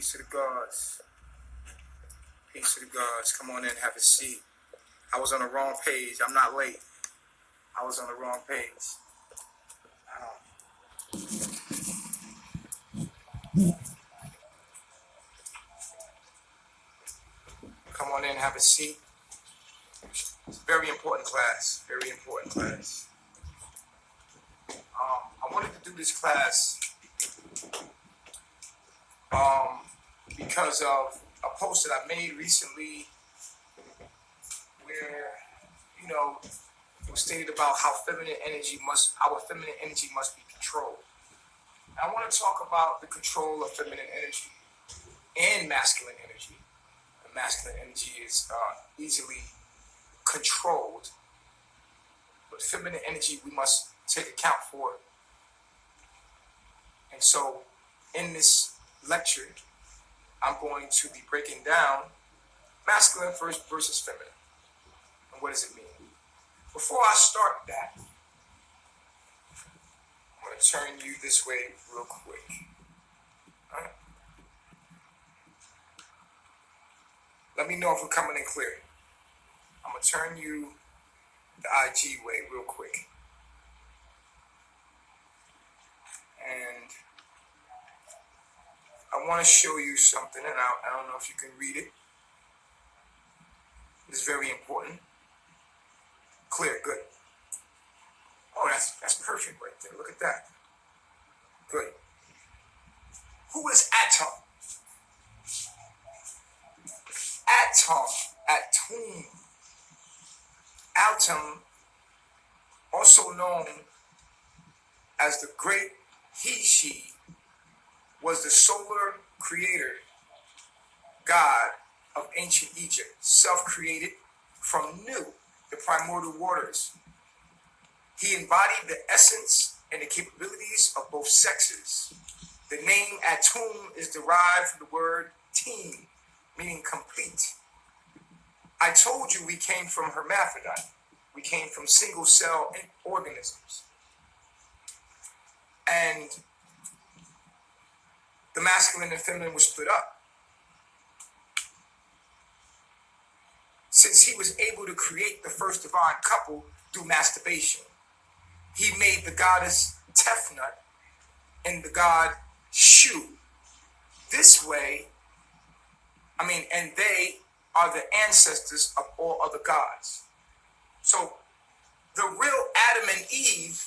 Peace to the gods. Peace to the gods. Come on in, have a seat. I was on the wrong page. I'm not late. I was on the wrong page. Come on in, have a seat. It's a very important class. Very important class. I wanted to do this class because of a post that I made recently where, it was stated about how our feminine energy must be controlled. I want to talk about the control of feminine energy and masculine energy. The masculine energy is easily controlled, but feminine energy we must take account for. And so in this lecture, I'm going to be breaking down masculine versus feminine. And what does it mean? Before I start that, I'm going to turn you this way real quick. All right? Let me know if we're coming in clear. I'm going to turn you the IG way real quick. And I want to show you something, and I don't know if you can read it. It's very important. Clear, good. Oh, that's perfect right there. Look at that. Good. Who is Atom? Atom, also known as the great he-she, was the solar creator god of ancient Egypt, self-created from Nu, the primordial waters. He embodied the essence and the capabilities of both sexes. The name Atum is derived from the word teen, meaning complete. I told you we came from hermaphrodite. We came from single cell organisms. And the masculine and feminine were split up. Since he was able to create the first divine couple through masturbation, he made the goddess Tefnut and the god Shu. This way, and they are the ancestors of all other gods. So the real Adam and Eve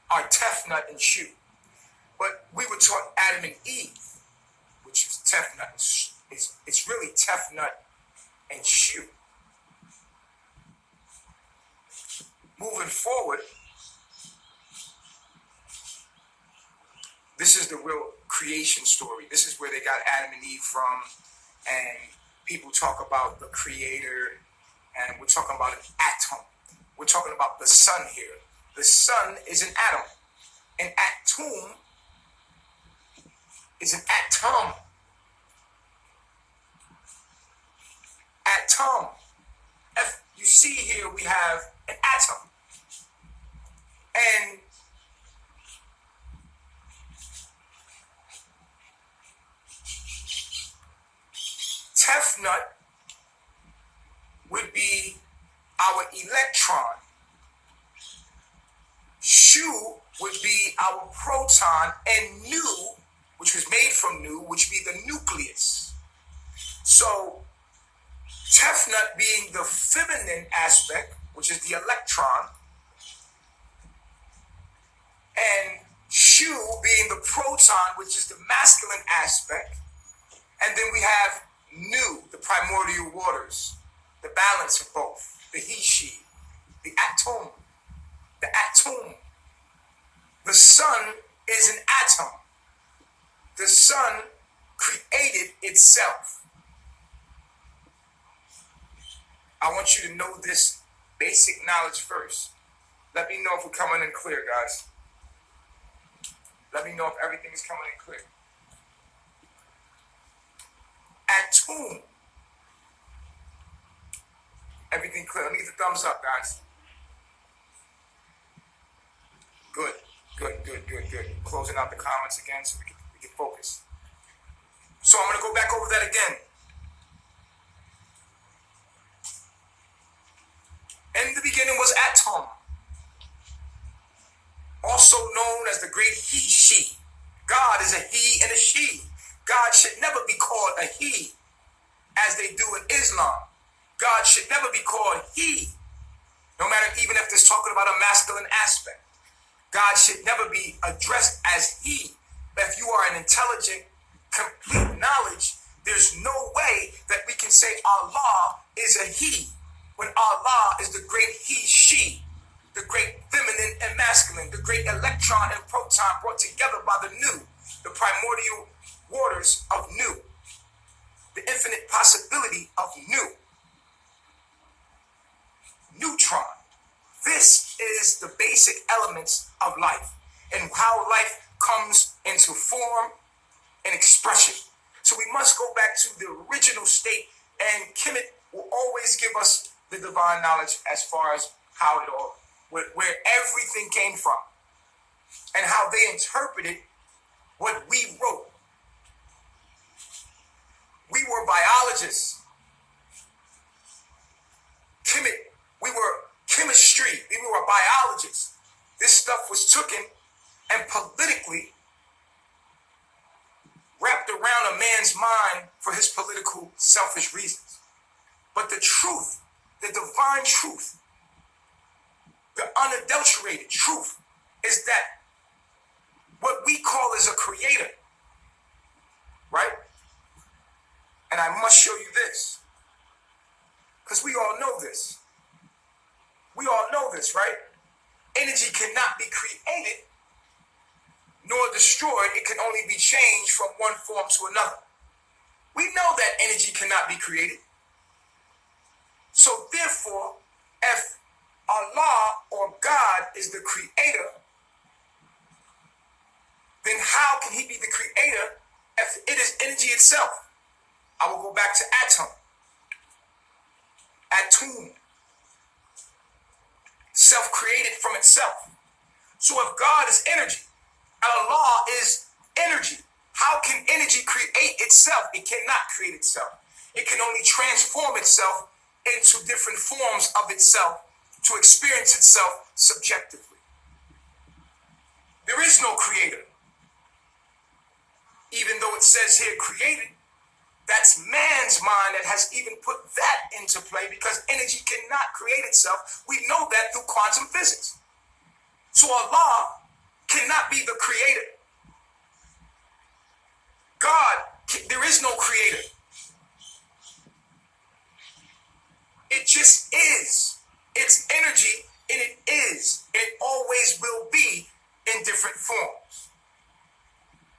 are Tefnut and Shu. But we were taught Adam and Eve, which is Tefnut. It's really Tefnut and Shu. Moving forward, this is the real creation story. This is where they got Adam and Eve from, and people talk about the creator, and we're talking about an atom. We're talking about the sun here. The sun is an atom. An atom is an atom. Atom. If you see here, we have an atom. And Tefnut would be our electron. Shu would be our proton, and Nu, which was made from Nu, which would be the nucleus. So Tefnut being the feminine aspect, which is the electron, and Shu being the proton, which is the masculine aspect, and then we have Nu, the primordial waters, the balance of both, the he-she, the atom. The atom. The sun is an atom. The sun created itself. I want you to know this basic knowledge first. Let me know if we're coming in clear, guys. Let me know if everything is coming in clear. Atom. Everything clear. Let me get the thumbs up, guys. Good. Good, good, good, good. Closing out the comments again so we can focus. So I'm going to go back over that again. In the beginning was Atom, also known as the great he, she. God is a he and a she. God should never be called a he, as they do in Islam. God should never be called he, no matter even if it's talking about a masculine aspect. God should never be addressed as he. If you are an intelligent, complete knowledge, there's no way that we can say Allah is a he, when Allah is the great he, she, the great feminine and masculine, the great electron and proton brought together by the Nu, the primordial waters of Nu, the infinite possibility of Nu, neutron. This is the basic elements of life and how life comes into form and expression. So we must go back to the original state, and Kemet will always give us the divine knowledge as far as how it all, where everything came from, and how they interpreted what we wrote. We were biologists. Kemet, we were chemistry. We were biologists. This stuff was taken and politically wrapped around a man's mind for his political selfish reasons. But the truth, the divine truth, the unadulterated truth is that what we call is a creator, right? And I must show you this, because we all know this. We all know this, right? Energy cannot be created nor destroyed. It can only be changed from one form to another. We know that energy cannot be created. So therefore, if Allah or God is the creator, then how can he be the creator if it is energy itself? I will go back to Atom. Atum. Self-created from itself. So if God is energy, Allah is energy, how can energy create itself? It cannot create itself. It can only transform itself into different forms of itself to experience itself subjectively. There is no creator. Even though it says here created, that's man's mind that has even put that into play, because energy cannot create itself. We know that through quantum physics. So Allah cannot be the creator. God, there is no creator. It just is. It's energy, and it is. It always will be in different forms.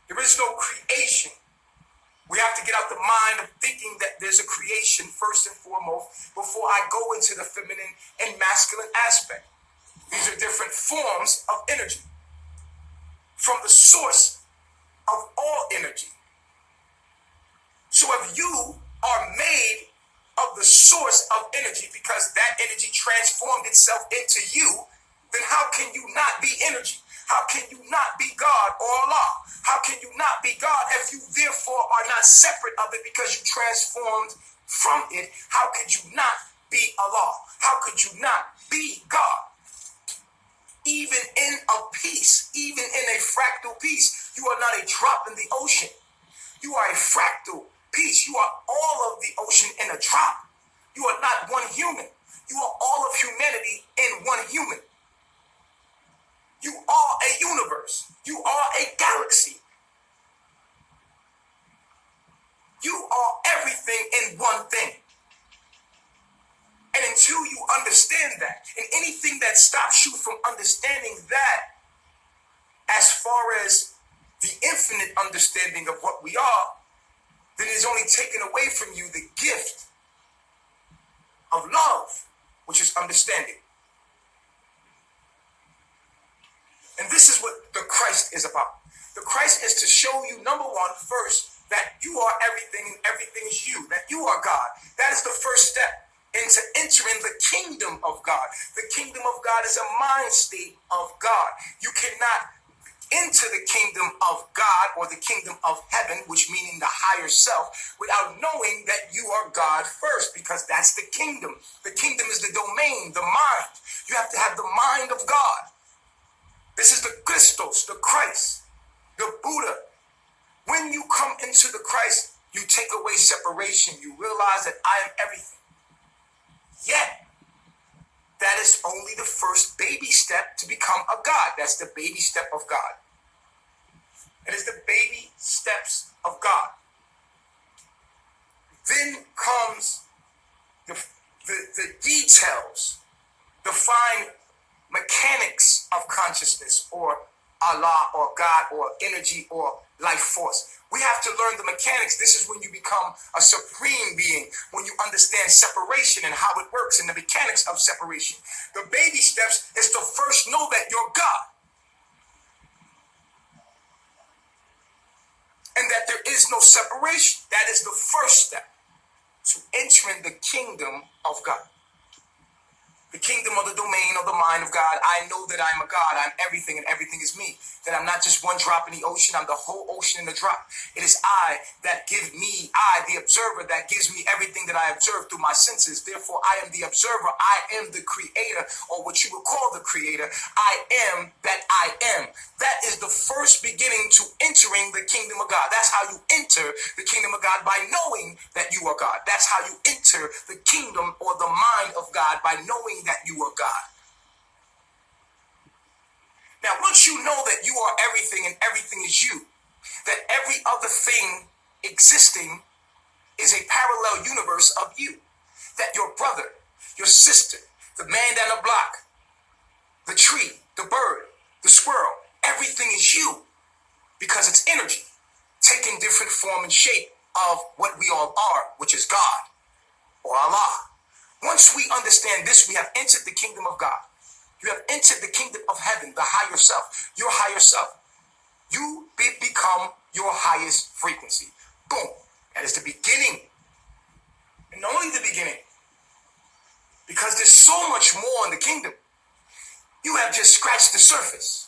There is no creation. We have to get out the mind of thinking that there's a creation first and foremost before I go into the feminine and masculine aspect. These are different forms of energy from the source of all energy. So if you are made of the source of energy because that energy transformed itself into you, then how can you not be energy? How can you not be God or Allah? How can you not be God if you therefore are not separate of it because you transformed from it? How could you not be Allah? How could you not be God? Even in a piece, even in a fractal piece, you are not a drop in the ocean. You are a fractal piece. You are all of the ocean in a drop. You are not one human. You are all of humanity in one human. You are a universe. You are a galaxy. You are everything in one thing. And until you understand that, and anything that stops you from understanding that, as far as the infinite understanding of what we are, then it's only taken away from you the gift of love, which is understanding. And this is what the Christ is about. The Christ is to show you, number one, first, that you are everything and everything is you, that you are God. That is the first step into entering the kingdom of God. The kingdom of God is a mind state of God. You cannot into the kingdom of God or the kingdom of heaven, which meaning the higher self, without knowing that you are God first, because that's the kingdom. The kingdom is the domain, the mind. You have to have the mind of God. This is the Christos, the Christ, the Buddha. When you come into the Christ, you take away separation. You realize that I am everything. Yet, that is only the first baby step to become a God. That's the baby step of God. It is the baby steps of God. Then comes the details, the fine mechanics of consciousness or Allah or God or energy or life force. We have to learn the mechanics. This is when you become a supreme being, when you understand separation and how it works and the mechanics of separation. The baby steps is to first know that you're God and that there is no separation. That is the first step to entering the kingdom of God. The kingdom or the domain or the mind of God. I know that I'm a God. I'm everything and everything is me. That I'm not just one drop in the ocean. I'm the whole ocean in a drop. It is I that give me, I, the observer, that gives me everything that I observe through my senses. Therefore, I am the observer. I am the creator, or what you would call the creator. I am that I am. That is the first beginning to entering the kingdom of God. That's how you enter the kingdom of God, by knowing that you are God. That's how you enter the kingdom or the mind of God, by knowing that you are God. Now, once you know that you are everything and everything is you, that every other thing existing is a parallel universe of you, that your brother, your sister, the man down the block, the tree, the bird, the squirrel, everything is you, because it's energy taking different form and shape of what we all are, which is God or Allah. Once we understand this, we have entered the kingdom of God. You have entered the kingdom of heaven, the higher self, your higher self. You become your highest frequency. Boom. That is the beginning. And only the beginning. Because there's so much more in the kingdom. You have just scratched the surface.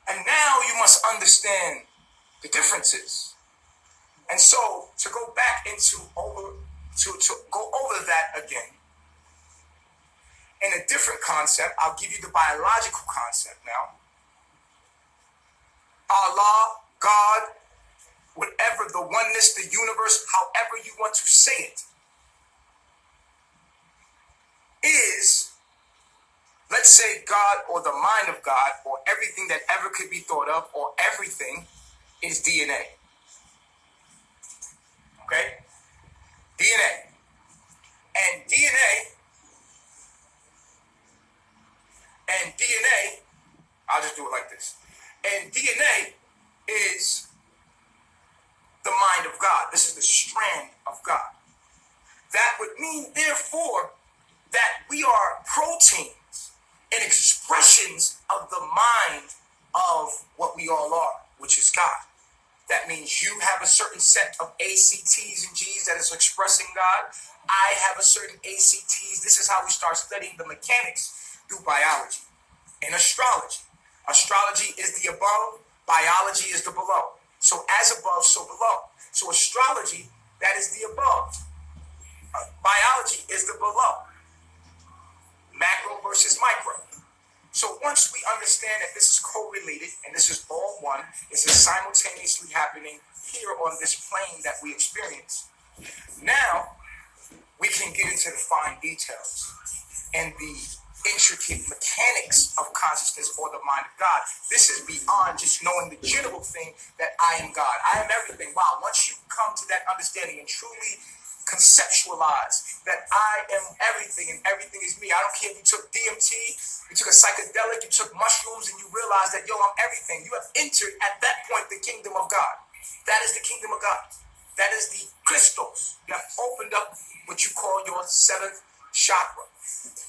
And now you must understand the differences. And so to go back into to go over that again, in a different concept, I'll give you the biological concept now. Allah, God, whatever, the oneness, the universe, however you want to say it, is, let's say God or the mind of God or everything that ever could be thought of or everything is DNA. Okay? DNA. And DNA, I'll just do it like this. And DNA is the mind of God. This is the strand of God. That would mean, therefore, that we are proteins and expressions of the mind of what we all are, which is God. That means you have a certain set of ACTs and Gs that is expressing God. I have a certain ACTs. This is how we start studying the mechanics through biology and astrology. Astrology is the above, biology is the below. So as above, so below. So astrology, that is the above. Biology is the below. Macro versus micro. So once we understand that this is correlated and this is all one, this is simultaneously happening here on this plane that we experience, now we can get into the fine details and the intricate mechanics of consciousness or the mind of God. This is beyond just knowing the general thing that I am God. I am everything. Wow, once you come to that understanding and truly conceptualize that I am everything and everything is me. I don't care if you took DMT, you took a psychedelic, you took mushrooms, and you realize that, yo, I'm everything. You have entered at that point the kingdom of God. That is the kingdom of God. That is the Christos. You have opened up what you call your seventh chakra.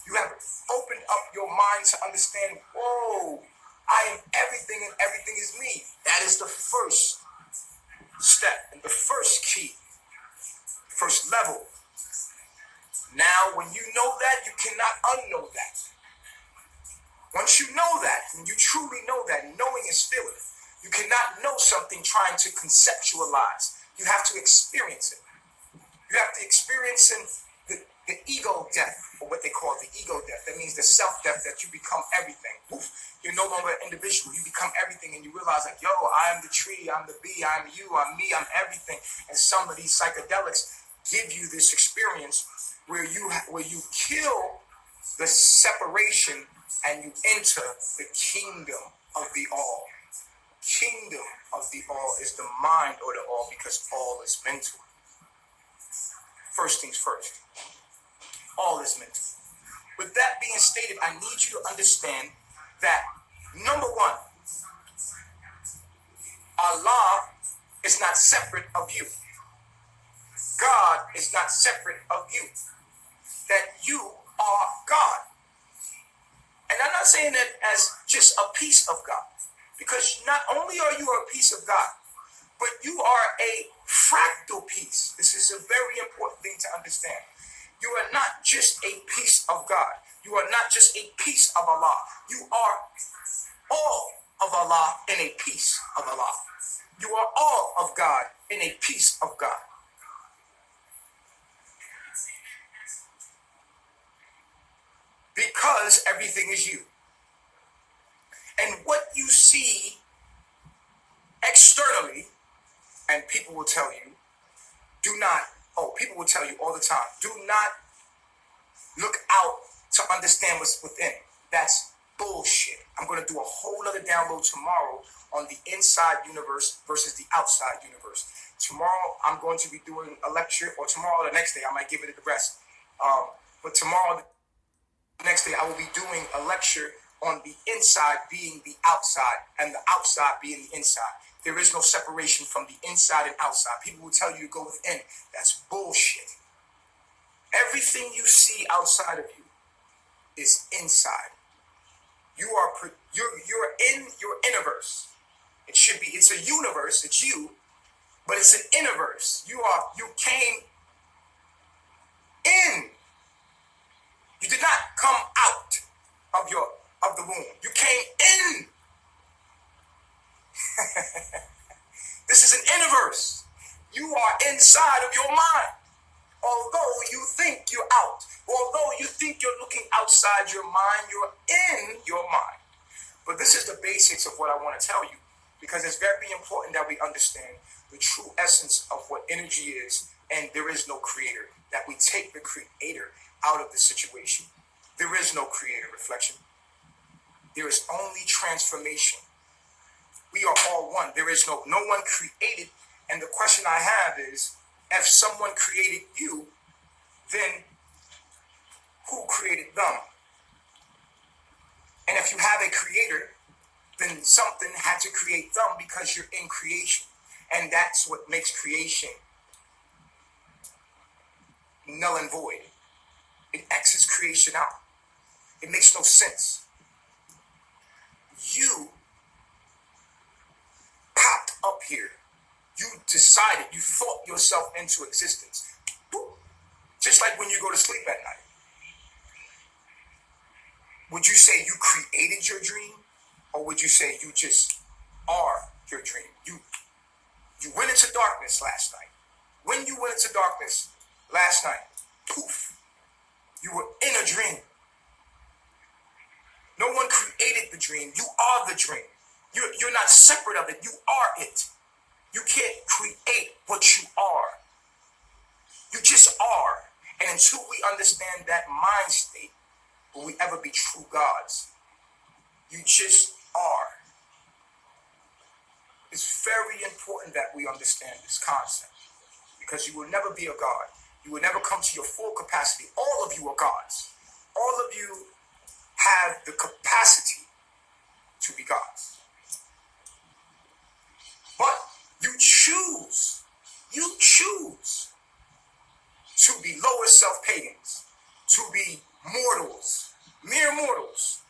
You have opened up your mind to understand, whoa, I am everything and everything is me. That is the first step and the first key. First level. Now, when you know that, you cannot unknow that. Once you know that, and you truly know that, knowing is feeling. You cannot know something trying to conceptualize. You have to experience it. You have to experience the ego death, or what they call the ego death. That means the self-death, that you become everything. Oof. You're no longer an individual. You become everything, and you realize, like, yo, I am the tree, I'm the bee, I'm you, I'm me, I'm everything. And some of these psychedelics give you this experience where you kill the separation and you enter the kingdom of the all. Kingdom of the all is the mind or the all, because all is mental. First things first, all is mental. With that being stated, I need you to understand that, number one, Allah is not separate of you. God is not separate of you. That you are God. And I'm not saying that as just a piece of God, because not only are you a piece of God, but you are a fractal piece. This is a very important thing to understand. You are not just a piece of God. You are not just a piece of Allah. You are all of Allah in a piece of Allah. You are all of God in a piece of God. Because everything is you. And what you see externally, and people will tell you, people will tell you all the time, do not look out to understand what's within. That's bullshit. I'm going to do a whole other download tomorrow on the inside universe versus the outside universe. Tomorrow, I'm going to be doing a lecture, or tomorrow or the next day, I might give it the rest. But tomorrow, the next day, I will be doing a lecture on the inside being the outside and the outside being the inside. There is no separation from the inside and outside. People will tell you to go within. That's bullshit. Everything you see outside of you is inside. You're in your universe. It's a universe, it's you, but it's an universe. You came in. You did not come out of the womb. You came in. This is an universe. You are inside of your mind. Although you think you're out, although you think you're looking outside your mind, you're in your mind. But this is the basics of what I want to tell you, because it's very important that we understand the true essence of what energy is, and there is no creator. That we take the creator out of the situation. There is no creator, reflection. There is only transformation. We are all one. There is no one created. And the question I have is, if someone created you, then who created them? And if you have a creator, then something had to create them, because you're in creation. And that's what makes creation null and void. It X's creation out. It makes no sense. You popped up here. You decided, you thought yourself into existence. Boop. Just like when you go to sleep at night. Would you say you created your dream? Or would you say you just are your dream? You went into darkness last night. When you went into darkness last night, poof, you were in a dream. No one created the dream. You are the dream. You're not separate of it. You are it. You can't create what you are. You just are. And until we understand that mind state, will we ever be true gods? You just are. It's very important that we understand this concept, because you will never be a god. You will never come to your full capacity. All of you are gods. All of you have the capacity to be gods. But you choose to be lower self-pagans, to be mortals, mere mortals.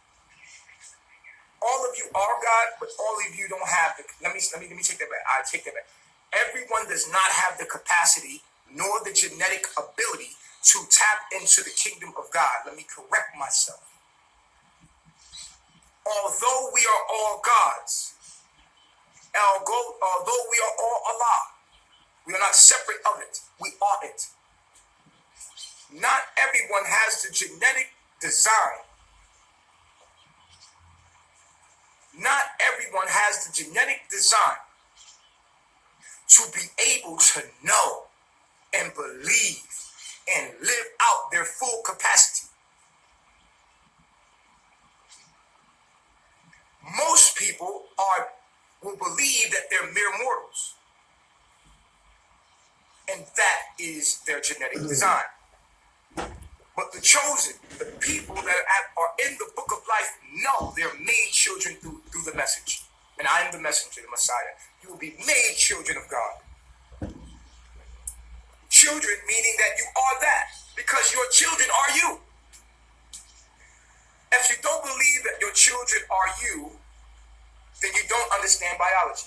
All of you are God, but all of you don't have the, let me take that back. I take that back. Everyone does not have the capacity nor the genetic ability to tap into the kingdom of God. Let me correct myself. although we are all gods, although we are all Allah, we are not separate of it. We are it. Not everyone has the genetic design. Not everyone has the genetic design to be able to know and believe and live out their full capacity. Most people will believe that they're mere mortals. And that is their genetic design. But the chosen, the people that are in the book of life, know they're made children through the message. And I am the messenger, the Messiah. You will be made children of God. Children meaning that you are that, because your children are you. If you don't believe that your children are you, then you don't understand biology.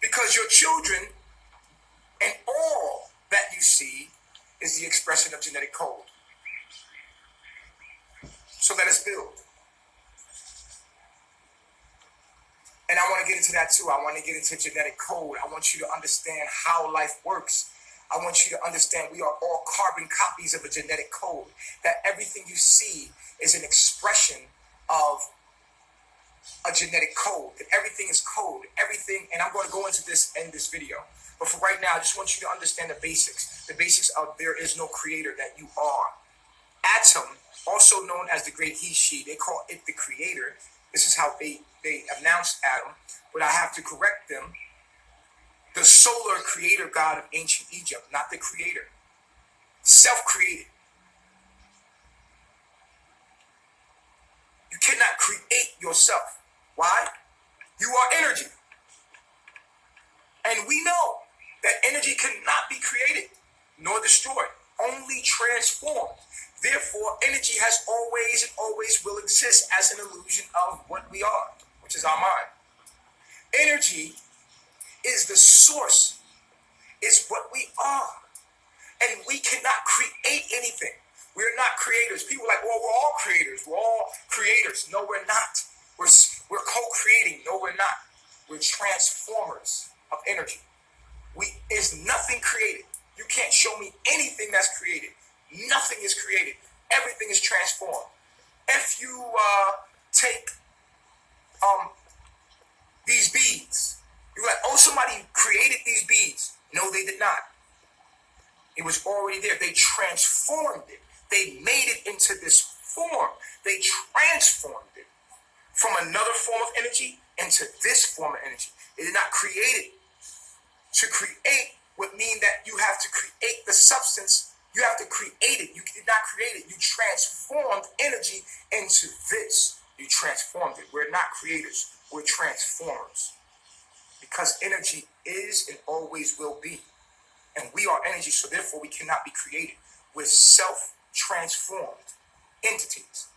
Because your children and all that you see is the expression of genetic code. So let us build. And I want to get into that too. I want to get into genetic code. I want you to understand how life works. I want you to understand we are all carbon copies of a genetic code. That everything you see is an expression of a genetic code. That everything is code. Everything, and I'm going to go into this in this video. But for right now, I just want you to understand the basics. The basics of there is no creator, that you are. Atom, also known as the great he, she, they call it the creator. This is how they announced Adam, but I have to correct them. The solar creator god of ancient Egypt, not the creator. Self-created. You cannot create yourself. Why? You are energy. And we know that energy cannot be created nor destroyed, only transformed. Therefore, energy has always and always will exist as an illusion of what we are, which is our mind. Energy is the source, is what we are. And we cannot create anything. We're not creators. People are like, well, we're all creators. We're all creators. No, we're not. We're co-creating. No, we're not. We're transformers of energy. Is nothing created. You can't show me anything that's created. Nothing is created. Everything is transformed. If you take these beads, you're like, oh, somebody created these beads. No, they did not. It was already there. They transformed it. They made it into this form. They transformed it from another form of energy into this form of energy. They did not create it. To create would mean that you have to create the substance. You have to create it. You did not create it. You transformed energy into this. You transformed it. We're not creators. We're transformers. Because energy is and always will be. And we are energy, so therefore we cannot be created. We're self-transformed entities.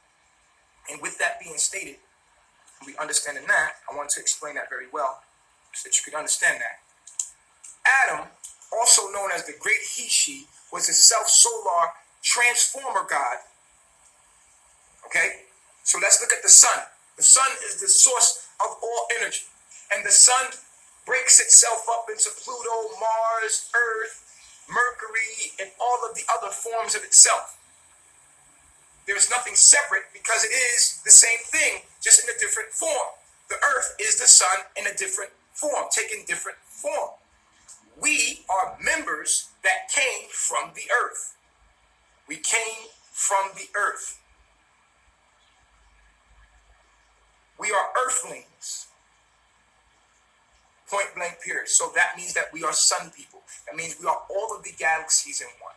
And with that being stated, we understanding that, I want to explain that very well so that you can understand that. Adam, also known as the great he, she, was a self-solar transformer god. Okay? So let's look at the sun. The sun is the source of all energy. And the sun breaks itself up into Pluto, Mars, Earth, Mercury, and all of the other forms of itself. There's nothing separate because it is the same thing, just in a different form. The Earth is the sun in a different form, taking different form. We are members that came from the Earth. We came from the Earth. We are earthlings. Point blank period. So that means that we are sun people. That means we are all of the galaxies in one.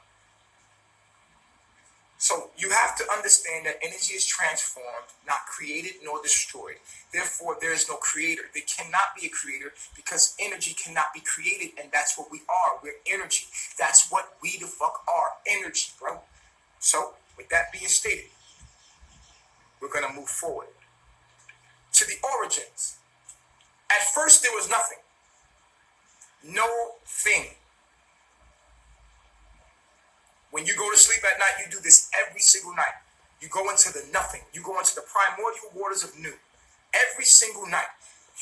So you have to understand that energy is transformed, not created nor destroyed. Therefore, there is no creator. There cannot be a creator because energy cannot be created, and that's what we are. We're energy. That's what we the fuck are. Energy, bro. So, with that being stated, we're going to move forward to the origins. At first, there was nothing. No thing. When you go to sleep at night, you do this every single night. You go into the nothing. You go into the primordial waters of Nu. Every single night,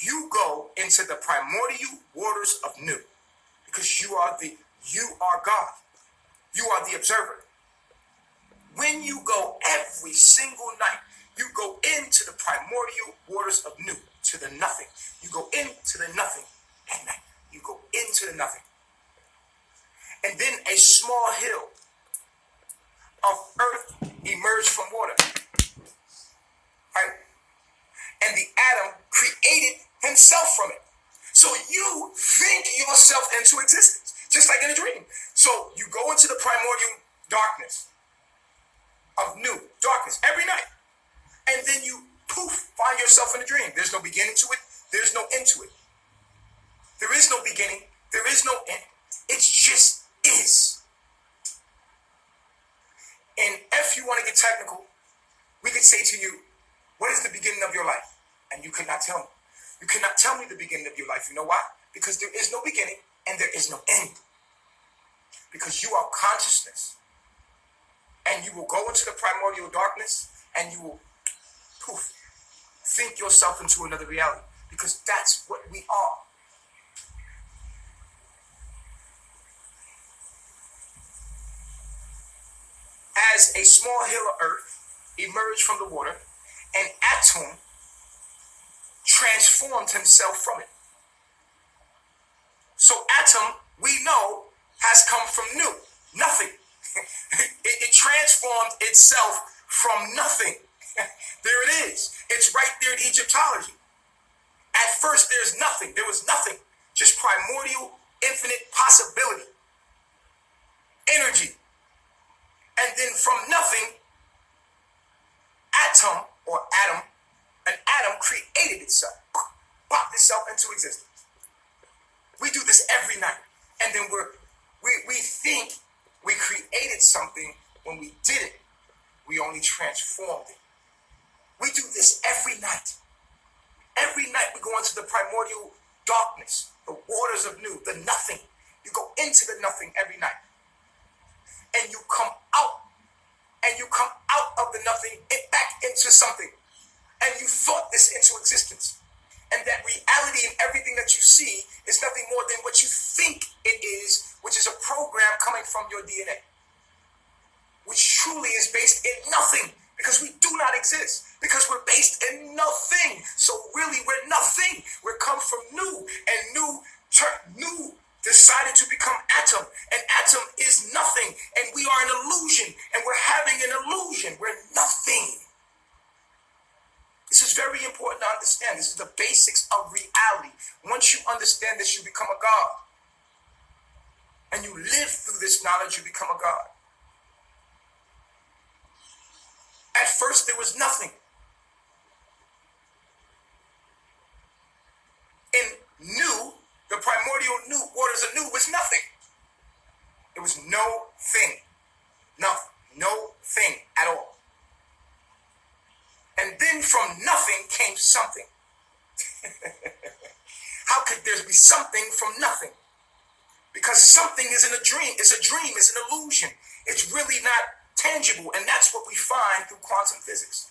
you go into the primordial waters of Nu, because you are God. You are the observer. When you go every single night, you go into the primordial waters of Nu, to the nothing. You go into the nothing at night. You go into the nothing. And then a small hill of earth emerged from water. Right? And the atom created himself from it. So you think yourself into existence, just like in a dream. So you go into the primordial darkness of Nu, darkness, every night. And then you, poof, find yourself in a dream. There's no beginning to it. There's no end to it. There is no beginning. There is no end. It just is. And if you want to get technical, we could say to you, what is the beginning of your life? And you could not tell me. You cannot tell me the beginning of your life. You know why? Because there is no beginning and there is no end. Because you are consciousness. And you will go into the primordial darkness and you will, poof, think yourself into another reality. Because that's what we are. As a small hill of earth emerged from the water, an atom transformed himself from it. So atom, we know, has come from Nu, nothing. It transformed itself from nothing. There it is. It's right there in Egyptology. At first, there's nothing. There was nothing. Just primordial, infinite possibility. Energy. And then from nothing, atom, or atom, an atom created itself. Popped itself into existence. We do this every night. And then we think we created something when we didn't. We only transformed it. We do this every night. Every night we go into the primordial darkness, the waters of Nu, the nothing. You go into the nothing every night. And you come out. And you come out of the nothing and back into something. And you thought this into existence. And that reality and everything that you see is nothing more than what you think it is, which is a program coming from your DNA. Which truly is based in nothing. Because we do not exist. Because we're based in nothing. So really we're nothing. We're come from Nu. And Nu decided to become atom. And atom is nothing. And we are an illusion. And we're having an illusion. We're nothing. This is very important to understand. This is the basics of reality. Once you understand this, you become a God. And you live through this knowledge, you become a God. At first, there was nothing. In Nu, the primordial Nu, waters of Nu, was nothing. It was no thing. Nothing. No thing at all. And then from nothing came something. How could there be something from nothing? Because something isn't a dream. It's a dream. It's an illusion. It's really not tangible. And that's what we find through quantum physics.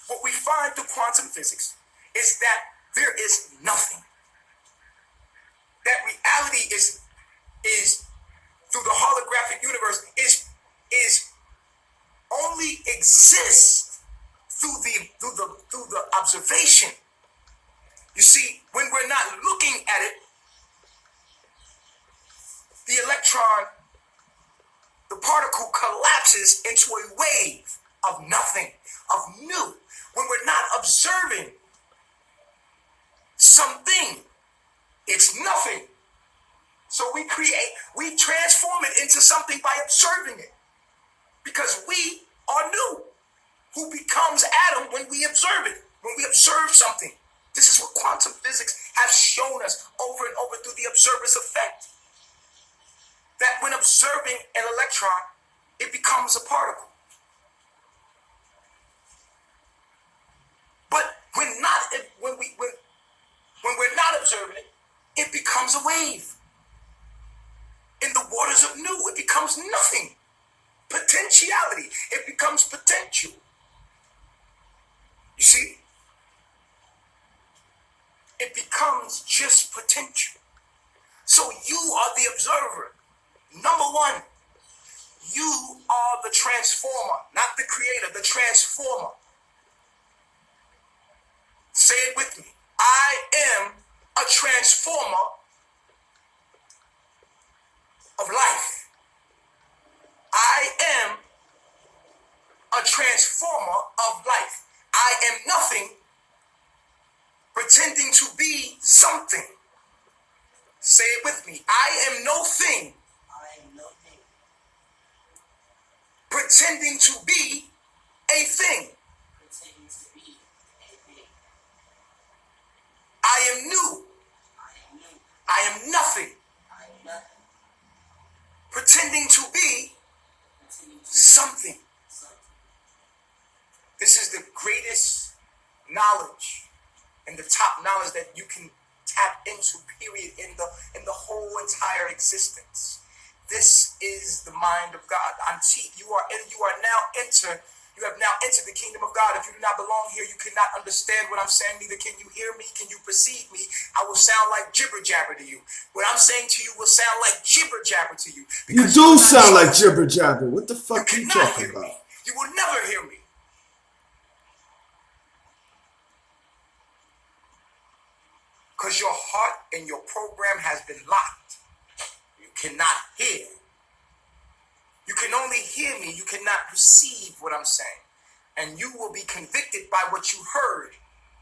What we find through quantum physics is that there is nothing. That reality is through the holographic universe is only exists through the observation. You see, when we're not looking at it, the electron, the particle collapses into a wave of nothing, of Nu. When we're not observing something, it's nothing. So we transform it into something by observing it. Because we are Nu, who becomes atom when we observe it, when we observe something. This is what quantum physics has shown us over and over through the observer's effect. That when observing an electron, it becomes a particle. But when we're not observing it, it becomes a wave. In the waters of Nu, it becomes nothing. Potentiality. It becomes potential. You see? It becomes just potential. So you are the observer. Number one, you are the transformer, not the creator, the transformer. Say it with me. I am a transformer of life. I am a transformer of life. I am nothing pretending to be something. Say it with me. I am no thing. I am nothing. Pretending to be a thing. Pretending to be a thing. I am new. I am new. I am nothing. I am nothing. Pretending to be Pretending to something. be something. This is the greatest knowledge and the top knowledge that you can tap into, period, in the whole entire existence. This is the mind of God. You have now entered the kingdom of God. If you do not belong here, you cannot understand what I'm saying. Neither can you hear me. Can you perceive me? I will sound like jibber jabber to you. What I'm saying to you will sound like jibber jabber to you. You do sound like jibber jabber. What the fuck are you talking about? You will never hear me. Because your heart and your program has been locked. You cannot hear. You can only hear me. You cannot perceive what I'm saying. And you will be convicted by what you heard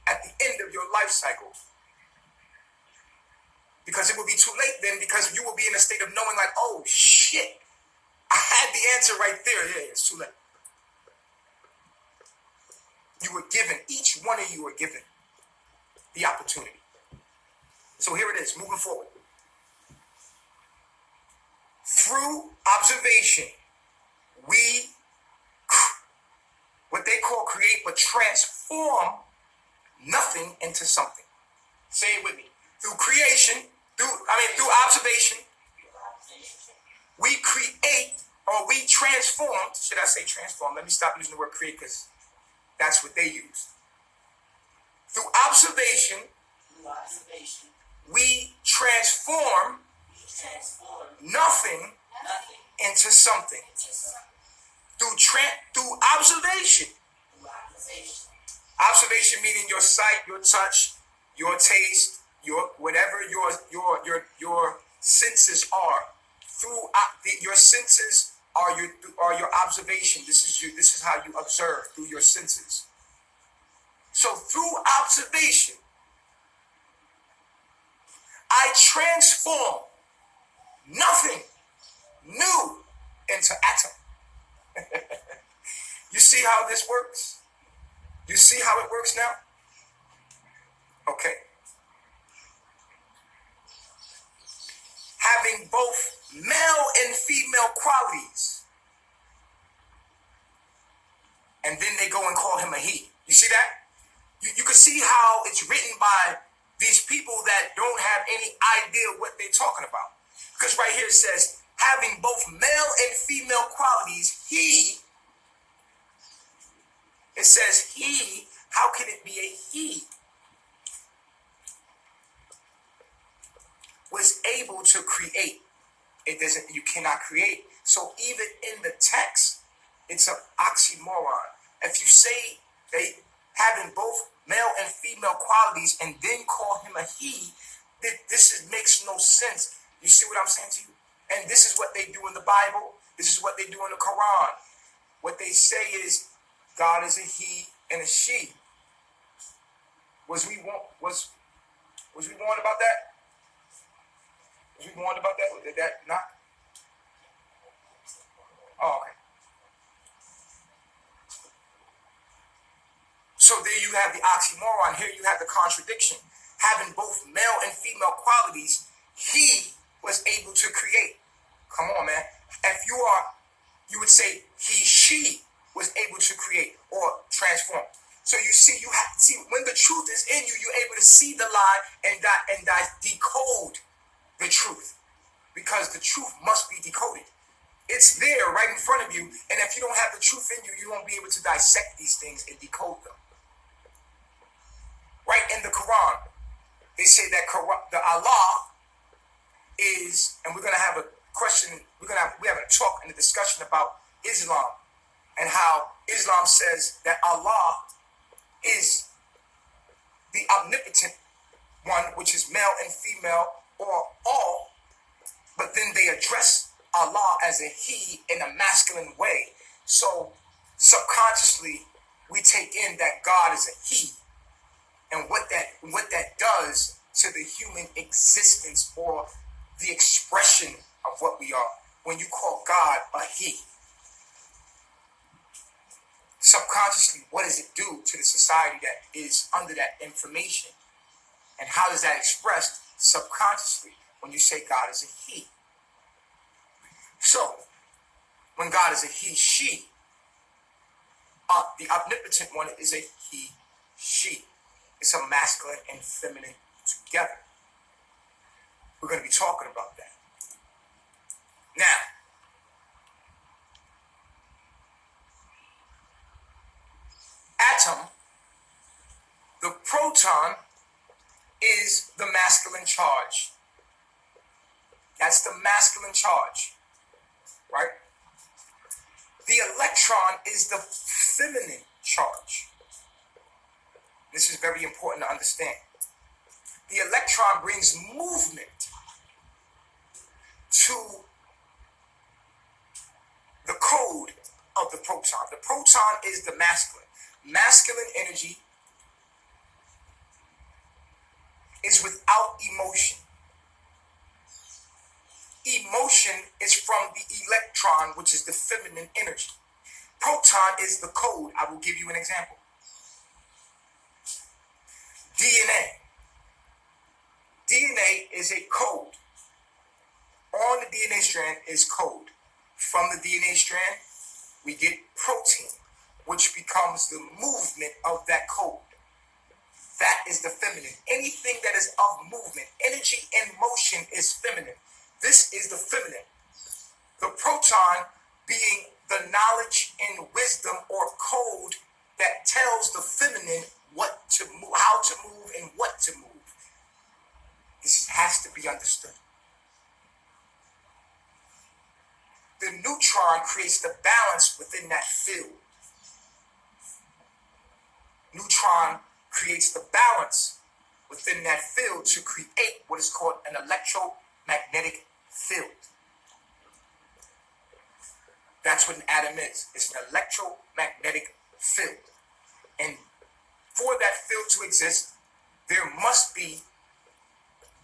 at the end of your life cycle. Because it will be too late then, because you will be in a state of knowing like, oh shit, I had the answer right there. Yeah, it's too late. You were given, each one of you were given the opportunity. So here it is, moving forward. Through observation, we, what they call create, but transform nothing into something. Say it with me. Through creation, through observation, we create, or we transform, should I say transform? Let me stop using the word create because that's what they use. Through observation, we transform nothing into something. Through observation. Observation meaning your sight, your touch, your taste, your whatever your senses are. Through your senses are your observation. This is how you observe, through your senses. So through observation, I transform nothing new into atom. You see how this works? You see how it works now? Okay. Having both male and female qualities. And then they go and call him a he. You see that? You can see how it's written by these people that don't have any idea what they're talking about. Because right here it says, having both male and female qualities, it says he, how can it be a he? Was able to create. You cannot create. So even in the text, it's an oxymoron. If you say they having both male and female qualities and then call him a he, makes no sense. You see what I'm saying to you? And this is what they do in the Bible. This is what they do in the Quran. What they say is God is a he and a she. Was we warned about that? Was we warned about that? Did that not? Oh, okay. So there you have the oxymoron. Here you have the contradiction. Having both male and female qualities, he was able to create. Come on, man. If you would say she was able to create or transform. So you see, when the truth is in you, you're able to see the lie and decode the truth, because the truth must be decoded. It's there right in front of you, and if you don't have the truth in you, you won't be able to dissect these things and decode them. Right in the Quran, they say that the Allah is, and we're gonna have a question. We have a talk and a discussion about Islam and how Islam says that Allah is the omnipotent one, which is male and female or all, but then they address Allah as a he in a masculine way. So subconsciously we take in that God is a he, and what that does to the human existence or the expression of what we are. When you call God a he, subconsciously, what does it do to the society that is under that information? And how is that expressed subconsciously when you say God is a he? So, when God is a he, she, the omnipotent one is a he, she. It's a masculine and feminine together. We're going to be talking about that. Now, atom, the proton is the masculine charge. That's the masculine charge, right? The electron is the feminine charge. This is very important to understand. The electron brings movement to the code of the proton. The proton is the masculine. Masculine energy is without emotion. Emotion is from the electron, which is the feminine energy. Proton is the code. I will give you an example. DNA. DNA is a code. On the DNA strand is code. From the DNA strand, we get protein, which becomes the movement of that code. That is the feminine. Anything that is of movement, energy and motion is feminine. This is the feminine. The proton being the knowledge and wisdom or code that tells the feminine what to move, how to move, and what to move. This has to be understood. The neutron creates the balance within that field. Neutron creates the balance within that field to create what is called an electromagnetic field. That's what an atom is. It's an electromagnetic field. And for that field to exist, there must be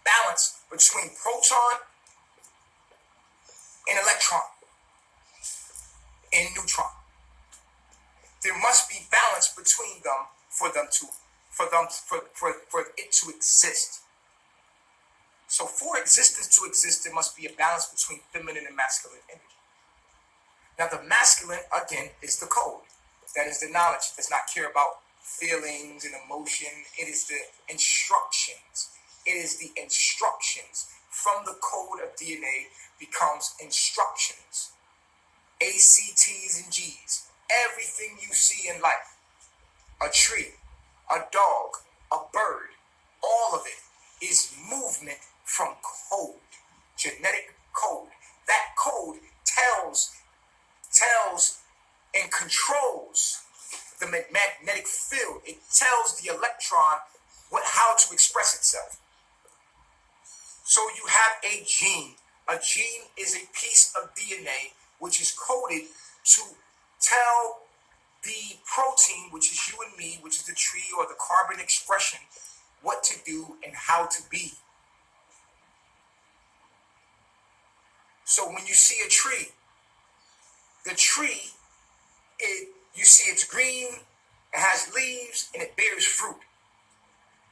balance between proton and electron and neutron. There must be balance between them for it to exist. So for existence to exist, there must be a balance between feminine and masculine energy. Now the masculine, again, is the code. That is the knowledge. It does not care about feelings and emotion. It is the instructions. It is the instructions. From the code of DNA becomes instructions. A, C, T's, and G's. Everything you see in life. A tree, a dog, a bird, all of it is movement from code, genetic code. That code tells and controls the magnetic field. It tells the electron how to express itself. So you have a gene. A gene is a piece of DNA which is coded to tell the protein, which is you and me, which is the tree or the carbon expression, what to do and how to be. So when you see a tree, the tree, you see it's green, it has leaves, and it bears fruit.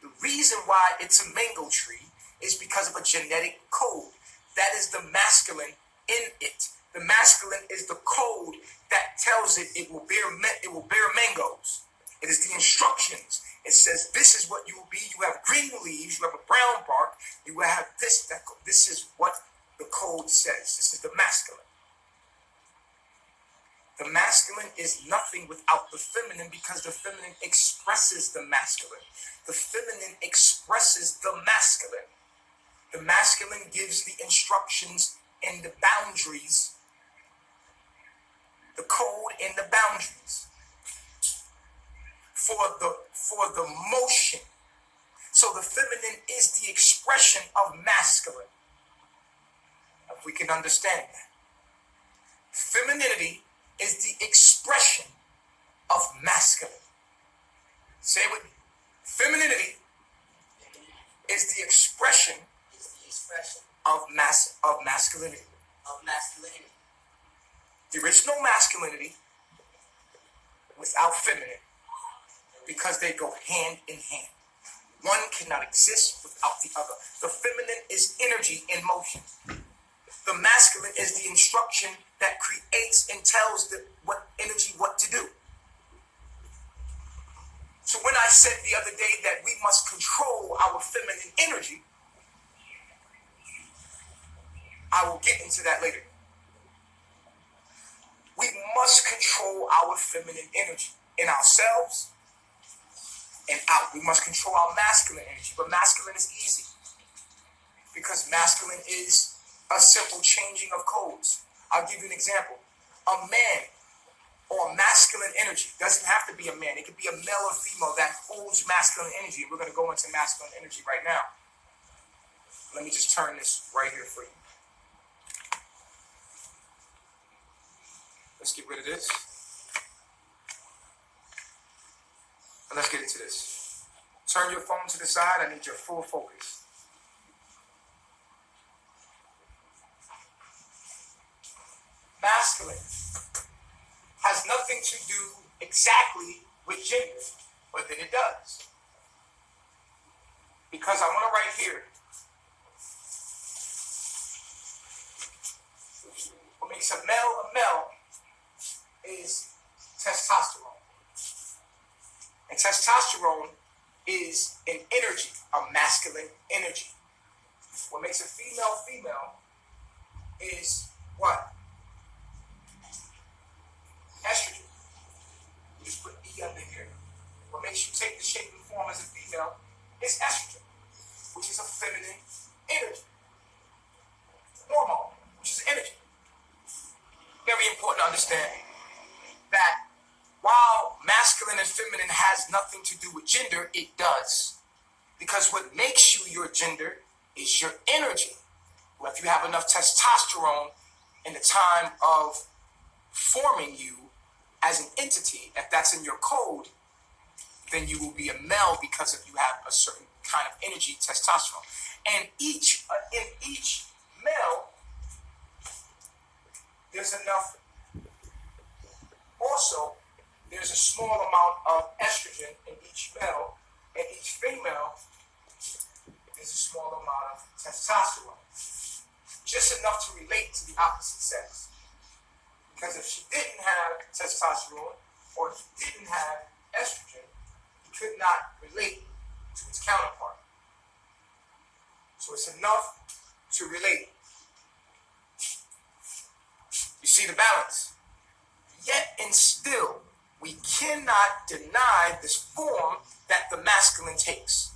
The reason why it's a mango tree is because of a genetic code. That is the masculine in it. The masculine is the code that tells it will bear mangoes. It is the instructions. It says this is what you will be. You have green leaves. You have a brown bark. You will have this. This is what the code says. This is the masculine. The masculine is nothing without the feminine because the feminine expresses the masculine. The feminine expresses the masculine. The masculine gives the instructions and the boundaries, the code and the boundaries for the motion. So the feminine is the expression of masculine. If we can understand that. Femininity is the expression of masculine. Say it with me. Femininity is the expression of masculinity. Of masculinity. There is no masculinity without feminine because they go hand in hand. One cannot exist without the other. The feminine is energy in motion. The masculine is the instruction that creates and tells what energy what to do. So when I said the other day that we must control our feminine energy, I will get into that later. We must control our feminine energy in ourselves and out. We must control our masculine energy, but masculine is easy because masculine is a simple changing of codes. I'll give you an example. A man or masculine energy doesn't have to be a man. It could be a male or female that holds masculine energy. We're going to go into masculine energy right now. Let me just turn this right here for you. Let's get rid of this. And let's get into this. Turn your phone to the side. I need your full focus. Masculine has nothing to do exactly with gender, but then it does. Because I want to write here, what makes a male is testosterone. And testosterone is an energy, a masculine energy. What makes a female is what? Estrogen. You just put E under here. What makes you take the shape and form as a female is estrogen, which is a feminine energy. Hormonal, which is energy. Very important to understand that while masculine and feminine has nothing to do with gender, it does. Because what makes you your gender is your energy. Well, if you have enough testosterone in the time of forming you as an entity, if that's in your code, then you will be a male because if you have a certain kind of energy, testosterone. And in each male, there's enough. Also, there's a small amount of estrogen in each male, and each female, there's a small amount of testosterone. Just enough to relate to the opposite sex. Because if she didn't have testosterone, or he didn't have estrogen, he could not relate to his counterpart. So it's enough to relate. You see the balance? Yet and still, we cannot deny this form that the masculine takes.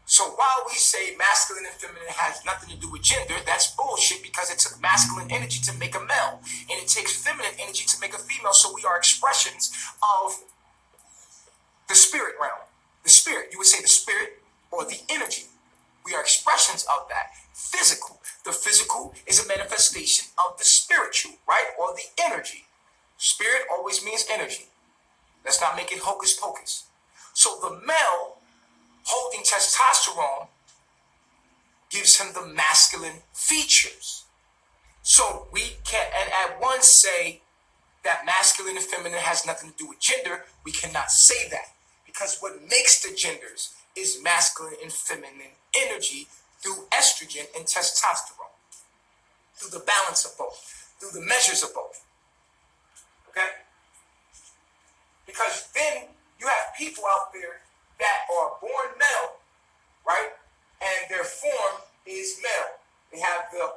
So while we say masculine and feminine has nothing to do with gender, that's bullshit because it took masculine energy to make a male. And it takes feminine energy to make a female. So we are expressions of the spirit realm. The spirit, you would say the spirit or the energy. We are expressions of that. Physical. The physical is a manifestation of the spiritual, right? Or the energy. Spirit always means energy. Let's not make it hocus pocus. So the male holding testosterone gives him the masculine features. So we can't, and at once say that masculine and feminine has nothing to do with gender. We cannot say that because what makes the genders is masculine and feminine energy through estrogen and testosterone, through the balance of both, through the measures of both. Okay? Because then you have people out there that are born male, right? And their form is male. They have the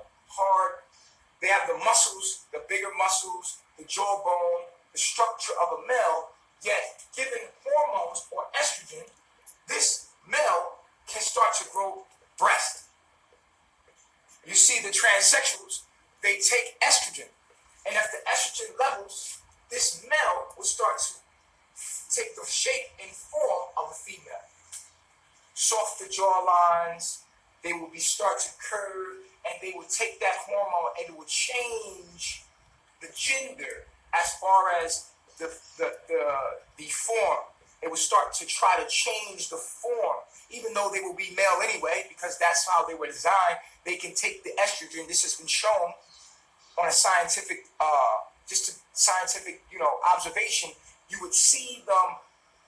muscles, the bigger muscles, the jawbone, the structure of a male, yet given hormones or estrogen, this male can start to grow breast. You see the transsexuals, they take estrogen, and if the estrogen levels, this male will start to take the shape and form of a female. Softer jawlines, they will start to curve, and they will take that hormone and it will change the gender as far as the form. It will start to try to change the form, even though they will be male anyway, because that's how they were designed. They can take the estrogen. This has been shown on a scientific, observation. You would see them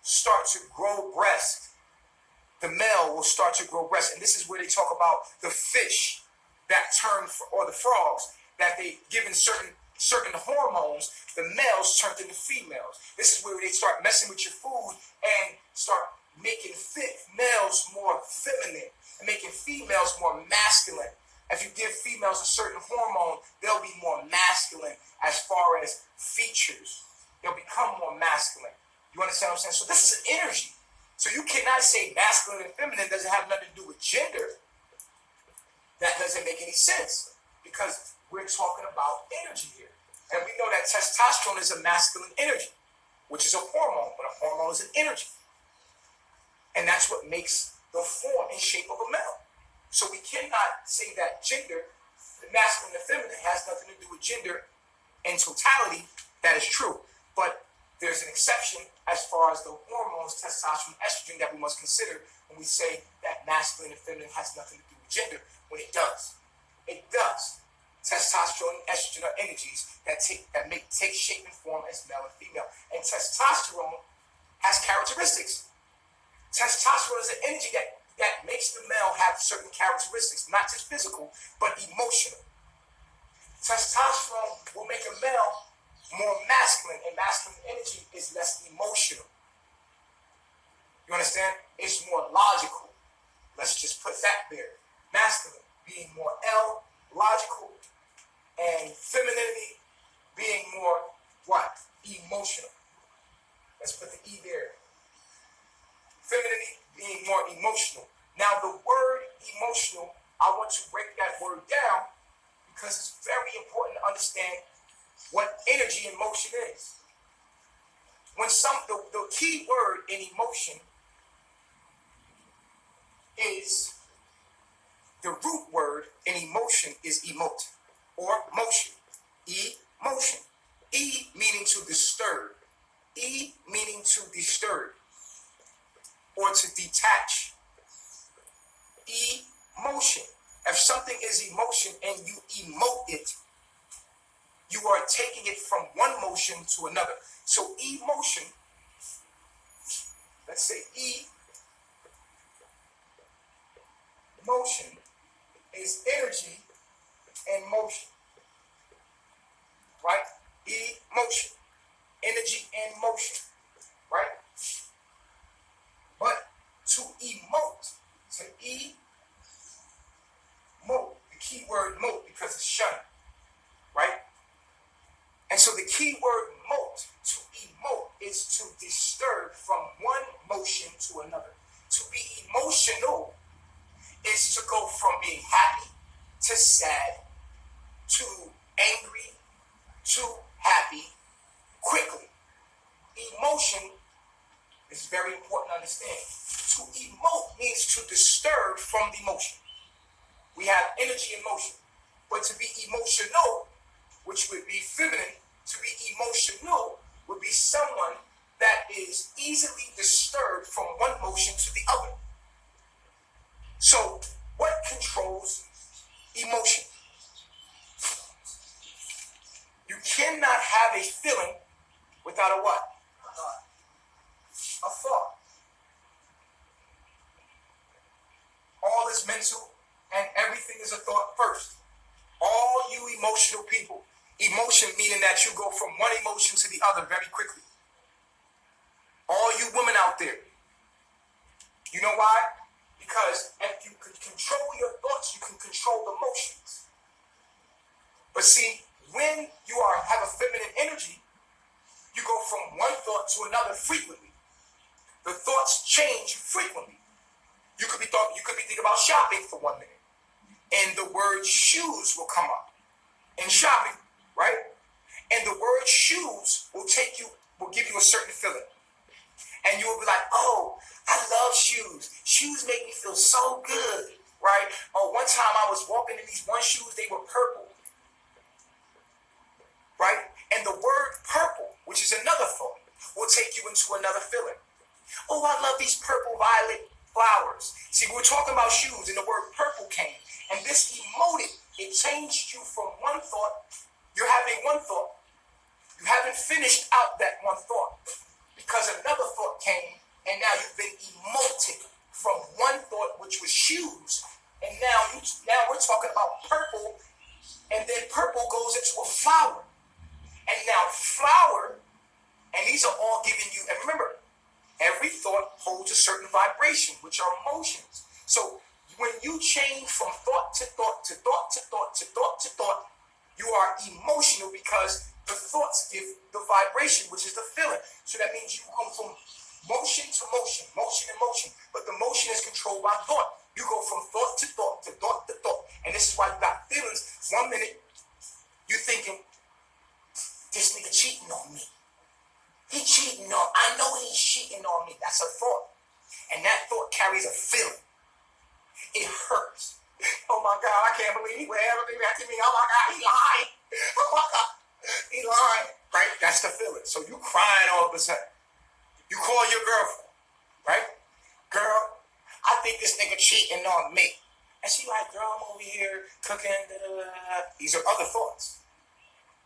start to grow breast. The male will start to grow breast, and this is where they talk about the fish that turn, or the frogs that they given certain hormones, the males turned into females. This is where they start messing with your food and start making males more feminine and making females more masculine. If you give females a certain hormone, they'll be more masculine as far as features. They'll become more masculine. You understand what I'm saying? So this is an energy. So you cannot say masculine and feminine doesn't have nothing to do with gender. That doesn't make any sense because we're talking about energy here. And we know that testosterone is a masculine energy, which is a hormone, but a hormone is an energy. And that's what makes the form and shape of a male. So we cannot say that gender, the masculine and feminine, has nothing to do with gender in totality. That is true. But there's an exception as far as the hormones, testosterone, estrogen, that we must consider when we say that masculine and feminine has nothing to do with gender, when it does. It does. Testosterone and estrogen are energies that take shape and form as male and female. And testosterone has characteristics. Testosterone is an energy that makes the male have certain characteristics, not just physical, but emotional. Testosterone will make a male more masculine, and masculine energy is less emotional. You understand? It's more logical. Let's just put that there. Masculine being more logical, and femininity being more what? Emotional. Let's put the E there. Femininity being more emotional. Now the word emotional, I want to break that word down because it's very important to understand what energy and motion is. When the key word in emotion is, the root word in emotion is emote or motion. Emotion. E meaning to disturb. E meaning to disturb or to detach. Emotion. If something is emotion and you emote it, you are taking it from one motion to another. So emotion, let's say emotion is energy and motion, right? Emotion, energy and motion, right? But to emote, the key word mote, because it's shun, right? And so the key word mote, to emote, is to disturb from one motion to another. To be emotional is to go from being happy to sad to angry to happy quickly. Emotion is very important to understand. To emote means to disturb from the emotion. We have energy and motion. But to be emotional, which would be feminine, to be emotional would be someone that is easily disturbed from one motion to the other. So, what controls emotion? You cannot have a feeling without a what? A thought. All is mental and everything is a thought first. All you emotional people, emotion meaning that you go from one emotion to the other very quickly. All you women out there, you know why? Because if you can control your thoughts, you can control the emotions. But see, when you have a feminine energy, another frequently. The thoughts change frequently. You could be thinking about shopping for 1 minute, and the word shoes will come up in shopping, right? And the word shoes will give you a certain feeling. And you will be like, oh, I love shoes. Shoes make me feel so good, right? Oh, one time I was walking in these one shoes, they were purple, right? And the word purple, which is another thought, will take you into another feeling. Oh, I love these purple violet flowers. See, we're talking about shoes, and the word purple came. And this emoted, it changed you from one thought. You're having one thought. You haven't finished out that one thought, because another thought came, and now you've been emoted from one thought, which was shoes, and now we're talking about purple, and then purple goes into a flower, and now flower, and these are all giving you. And remember, every thought holds a certain vibration, which are emotions. So when you change from thought to thought to thought to thought to thought to thought, you are emotional because the thoughts give the vibration, which is the feeling. So that means you go from motion to motion, motion and motion. But the motion is controlled by thought. You go from thought to thought to thought to thought. And this is why you got feelings. 1 minute, you're thinking, this nigga cheating on me. I know he's cheating on me. That's a thought. And that thought carries a feeling. It hurts. Oh my God, I can't believe he would ever do that to me. Oh my God, he lied. Oh my God. He lying, right? That's the feeling. So you crying all of a sudden. You call your girlfriend, right? Girl, I think this nigga cheating on me. And she like, girl, I'm over here cooking. Da, da, da. These are other thoughts.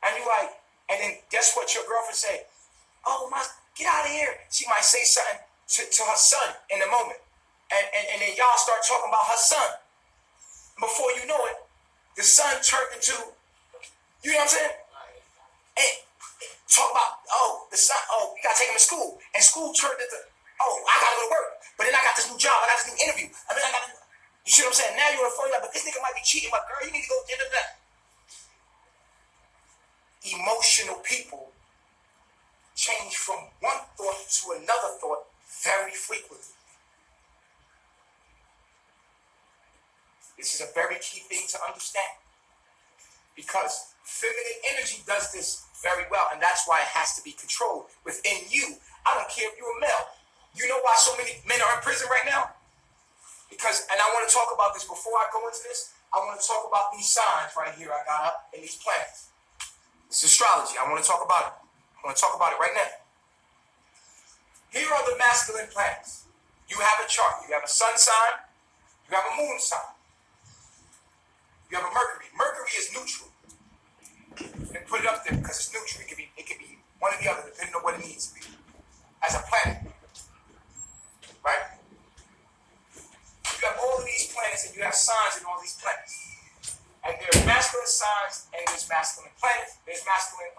And you like, and then guess what your girlfriend say? Oh my, get out of here. She might say something to her son in a moment. And then y'all start talking about her son. Before you know it, the son turned into, you know what I'm saying? And talk about, the son, we gotta take him to school. And school turned into, I gotta go to work. But then I got this new job, I got this new interview. I mean, you see what I'm saying? Now you're on the phone, like, but this nigga might be cheating, but girl, you need to go into that. Emotional people change from one thought to another thought very frequently. This is a very key thing to understand, because feminine energy does this very well, and that's why it has to be controlled within you. I don't care if you're a male. You know why so many men are in prison right now? Because, and I want to talk about this before I go into this, I want to talk about these signs right here I got up in these planets. It's astrology. I want to talk about it. I want to talk about it right now. Here are the masculine planets. You have a chart. You have a sun sign. You have a moon sign. You have a Mercury. Mercury is neutral. And put it up there because it's neutral. It could be one or the other, depending on what it needs to be. As a planet. Right? You have all of these planets, and you have signs in all these planets. And there's masculine signs, and there's masculine planets. There's masculine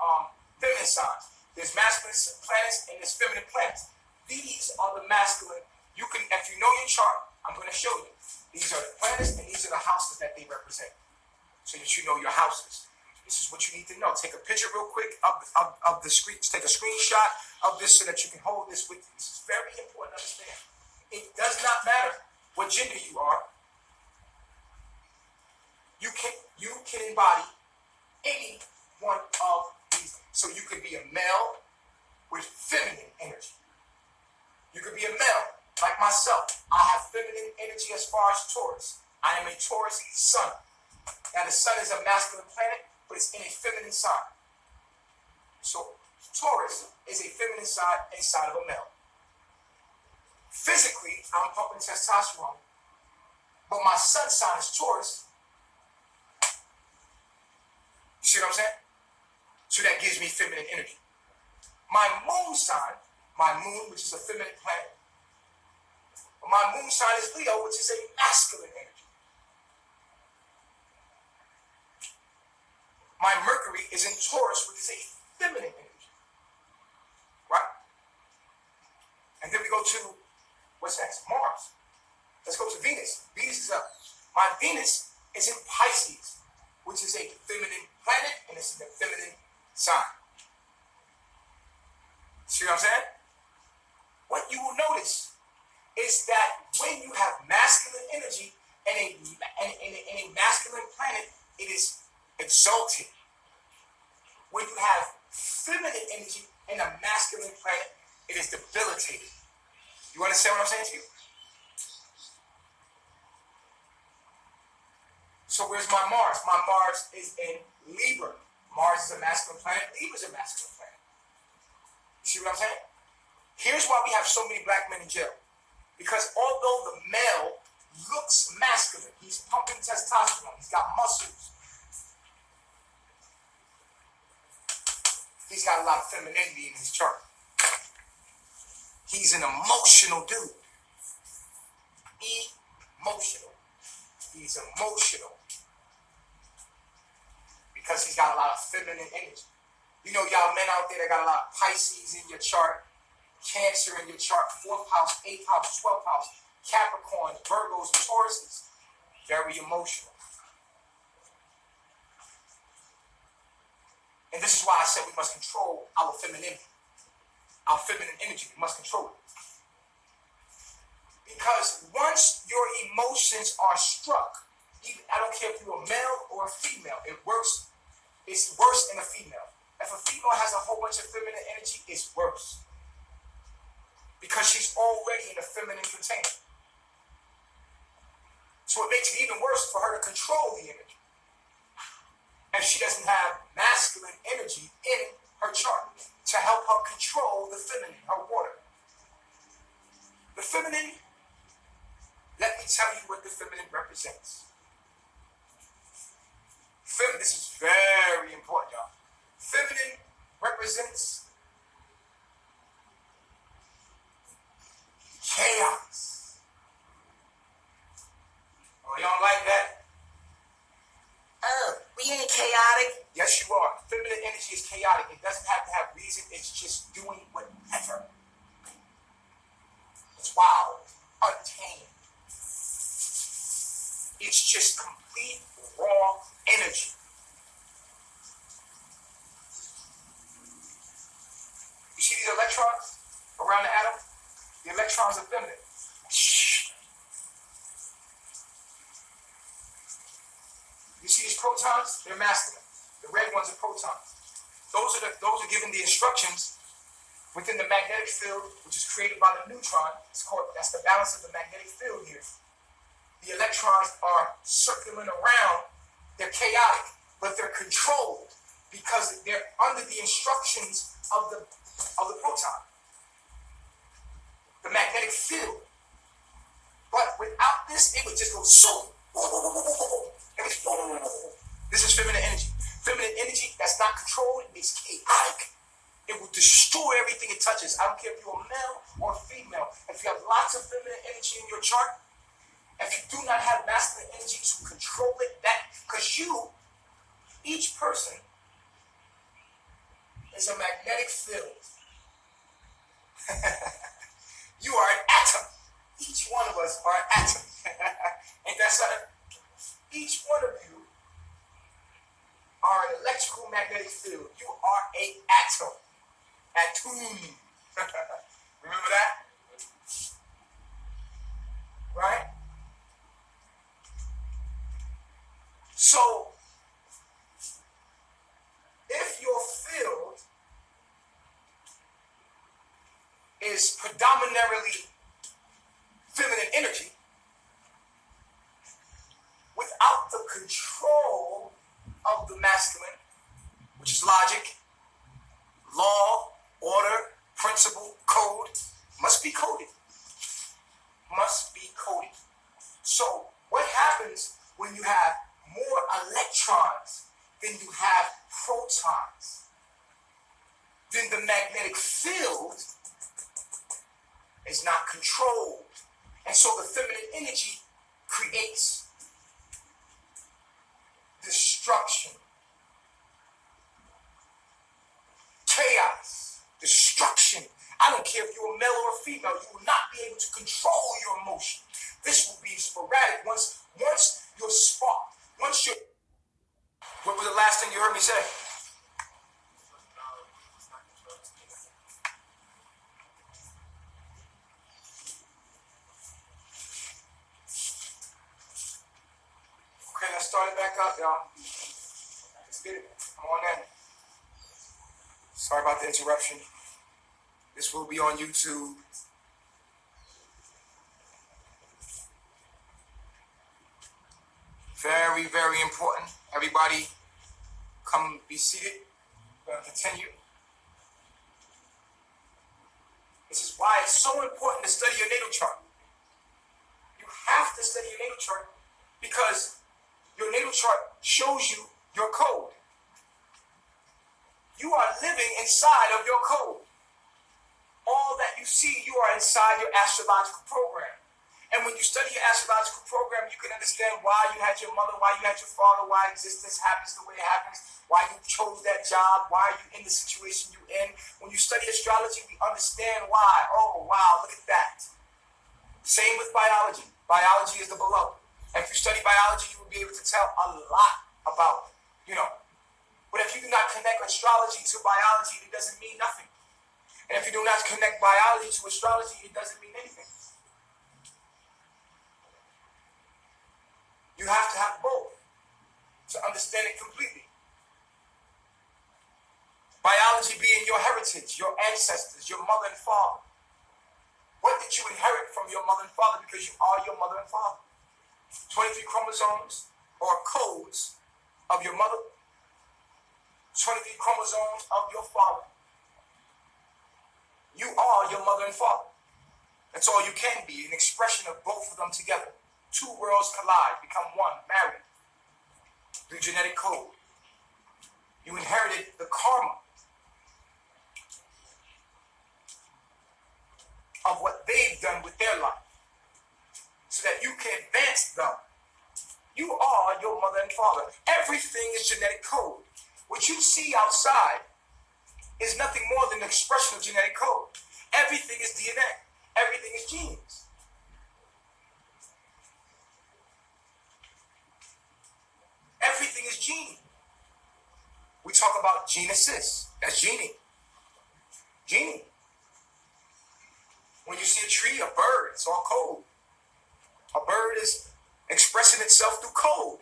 feminine signs. There's masculine planets, and there's feminine planets. These are the masculine. You can, if you know your chart, I'm going to show you. These are the planets, and these are the houses that they represent, so that you know your houses. This is what you need to know. Take a picture real quick of the screen. Take a screenshot of this so that you can hold this with you. This is very important to understand. It does not matter what gender you are. You can embody any one of these. So you could be a male with feminine energy. You could be a male like myself. I have feminine energy as far as Taurus. I am a Taurus sun. Now the sun is a masculine planet, but it's in a feminine sign. So Taurus is a feminine sign inside of a male. Physically, I'm pumping testosterone, but my sun sign is Taurus. You see what I'm saying? So that gives me feminine energy. My moon sign, which is a feminine planet, my moon sign is Leo, which is a masculine energy. My Mercury is in Taurus, which is a feminine energy. Right? And then we go to, what's next? Mars. Let's go to Venus. My Venus is in Pisces, which is a feminine planet, and it's in the feminine sign. See what I'm saying? what you will notice is that when you have masculine energy and a masculine planet, it is exalted. When you have feminine energy and a masculine planet, it is debilitated. You understand what I'm saying to you? So where's my Mars? My Mars is in Libra. Mars is a masculine planet. Libra is a masculine planet. You see what I'm saying? Here's why we have so many black men in jail. Because although the male looks masculine, he's pumping testosterone, he's got muscles, he's got a lot of femininity in his chart. He's an emotional dude. Emotional. He's emotional. Because he's got a lot of feminine energy. You know, y'all men out there that got a lot of Pisces in your chart, Cancer in your chart, 4th house, 8th house, 12th house, Capricorns, Virgos, and Tauruses. Very emotional. And this is why I said we must control our femininity. Our feminine energy, we must control it. Because once your emotions are struck, even, I don't care if you're a male or a female, it's worse in a female. If a female has a whole bunch of feminine energy, it's worse. Because she's already in a feminine container. So it makes it even worse for her to control the energy. And she doesn't have masculine energy in her chart to help her control the feminine, her water. The feminine, let me tell you what the feminine represents. This is very important, y'all. Feminine represents chaos. Oh, you don't like that? Oh, we ain't chaotic. Yes, you are. Feminine energy is chaotic. It doesn't have to have reason. It's just doing whatever. It's wild, untamed. It's just complete raw energy. You see these electrons around the atom? The electrons are feminine. You see these protons? They're masculine. The red ones are protons. Those are given the instructions within the magnetic field, which is created by the neutron. That's the balance of the magnetic field here. The electrons are circling around. They're chaotic, but they're controlled because they're under the instructions of the proton, the magnetic field. But without this, it would just go so. This is feminine energy. Feminine energy that's not controlled is chaotic. It will destroy everything it touches. I don't care if you're a male or a female. If you have lots of feminine energy in your chart, if you do not have masculine energy to control it, because each person is a magnetic field. You are an atom. Each one of us are an atom. And that's each one of you are an electrical magnetic field. You are an atom. Atom. Remember that? Right? So, if your field is predominantly feminine energy, without the control of the masculine, which is logic, law, order, principle, code, must be coded. Must be coded. So what happens when you have more electrons than you have protons? Then the magnetic field is not controlled. And so the feminine energy creates destruction, chaos, destruction. I don't care if you're a male or a female, you will not be able to control your emotion. This will be sporadic once you're sparked. What was the last thing you heard me say? back up, y'all. Let's get it. Come on in. Sorry about the interruption. This will be on YouTube. Very, very important. Everybody, come be seated. We're going to continue. This is why it's so important to study your natal chart. You have to study your natal chart because your natal chart shows you your code. You are living inside of your code. All that you see, you are inside your astrological program. And when you study your astrological program, you can understand why you had your mother, why you had your father, why existence happens the way it happens, why you chose that job, why you in the situation you're in. When you study astrology, we understand why. Oh, wow, look at that. Same with biology. Biology is the below. And if you study biology, you will be able to tell a lot about, But if you do not connect astrology to biology, it doesn't mean nothing. And if you do not connect biology to astrology, it doesn't mean anything. You have to have both to understand it completely. Biology being your heritage, your ancestors, your mother and father. What did you inherit from your mother and father? Because you are your mother and father. 23 chromosomes or codes of your mother, 23 chromosomes of your father. You are your mother and father. That's all you can be, an expression of both of them together. Two worlds collide, become one, married. Through genetic code. You inherited the karma of what they've done with their life so that you can advance them. You are your mother and father. Everything is genetic code. What you see outside is nothing more than an expression of genetic code. Everything is DNA. Everything is genes. Everything is gene. We talk about genesis. That's genie. Genie. When you see a tree, a bird, it's all code. A bird is expressing itself through code.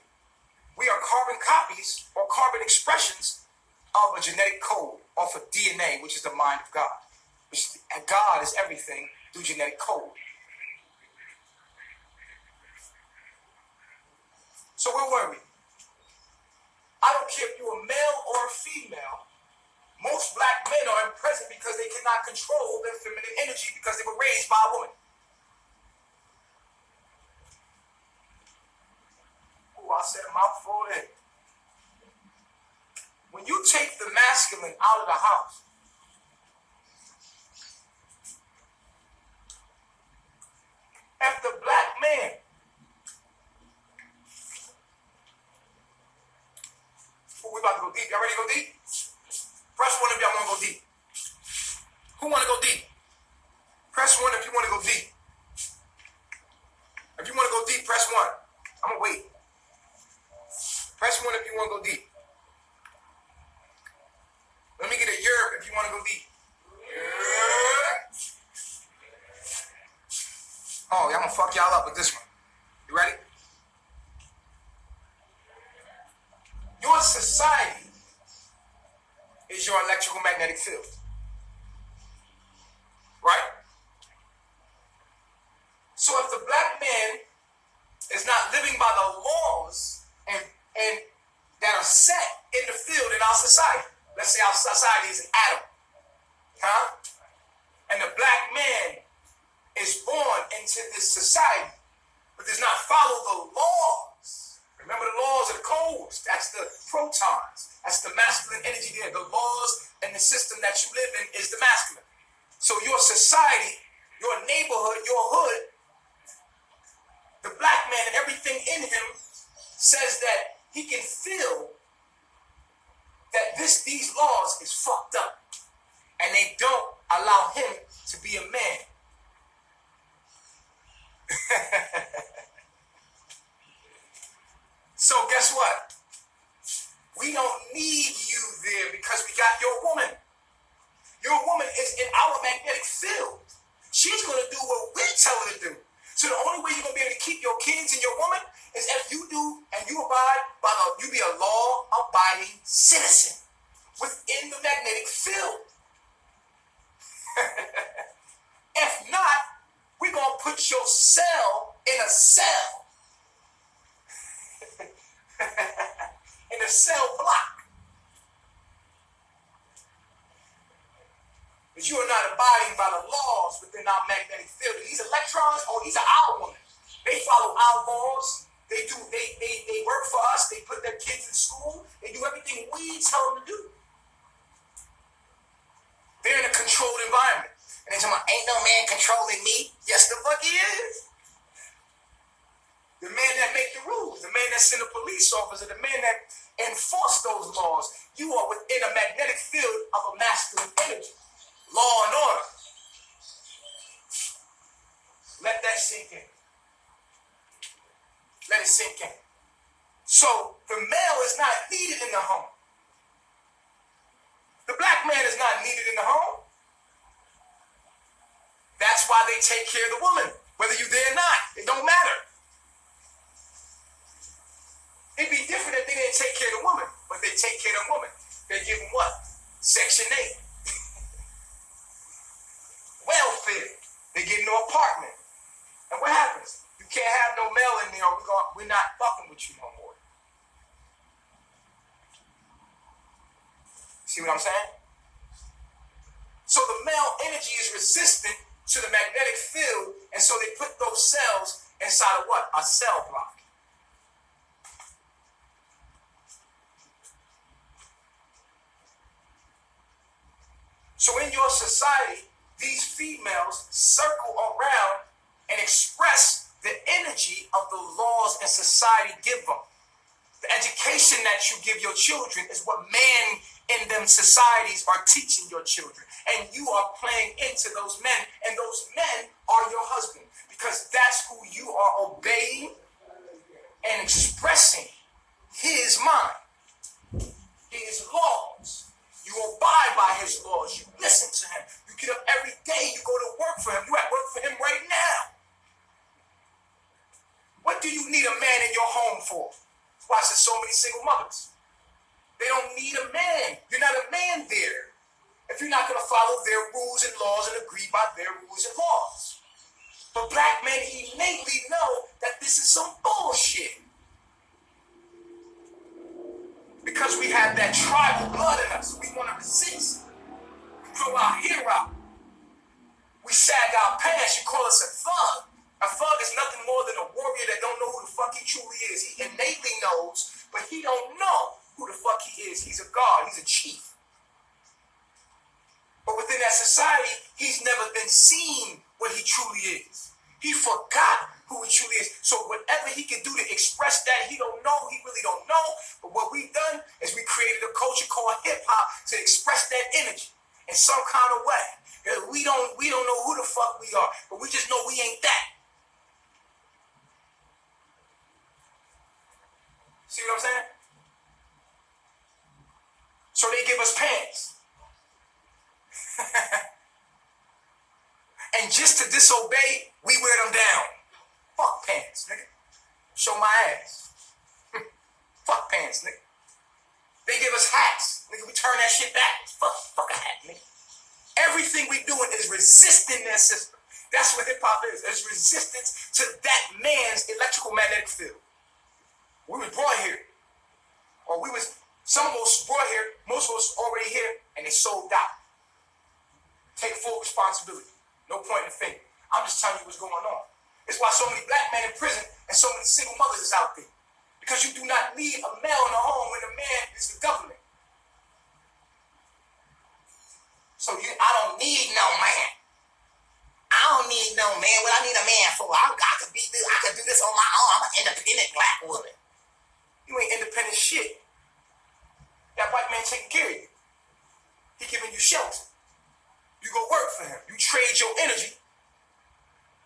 We are carbon copies or carbon expressions of a genetic code off of DNA, which is the mind of God. And God is everything through genetic code. So where were we? I don't care if you're a male or a female. Most black men are imprisoned because they cannot control their feminine energy because they were raised by a woman. Oh, I said a mouthful there. When you take the masculine out of the house, if the black man we about to go deep. Y'all ready to go deep? Press one if y'all want to go deep. Who want to go deep? Press one if you want to go deep. If you want to go deep, press one. I'm going to wait. Press one if you want to go deep. Let me get a yerp if you want to go deep. Oh, I'm going to fuck y'all up with this one. You ready? Your society is your electrical magnetic field. Right? So if the black man is not living by the laws and that are set in the field in our society, let's say our society is an atom, and the black man is born into this society, but does not follow the laws. Remember the laws of the codes. That's the protons. That's the masculine energy there. The laws and the system that you live in is the masculine. So your society, your neighborhood, your hood, the black man and everything in him says that he can feel that these laws is fucked up. And they don't allow him to be a man. So guess what? We don't need you there because we got your woman. Your woman is in our magnetic field. She's going to do what we tell her to do. So the only way you're going to be able to keep your kids and your woman is if you do and you abide by the put your cell in a cell. In a cell block. But you are not abiding by the laws within our magnetic field. These electrons, these are our women. They follow our laws. They work for us. They put their kids in school. They do everything we tell them to do. They're in a controlled environment. And they tell me, ain't no man controlling me. Yes, the fuck he is. The man that make the rules, the man that send a police officer, the man that enforce those laws. You are within a magnetic field of a masculine energy. Law and order. Let that sink in. Let it sink in. So the male is not needed in the home. The black man is not needed in the home. That's why they take care of the woman. Whether you're there or not, it don't matter. It'd be different if they didn't take care of the woman, but they take care of the woman. They give them what? Section 8. Welfare. They get into an apartment. And what happens? You can't have no male in there, or we're not fucking with you no more. See what I'm saying? So the male energy is resistant to the magnetic field, and so they put those cells inside of what? A cell block. So in your society, these females circle around and express the energy of the laws and society give them. The education that you give your children is what men in them societies are teaching your children. And you are playing into those men, and those men are your husband, because that's who you are obeying and expressing his mind, his laws. You abide by his laws. You listen to him. You get up every day. You go to work for him. You at work for him right now. What do you need a man in your home for? That's why there's so many single mothers. They don't need a man. You're not a man there if you're not going to follow their rules and laws and agree by their rules and laws. But black men innately know that this is some bullshit. Because we have that tribal blood in us. We want to resist. We grow our hair out. We sag our pants. You call us a thug. A thug is nothing more than a warrior that don't know who the fuck he truly is. He innately knows, but he don't know who the fuck he is. He's a god. He's a chief. But within that society, he's never been seen what he truly is. He forgot who he truly is. So whatever he can do to express that, he don't know. He really don't know. But what we've done is we created a culture called hip-hop to express that energy in some kind of way. We don't know who the fuck we are, but we just know we ain't that. See what I'm saying? So they give us pants. And just to disobey, we wear them down. Fuck pants, nigga. Show my ass. Fuck pants, nigga. They give us hats. Nigga, we turn that shit back. Fuck a hat, nigga. Everything we doing is resisting that system. That's what hip-hop is. It's resistance to that man's electrical magnetic field. We was brought here. Or some of us brought here, most of us already here, and they sold out. Take full responsibility. No point in the finger. I'm just telling you what's going on. It's why so many black men in prison and so many single mothers is out there. Because you do not need a male in the home when the man is the government. So I don't need no man. I don't need no man. What I need a man for? I could do this on my own. I'm an independent black woman. You ain't independent shit. That white man taking care of you. He giving you shelter. You go work for him. You trade your energy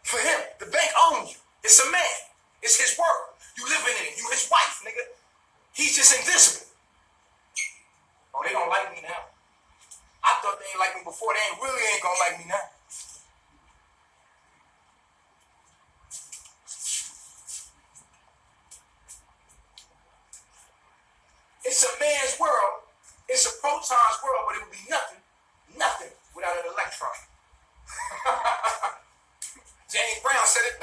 for him. The bank owns you. It's a man. It's his work. You living in it. You his wife, nigga. He's just invisible. Oh, they don't like me now. I thought they ain't like me before. They really ain't gonna like me now. It's a man's world. It's a proton's world, but it would be nothing without an electron. James Brown said it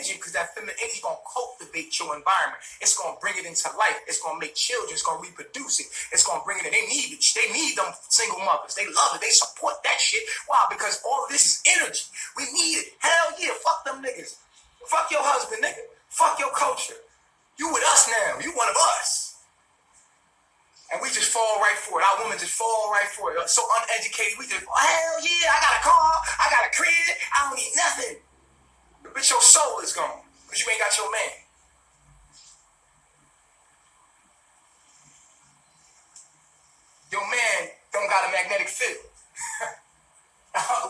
energy, because that feminine energy is going to cultivate your environment. It's going to bring it into life. It's going to make children. It's going to reproduce it. It's going to bring it in. They need it. They need them single mothers. They love it. They support that shit. Why? Because all of this is energy. We need it. Hell yeah. Fuck them niggas. Fuck your husband, nigga. Fuck your culture. You with us now. You one of us. And we just fall right for it. Our women just fall right for it. So uneducated. We just, hell yeah, I got a car. I got a crib. I don't need nothing. But bitch, your soul is gone. Because you ain't got your man. Your man don't got a magnetic field.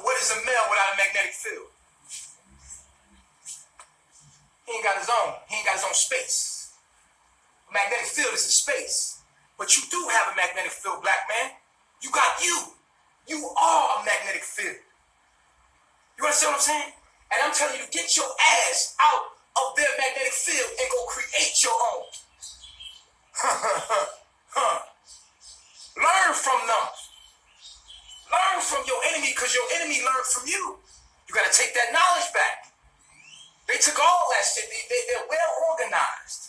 What is a male without a magnetic field? He ain't got his own. He ain't got his own space. A magnetic field is a space. But you do have a magnetic field, black man. You got you. You are a magnetic field. You understand what I'm saying? And I'm telling you to get your ass out of their magnetic field and go create your own. Learn from them. Learn from your enemy, because your enemy learned from you. You got to take that knowledge back. They took all that shit. They're well organized.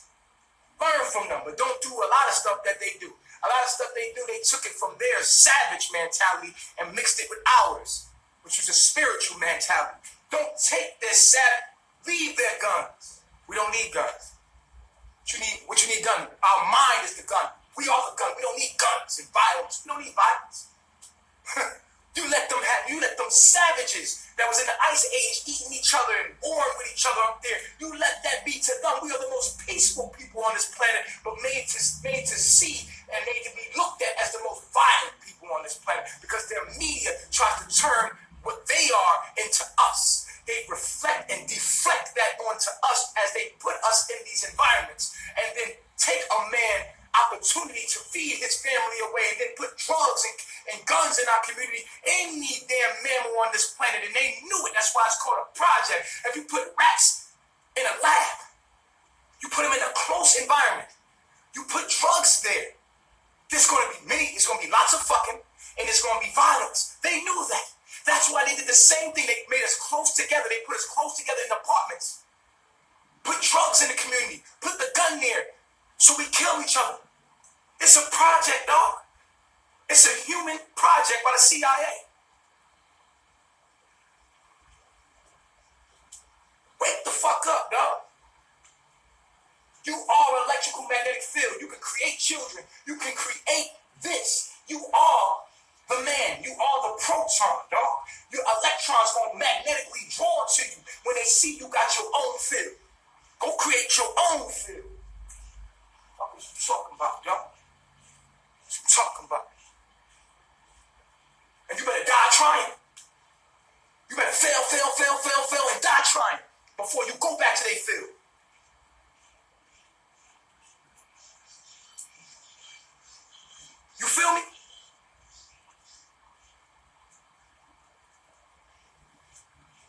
Learn from them, but don't do a lot of stuff that they do. A lot of stuff they do, they took it from their savage mentality and mixed it with ours, which is a spiritual mentality. Don't take their savage, leave their guns. We don't need guns. What you need gun? Our mind is the gun. We are the gun. We don't need guns and violence. We don't need violence. You let them savages that was in the Ice Age eating each other and warring with each other up there. You let that be to them. We are the most peaceful people on this planet, but made to see and made to be looked at as the most violent people on this planet, because their media tries to turn what they are into us. They reflect and deflect that onto us as they put us in these environments, and then take a man opportunity to feed his family away, and then put drugs and guns in our community. Any damn mammal on this planet, and they knew it. That's why it's called a project. If you put rats in a lab, you put them in a close environment, you put drugs there, there's going to be it's going to be lots of fucking, and it's going to be violence. They knew that. That's why they did the same thing. They made us close together. They put us close together in apartments. Put drugs in the community. Put the gun there so we kill each other. It's a project, dog. It's a human project by the CIA. Wake the fuck up, dog. You are an electrical magnetic field. You can create children. You can create this. You are the man. You are the proton, dog. Your electrons going to magnetically draw to you when they see you got your own field. Go create your own field. What are you talking about, dog? What you talking about? And you better die trying. You better fail, and die trying before you go back to their field. You feel me?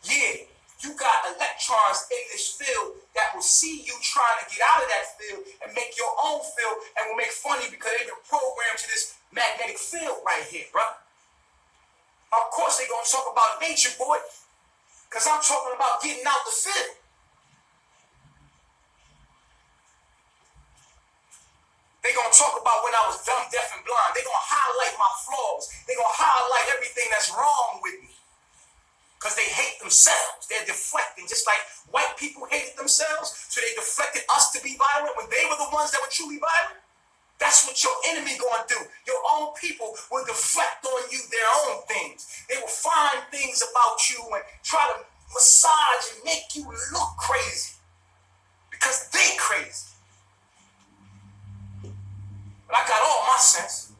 Yeah, you got electrons in this field that will see you trying to get out of that field and make your own field, and will make funny because they've been programmed to this magnetic field right here, bro. Of course they're going to talk about nature, boy, because I'm talking about getting out the field. They're going to talk about when I was dumb, deaf, and blind. They're going to highlight my flaws. They're going to highlight everything that's wrong with me. Because they hate themselves. They're deflecting, just like white people hated themselves. So they deflected us to be violent when they were the ones that were truly violent. That's what your enemy going to do. Your own people will deflect on you their own things. They will find things about you and try to massage and make you look crazy. Because they crazy. But I got all my sense.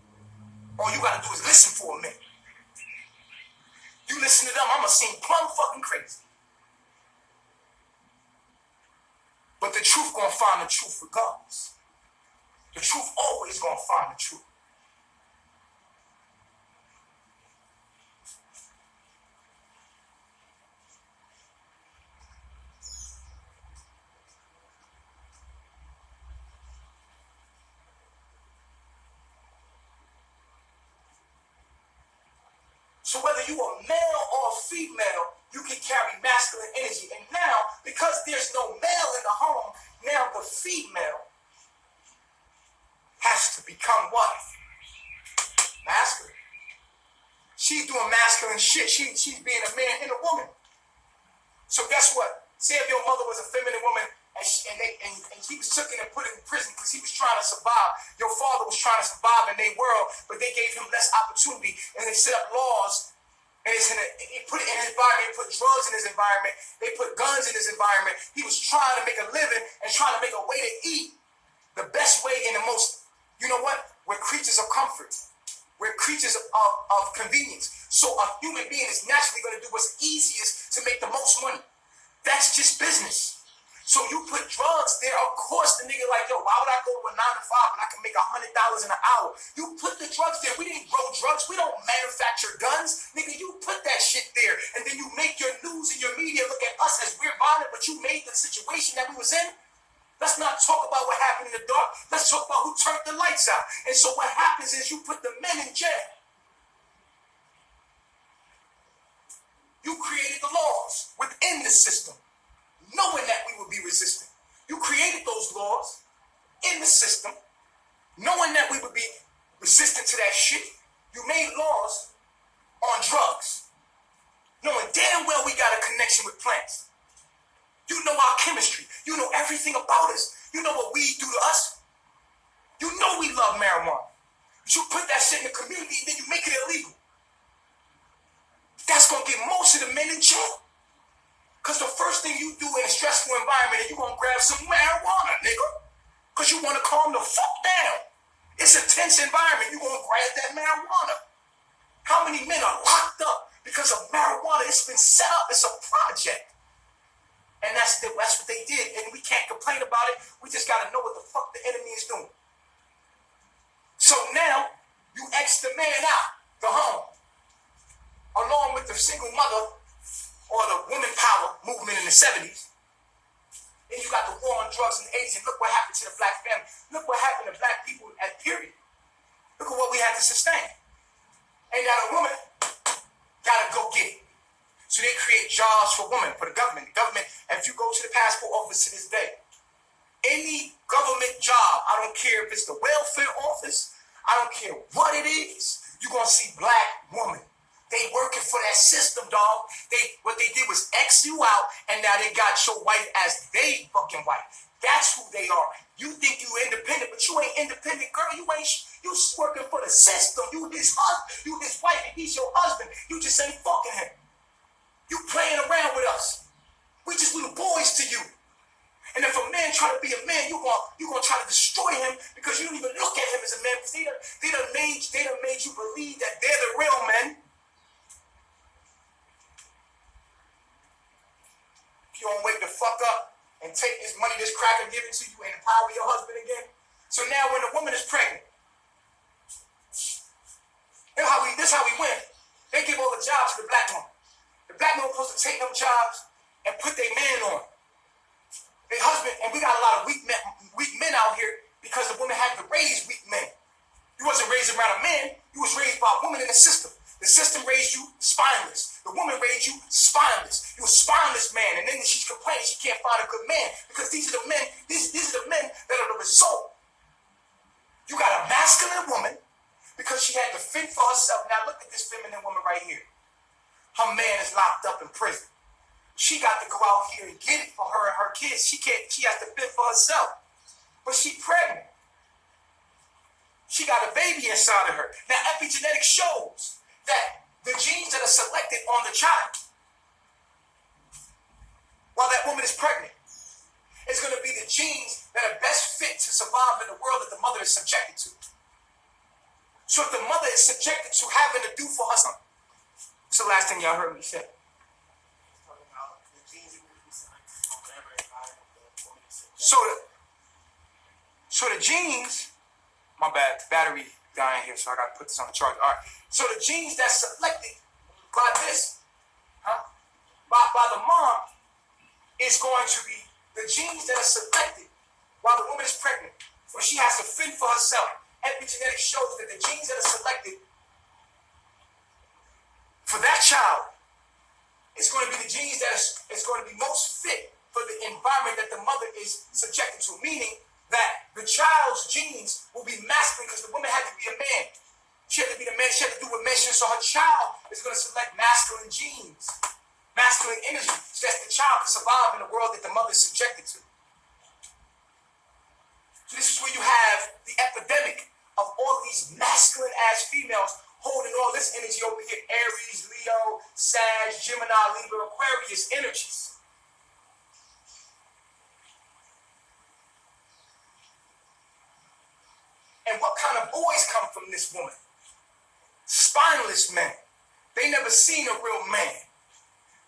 All you got to do is listen for a minute. You listen to them, I'm going to seem plumb fucking crazy. But the truth going to find the truth regardless. The truth always going to find the truth. So whether you are male or female, you can carry masculine energy. And now, because there's no male in the home, now the female has to become what? Masculine. She's doing masculine shit. She's being a man and a woman. So guess what? Say if your mother was a feminine woman and he was taken and put in prison because he was trying to survive. Your father was trying to survive in their world, but they gave him less opportunity and they set up laws. And they put it in his environment. They put drugs in his environment. They put guns in his environment. He was trying to make a living and trying to make a way to eat. The best way and the most, you know what? We're creatures of comfort. We're creatures of convenience. So a human being is naturally going to do what's easiest to make the most money. That's just business. So you put drugs there, of course the nigga like, yo, why would I go to a 9 to 5 when I can make $100 an hour? You put the drugs there. We didn't grow drugs. We don't manufacture guns. Nigga, you put that shit there. And then you make your news and your media look at us as we're violent, but you made the situation that we was in. Let's not talk about what happened in the dark. Let's talk about who turned the lights out. And so what happens is you put the men in jail. You created the laws within the system, knowing that we would be resistant. You created those laws in the system, knowing that we would be resistant to that shit. You made laws on drugs, knowing damn well we got a connection with plants. You know our chemistry. You know everything about us. You know what weed do to us. You know we love marijuana. But you put that shit in the community and then you make it illegal. That's going to get most of the men in jail. Because the first thing you do in a stressful environment is you're going to grab some marijuana, nigga. Because you want to calm the fuck down. It's a tense environment. You're going to grab that marijuana. How many men are locked up because of marijuana? It's been set up. It's a project. And that's what they did. And we can't complain about it. We just got to know what the fuck the enemy is doing. So now, you X the man out, the home, along with the single mother or the woman power movement in the 70s. Then you got the war on drugs in the 80s, and look what happened to the black family. Look what happened to black people at period. Look at what we had to sustain. And now the woman gotta go get it. So they create jobs for women, for the government. The government, if you go to the passport office to this day, any government job, I don't care if it's the welfare office, I don't care what it is, you're gonna see black women. They working for that system, dog. What they did was X you out, and now they got your wife as they fucking wife. That's who they are. You think you independent, but you ain't independent, girl. You working for the system. You his husband, you his wife, and he's your husband. You just ain't fucking him. You playing around with us. We just little boys to you. And if a man try to be a man, you gonna try to destroy him because you don't even look at him as a man. Because they done made you believe that they're the real men. If you don't wake the fuck up and take this money, this cracker give it to you and empower your husband again. So now when a woman is pregnant, this is how we win. They give all the jobs to the black woman. The black woman supposed to take them jobs and put their man on. Their husband, and we got a lot of weak men out here because the woman had to raise weak men. You wasn't raised around a man, you was raised by a woman in the system. The system raised you spineless. The woman raised you spineless. You a spineless man, and then she's complaining she can't find a good man because these are the men that are the result. You got a masculine woman because she had to fend for herself. Now look at this feminine woman right here. Her man is locked up in prison. She got to go out here and get it for her and her kids. She has to fend for herself. But she's pregnant. She got a baby inside of her. Now epigenetics shows that the genes that are selected on the child while that woman is pregnant is going to be the genes that are best fit to survive in the world that the mother is subjected to. So if the mother is subjected to having to do for her son, what's the last thing y'all heard me say? So the genes, my bad, battery dying here, so I got to put this on the charge. All right. So the genes that's selected by this, by the mom, is going to be the genes that are selected while the woman is pregnant, where she has to fend for herself. Epigenetics shows that the genes that are selected for that child It's going to be the genes that is going to be most fit for the environment that the mother is subjected to, meaning that the child's genes will be masculine because the woman had to be a man. She had to be the man. She had to do what men should. So her child is going to select masculine genes, masculine energy, so that the child can survive in the world that the mother is subjected to. So this is where you have the epidemic of all these masculine-ass females holding all this energy over here. Aries, Leo, Sag, Gemini, Libra, Aquarius energies. And what kind of boys come from this woman? Spineless men. They never seen a real man.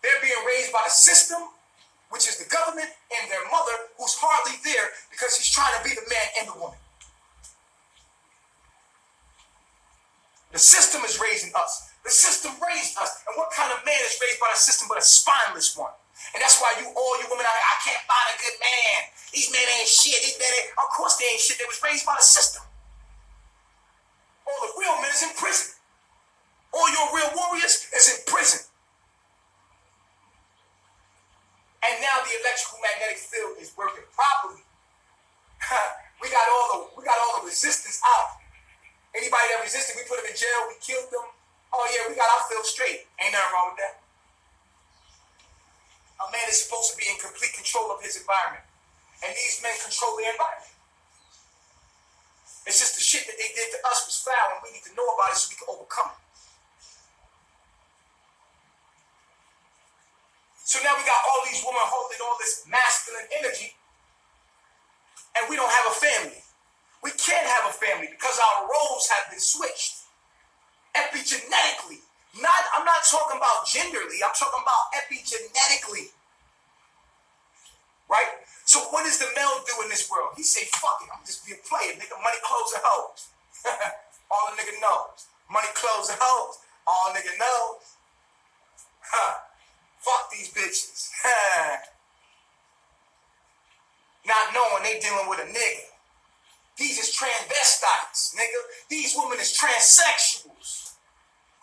They're being raised by the system, which is the government, and their mother, who's hardly there because she's trying to be the man and the woman. The system is raising us. The system raised us. And what kind of man is raised by the system but a spineless one? And that's why all you women out here, I can't find a good man. These men ain't shit. These men ain't, of course they ain't shit. They was raised by the system. All the real men is in prison. All your real warriors is in prison. And now the electrical magnetic field is working properly. we got all the resistance out. Anybody that resisted, we put them in jail, we killed them. Oh yeah, we got our field straight. Ain't nothing wrong with that. A man is supposed to be in complete control of his environment. And these men control the environment. It's just the shit that they did to us was foul, and we need to know about it so we can overcome it. So now we got all these women holding all this masculine energy, and we don't have a family. We can't have a family because our roles have been switched. Epigenetically. I'm not talking about genderly, I'm talking about epigenetically. Right? So what does the male do in this world? He say, fuck it, I'm just be a player, nigga. Money, clothes, and hoes. All the nigga knows. Money, clothes, and hoes. All nigga knows. Fuck these bitches. Not knowing they dealing with a nigga. These is transvestites, nigga. These women is transsexuals.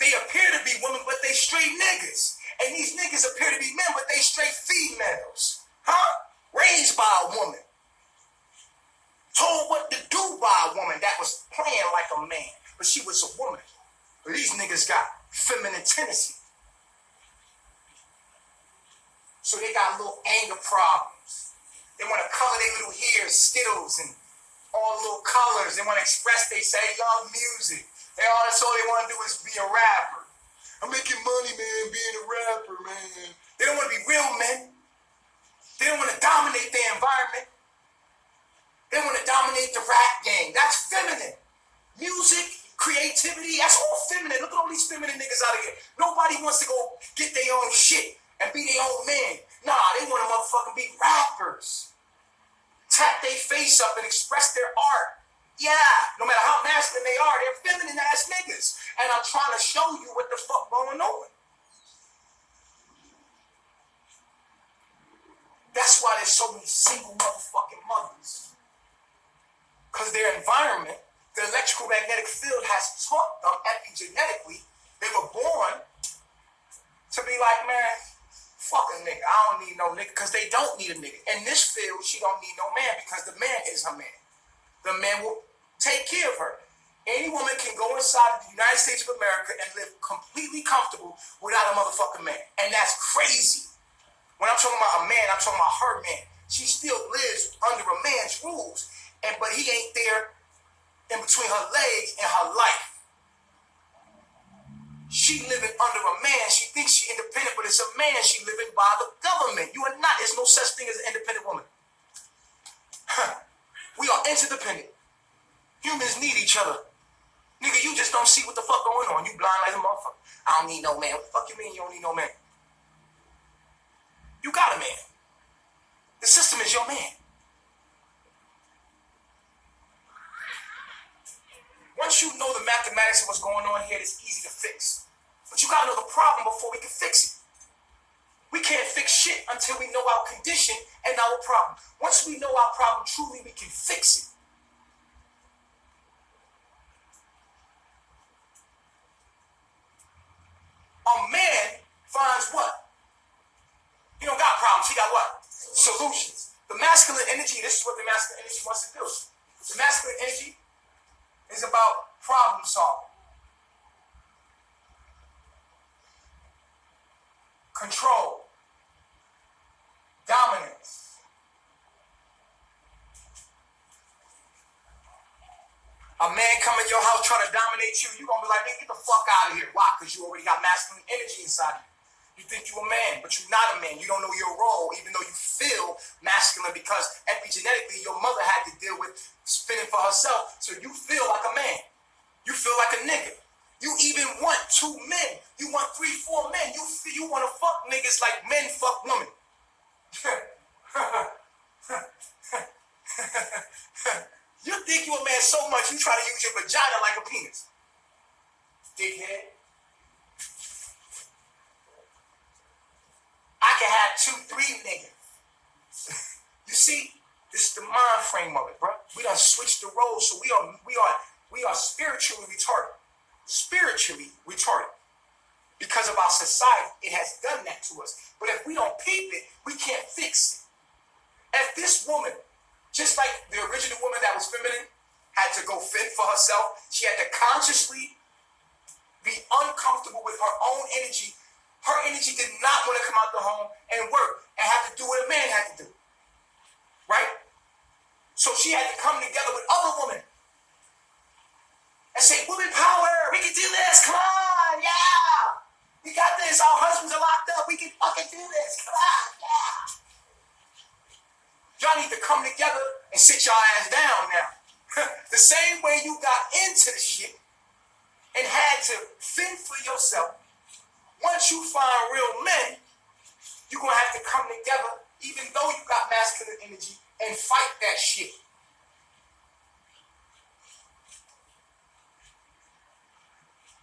They appear to be women, but they straight niggas. And these niggas appear to be men, but they straight females. Huh? Raised by a woman. Told what to do by a woman that was playing like a man. But she was a woman. But these niggas got feminine tendency. So they got little anger problems. They want to color their little hair, Skittles, and all little colors. They want to express, they say, love music. That's all they want to do is be a rapper. I'm making money, man, being a rapper, man. They don't want to be real men. They don't want to dominate their environment. They want to dominate the rap game. That's feminine. Music, creativity, that's all feminine. Look at all these feminine niggas out of here. Nobody wants to go get their own shit and be their own man. Nah, they want to motherfucking be rappers. Tap their face up and express their art. Yeah, no matter how masculine they are, they're feminine ass niggas. And I'm trying to show you what the fuck going on. That's why there's so many single motherfucking mothers. Because their environment, the electrical magnetic field has taught them epigenetically. They were born to be like, man, fuck a nigga. I don't need no nigga, because they don't need a nigga. In this field, she don't need no man because the man is her man. The man will take care of her. Any woman can go inside of the United States of America and live completely comfortable without a motherfucking man. And that's crazy. When I'm talking about a man, I'm talking about her man. She still lives under a man's rules, but he ain't there in between her legs and her life. She living under a man. She thinks she's independent, but it's a man. She living by the government. You are not. There's no such thing as an independent woman. We are interdependent. Humans need each other. Nigga, you just don't see what the fuck going on. You blind like a motherfucker. I don't need no man. What the fuck you mean you don't need no man? You got a man. The system is your man. Once you know the mathematics of what's going on here, it's easy to fix. But you gotta know the problem before we can fix it. We can't fix shit until we know our condition and our problem. Once we know our problem truly, we can fix it. A man finds what? He don't got problems. He got what? Solutions. The masculine energy, this is what the masculine energy wants to do. The masculine energy is about problem solving, control, dominance. A man come in your house trying to dominate you, you're going to be like, nigga, get the fuck out of here. Why? Because you already got masculine energy inside of you. You think you're a man, but you're not a man. You don't know your role, even though you feel masculine, because epigenetically your mother had to deal with spinning for herself. So you feel like a man. You feel like a nigga. You even want 2 men. You want 3, 4 men. You want to fuck niggas like men fuck women. You think you're a man so much you try to use your vagina like a penis. Dickhead. I can have 2, 3 niggas. You see, this is the mind frame of it, bro. We done switched the roles, so we are spiritually retarded. Spiritually retarded. Because of our society, it has done that to us. But if we don't peep it, we can't fix it. If this woman, just like the original woman that was feminine, had to go fend for herself, she had to consciously be uncomfortable with her own energy. Her energy did not want to come out the home and work and have to do what a man had to do. Right? So she had to come together with other women and say, women power, we can do this, come on, yeah. We got this, our husbands are locked up, we can fucking do this, come on, yeah. Y'all need to come together and sit your ass down now. The same way you got into the shit and had to fend for yourself. Once you find real men, you're going to have to come together, even though you got masculine energy, and fight that shit.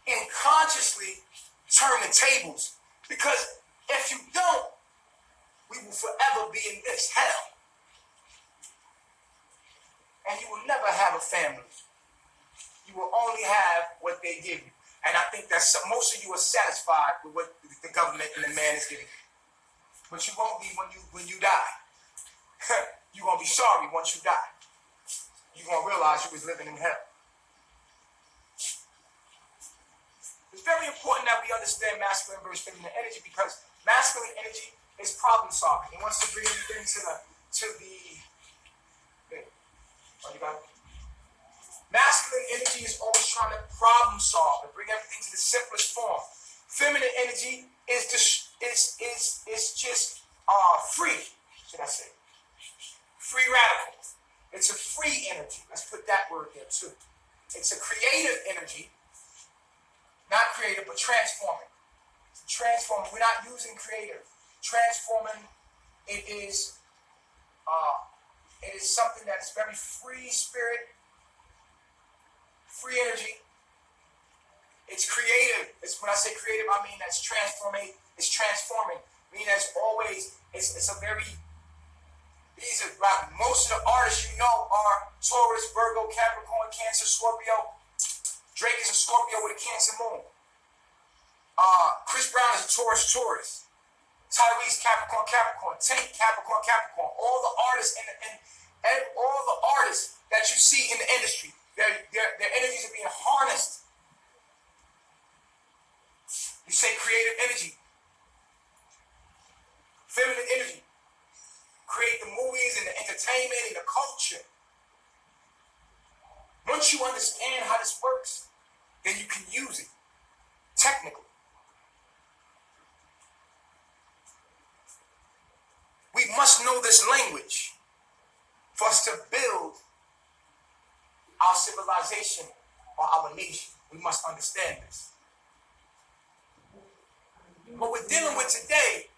And consciously turn the tables. Because if you don't, we will forever be in this hell. And you will never have a family. You will only have what they give you. And I think that most of you are satisfied with what the government and the man is giving you. But you won't be when you die. You're going to be sorry once you die. You're going to realize you was living in hell. It's very important that we understand masculine versus feminine energy, because masculine energy is problem solving. It wants to bring everything to the oh, you got it? Masculine energy is always trying to problem solve and bring everything to the simplest form. Feminine energy is just free, should I say? Free radical. It's a free energy. Let's put that word there too. It's a creative energy, not creative, but transforming. Transforming. We're not using creative. Transforming. It is something that is very free spirit. Free energy. It's creative. It's when I say creative, I mean that's transforming. It's transforming. I mean, as always, it's a very. These are most of the artists you know are Taurus, Virgo, Capricorn, Cancer, Scorpio. Drake is a Scorpio with a Cancer moon. Chris Brown is a Taurus. Tyrese, Capricorn. Tank, Capricorn. All the artists and all the artists that you see in the industry. Their energies are being harnessed. You say creative energy. Feminine energy. Create the movies and the entertainment and the culture. Once you understand how this works, then you can use it. Technically. We must know this language for us to build our civilization or our nation. We must understand this. What we're dealing with today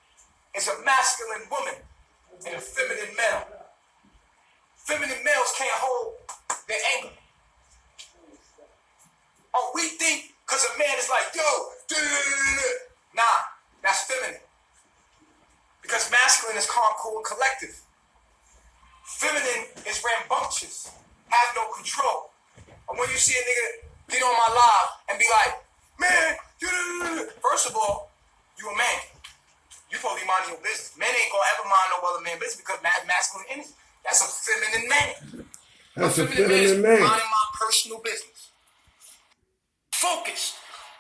is a masculine woman and a feminine male. Feminine males can't hold their anger. Oh, we think because a man is like, yo, nah, that's feminine. Because masculine is calm, cool, and collective. Feminine is rambunctious, have no control. And when you see a nigga get on my live and be like, man, first of all, you a man. You supposed to be minding your business. Men ain't gonna ever mind no other man business because masculine energy. That's a feminine man. That's a feminine man. Minding my personal business. Focus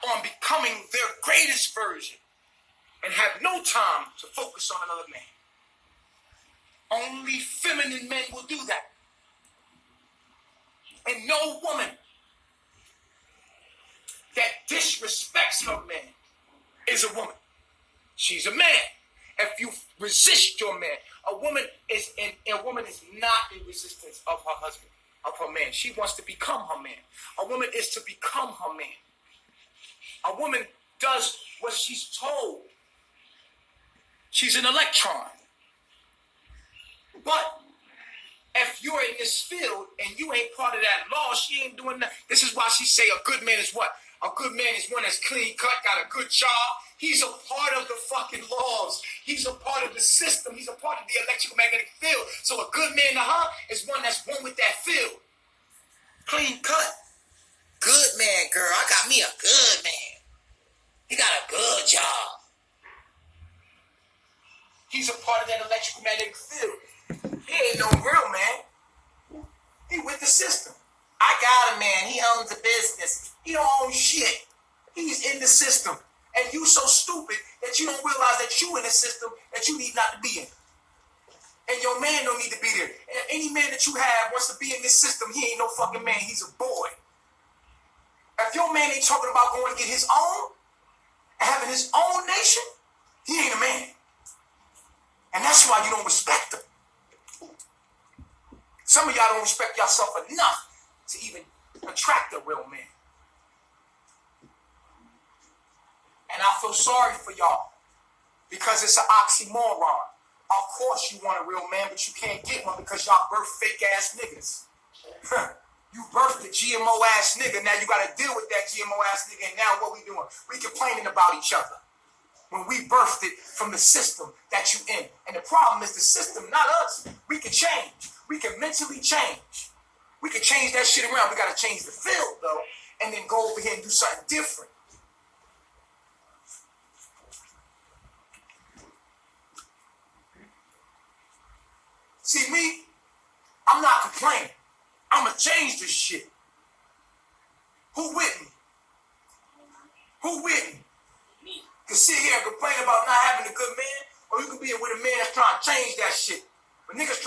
on becoming their greatest version and have no time to focus on another man. Only feminine men will do that. And no woman that disrespects her man is a woman. She's a man. If you resist your man, a woman is not in resistance of her husband, of her man. She wants to become her man. A woman is to become her man. A woman does what she's told. She's an electron. But if you're in this field and you ain't part of that law, she ain't doing that. This is why she say a good man is what? A good man is one that's clean cut, got a good job. He's a part of the fucking laws. He's a part of the system. He's a part of the electromagnetic field. So a good man to her is one that's one with that field. Clean cut. Good man, girl. I got me a good man. He got a good job. He's a part of that electromagnetic field. He ain't no real man. He with the system. I got a man. He owns a business. He don't own shit. He's in the system. And you so stupid that you don't realize that you in the system that you need not to be in. And your man don't need to be there. And any man that you have wants to be in this system, he ain't no fucking man. He's a boy. If your man ain't talking about going to get his own and having his own nation, he ain't a man. And that's why you don't respect him. Some of y'all don't respect yourself enough to even attract a real man. And I feel sorry for y'all because it's an oxymoron. Of course you want a real man, but you can't get one because y'all birth fake ass niggas. You birthed a GMO ass nigga. Now you got to deal with that GMO ass nigga. And now what we doing? We complaining about each other. When we birthed it from the system that you in. And the problem is the system, not us. We can change. We can mentally change. We can change that shit around. We got to change the field, though, and then go over here and do something different. See me? I'm not complaining. I'm going to change this shit. Who with me? Who with me? You can sit here and complain about not having a good man, or you can be with a man that's trying to change that shit. But niggas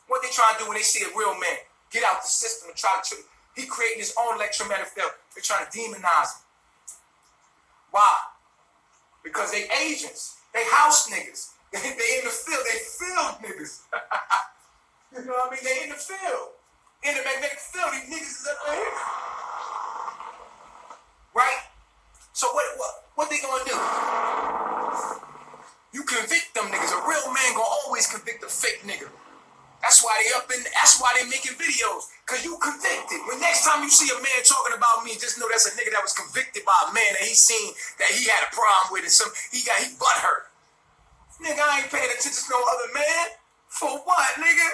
what they trying to do when they see a real man? Get out the system and try to, he creating his own electromagnetic field. They're trying to demonize him. Why? Because they agents. They house niggas. They in the field. They field niggas. You know what I mean? They in the field. In the magnetic field, these niggas is up there. Right? So what they gonna do? You convict them niggas. A real man gonna always convict a fake nigga. That's why they making videos. Cause you convicted. When next time you see a man talking about me, just know that's a nigga that was convicted by a man that he seen that he had a problem with and he butt hurt. Nigga, I ain't paying attention to no other man. For what, nigga?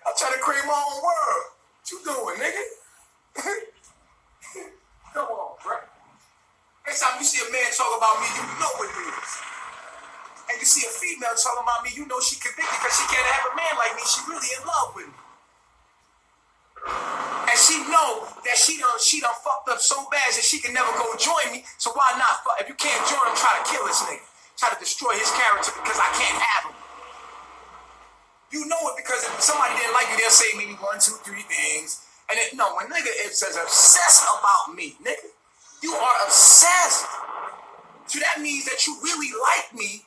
I'm trying to create my own world. What you doing, nigga? Come on, bro. Next time you see a man talk about me, you know what it is. And you see a female talking about me, you know she convicted because she can't have a man like me. She really in love with me. And she know that she done fucked up so bad that she can never go join me. So why not fuck? If you can't join him, try to kill this nigga. Try to destroy his character because I can't have him. You know it because if somebody didn't like you, they'll say maybe 1, 2, 3 things. And when nigga is obsessed about me, nigga, you are obsessed. So that means that you really like me.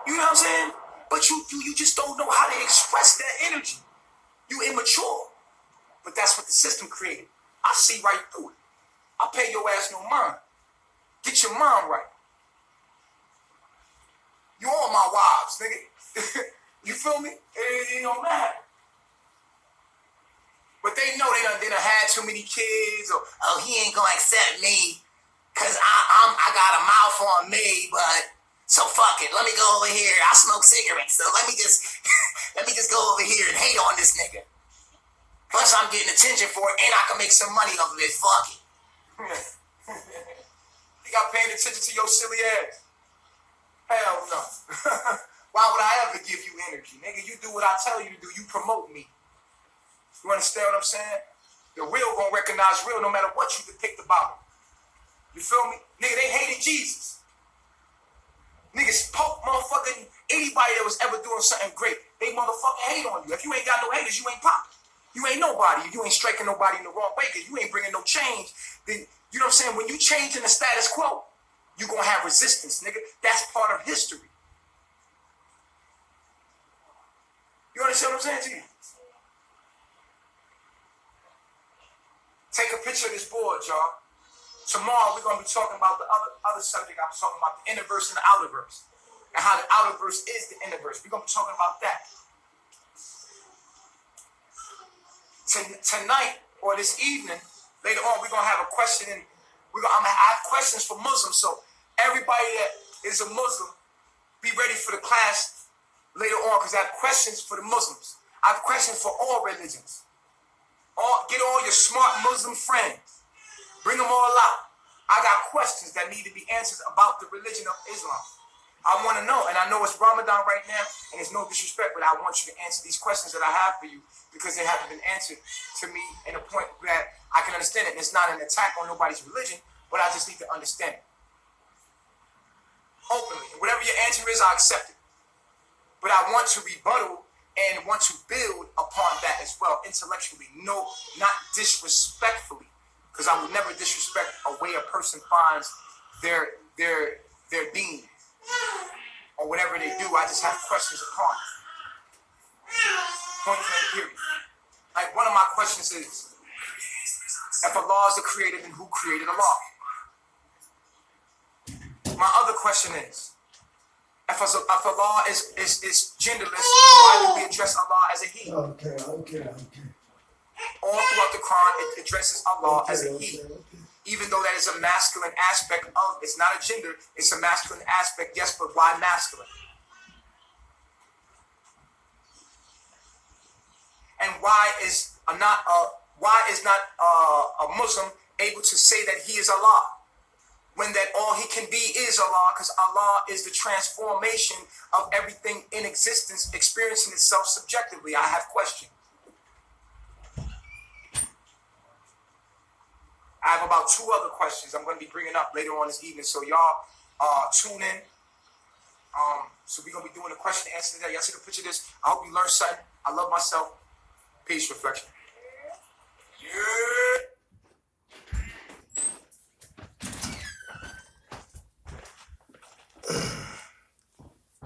You know what I'm saying? But you just don't know how to express that energy. You immature. But that's what the system created. I see right through it. I pay your ass no mind. Get your mind right. You all my wives, nigga. You feel me? It don't matter. But they know they done had too many kids, or he ain't gonna accept me because I got a mouth on me, but so fuck it. Let me go over here. I smoke cigarettes, so let me just go over here and hate on this nigga. Plus I'm getting attention for it and I can make some money off of it. Fuck it. You got paying attention to your silly ass. Hell no. Why would I ever give you energy? Nigga, you do what I tell you to do. You promote me. You understand what I'm saying? The real gonna recognize real no matter what you depict about it. You feel me? Nigga, they hated Jesus. Niggas poke motherfucking anybody that was ever doing something great. They motherfucking hate on you. If you ain't got no haters, you ain't pop. You ain't nobody. You ain't striking nobody in the wrong way because you ain't bringing no change. Then, you know what I'm saying? When you change in the status quo, you gonna have resistance, nigga. That's part of history. You understand what I'm saying to you? Take a picture of this board, y'all. Tomorrow we're gonna be talking about the other subject I was talking about, the inner verse and the outer verse, and how the outer verse is the inner verse. We're gonna be talking about that. Tonight or this evening, later on, we're gonna have a question, and I'm gonna have questions for Muslims. So everybody that is a Muslim, be ready for the class later on, because I have questions for the Muslims. I have questions for all religions. Get all your smart Muslim friends. Bring them all out. I got questions that need to be answered about the religion of Islam. I want to know, and I know it's Ramadan right now, and it's no disrespect, but I want you to answer these questions that I have for you because they haven't been answered to me in a point that I can understand it. And it's not an attack on nobody's religion, but I just need to understand it openly. And whatever your answer is, I accept it. But I want to rebuttal and want to build upon that as well, intellectually. No, not disrespectfully. Because I would never disrespect a way a person finds their being or whatever they do. I just have questions upon it. Point blank period. Like one of my questions is, if Allah is the creator, then who created Allah? My other question is, if Allah is genderless, why do we address Allah as a he? Okay. All throughout the Quran, it addresses Allah as a he. Even though that is a masculine aspect of, it's not a gender, it's a masculine aspect, yes, but why masculine? And why is not a Muslim able to say that he is Allah, when that all he can be is Allah, because Allah is the transformation of everything in existence, experiencing itself subjectively? I have questions. I have about 2 other questions I'm going to be bringing up later on this evening, so y'all tune in. So we're going to be doing a question and answer today. Y'all see the picture of this? I hope you learned something. I love myself. Peace, reflection. Yeah.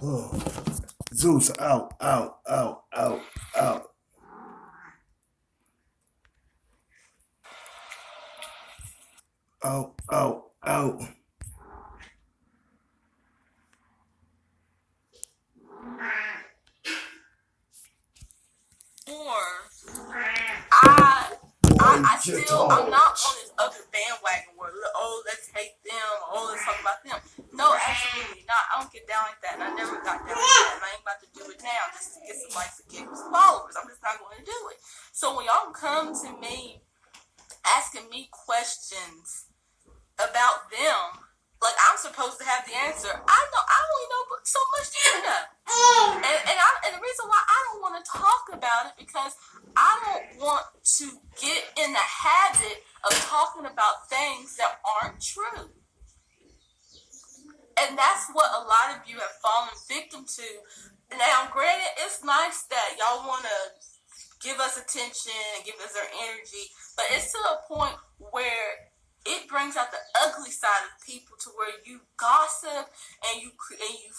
Oh, Zeus, out. Out. I'm not on this other bandwagon where, oh, let's hate them, oh, let's talk about them. No, absolutely not. I don't get down like that, and I never got down like that, and I ain't about to do it now just to get some likes and get some followers. I'm just not going to do it. So when y'all come to me asking me questions about them, like I'm supposed to have the answer. I only know so much you know. And the reason why I don't want to talk about it because I don't want to get in the habit of talking about things that aren't true. And that's what a lot of you have fallen victim to. Now, granted, it's nice that y'all want to give us attention and give us their energy, but it's to a point where it brings out the ugly side of people to where you gossip and you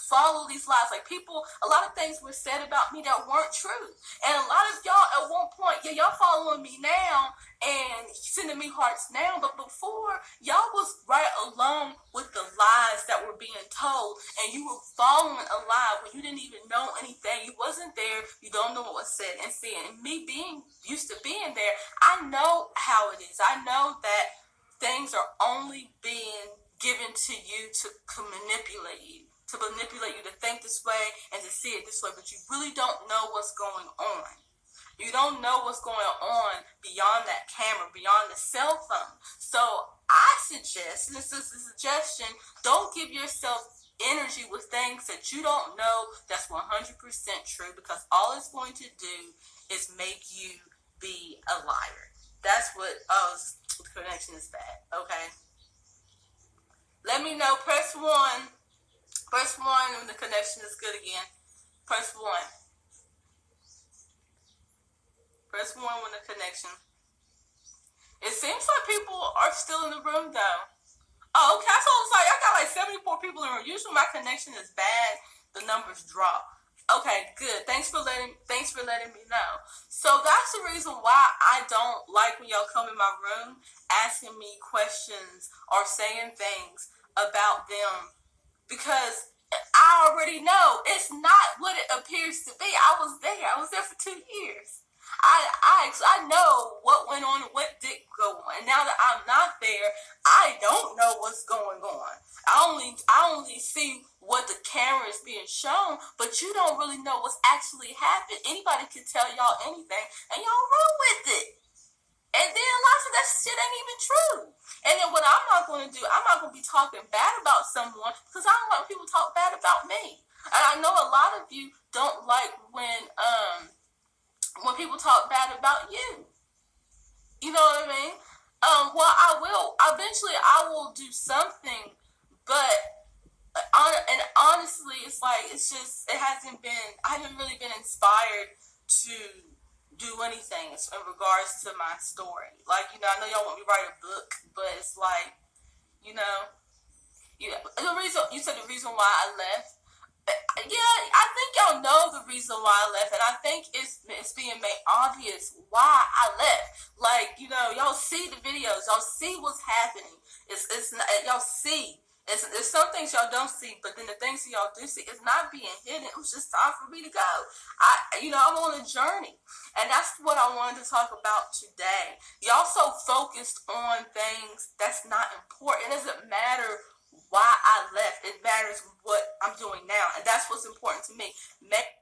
follow these lies. Like people, a lot of things were said about me that weren't true. And a lot of y'all at one point, y'all following me now and sending me hearts now. But before, y'all was right along with the lies that were being told. And you were following a lie when you didn't even know anything. You wasn't there. You don't know what was said and said. And me being used to being there, I know how it is. I know that things are only being given to you to manipulate you to think this way and to see it this way, but you really don't know what's going on. You don't know what's going on beyond that camera, beyond the cell phone. So I suggest, and this is a suggestion, don't give yourself energy with things that you don't know that's 100% true, because all it's going to do is make you be a liar. That's what the connection is bad. Okay, let me know. Press 1 when the connection is good again. Press 1 when the connection. It seems like people are still in the room though. Oh, okay. So it's like I got like 74 people in the room. Usually my connection is bad. The numbers drop. Okay, good. Thanks for letting me know. So that's the reason why I don't like when y'all come in my room asking me questions or saying things about them, because I already know it's not what it appears to be. I was there for 2 years. I know what went on and what didn't go on. And now that I'm not there, I don't know what's going on. I only see what the camera is being shown, but you don't really know what's actually happened. Anybody can tell y'all anything, and y'all run with it. And then lots of that shit ain't even true. And then what I'm not going to do, I'm not going to be talking bad about someone, because I don't like when people talk bad about me. And I know a lot of you don't like when people talk bad about you. You know what I mean? Well, eventually I will do something, but honestly, it's like, I haven't really been inspired to do anything in regards to my story. Like, I know y'all want me to write a book, but it's like, the reason why I left. Yeah, I think y'all know the reason why I left, and I think it's being made obvious why I left. Like, y'all see the videos, y'all see what's happening. Y'all see. There's some things y'all don't see, but then the things that y'all do see, it's not being hidden. It was just time for me to go. I'm on a journey, and that's what I wanted to talk about today. Y'all so focused on things that's not important. It doesn't matter why I left. It matters what I'm doing now, and that's what's important to me. Maybe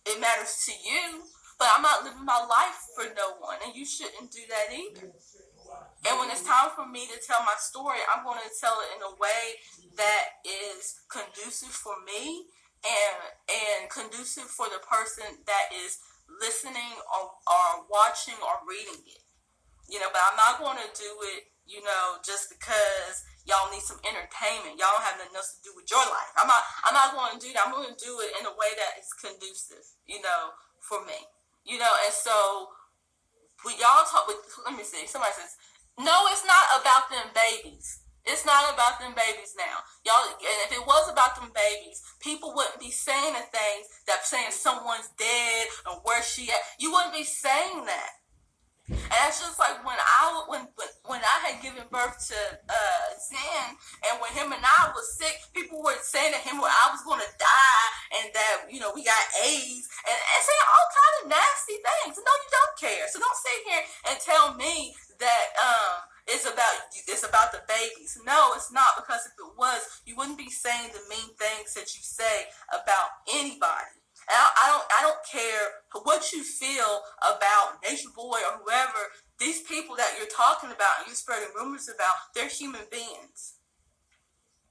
it matters to you, but I'm not living my life for no one, and you shouldn't do that either. And when it's time for me to tell my story, I'm going to tell it in a way that is conducive for me and conducive for the person that is listening or watching or reading it. But I'm not going to do it, just because y'all need some entertainment. Y'all don't have nothing else to do with your life. I'm not going to do that. I'm going to do it in a way that is conducive, for me. And so when y'all talk with, let me see, somebody says, no, it's not about them babies. It's not about them babies now. Y'all, and if it was about them babies, people wouldn't be saying the things that saying someone's dead and where she at. You wouldn't be saying that. And that's just like when I had given birth to Zen, and when him and I was sick, people were saying to him I was going to die, and that we got AIDS, and saying all kind of nasty things. No, you don't care. So don't sit here and tell me that it's about the babies. No, it's not, because if it was, you wouldn't be saying the mean things that you say about anybody. And I don't care what you feel about Nature Boy or whoever. These people that you're talking about and you're spreading rumors about, they're human beings.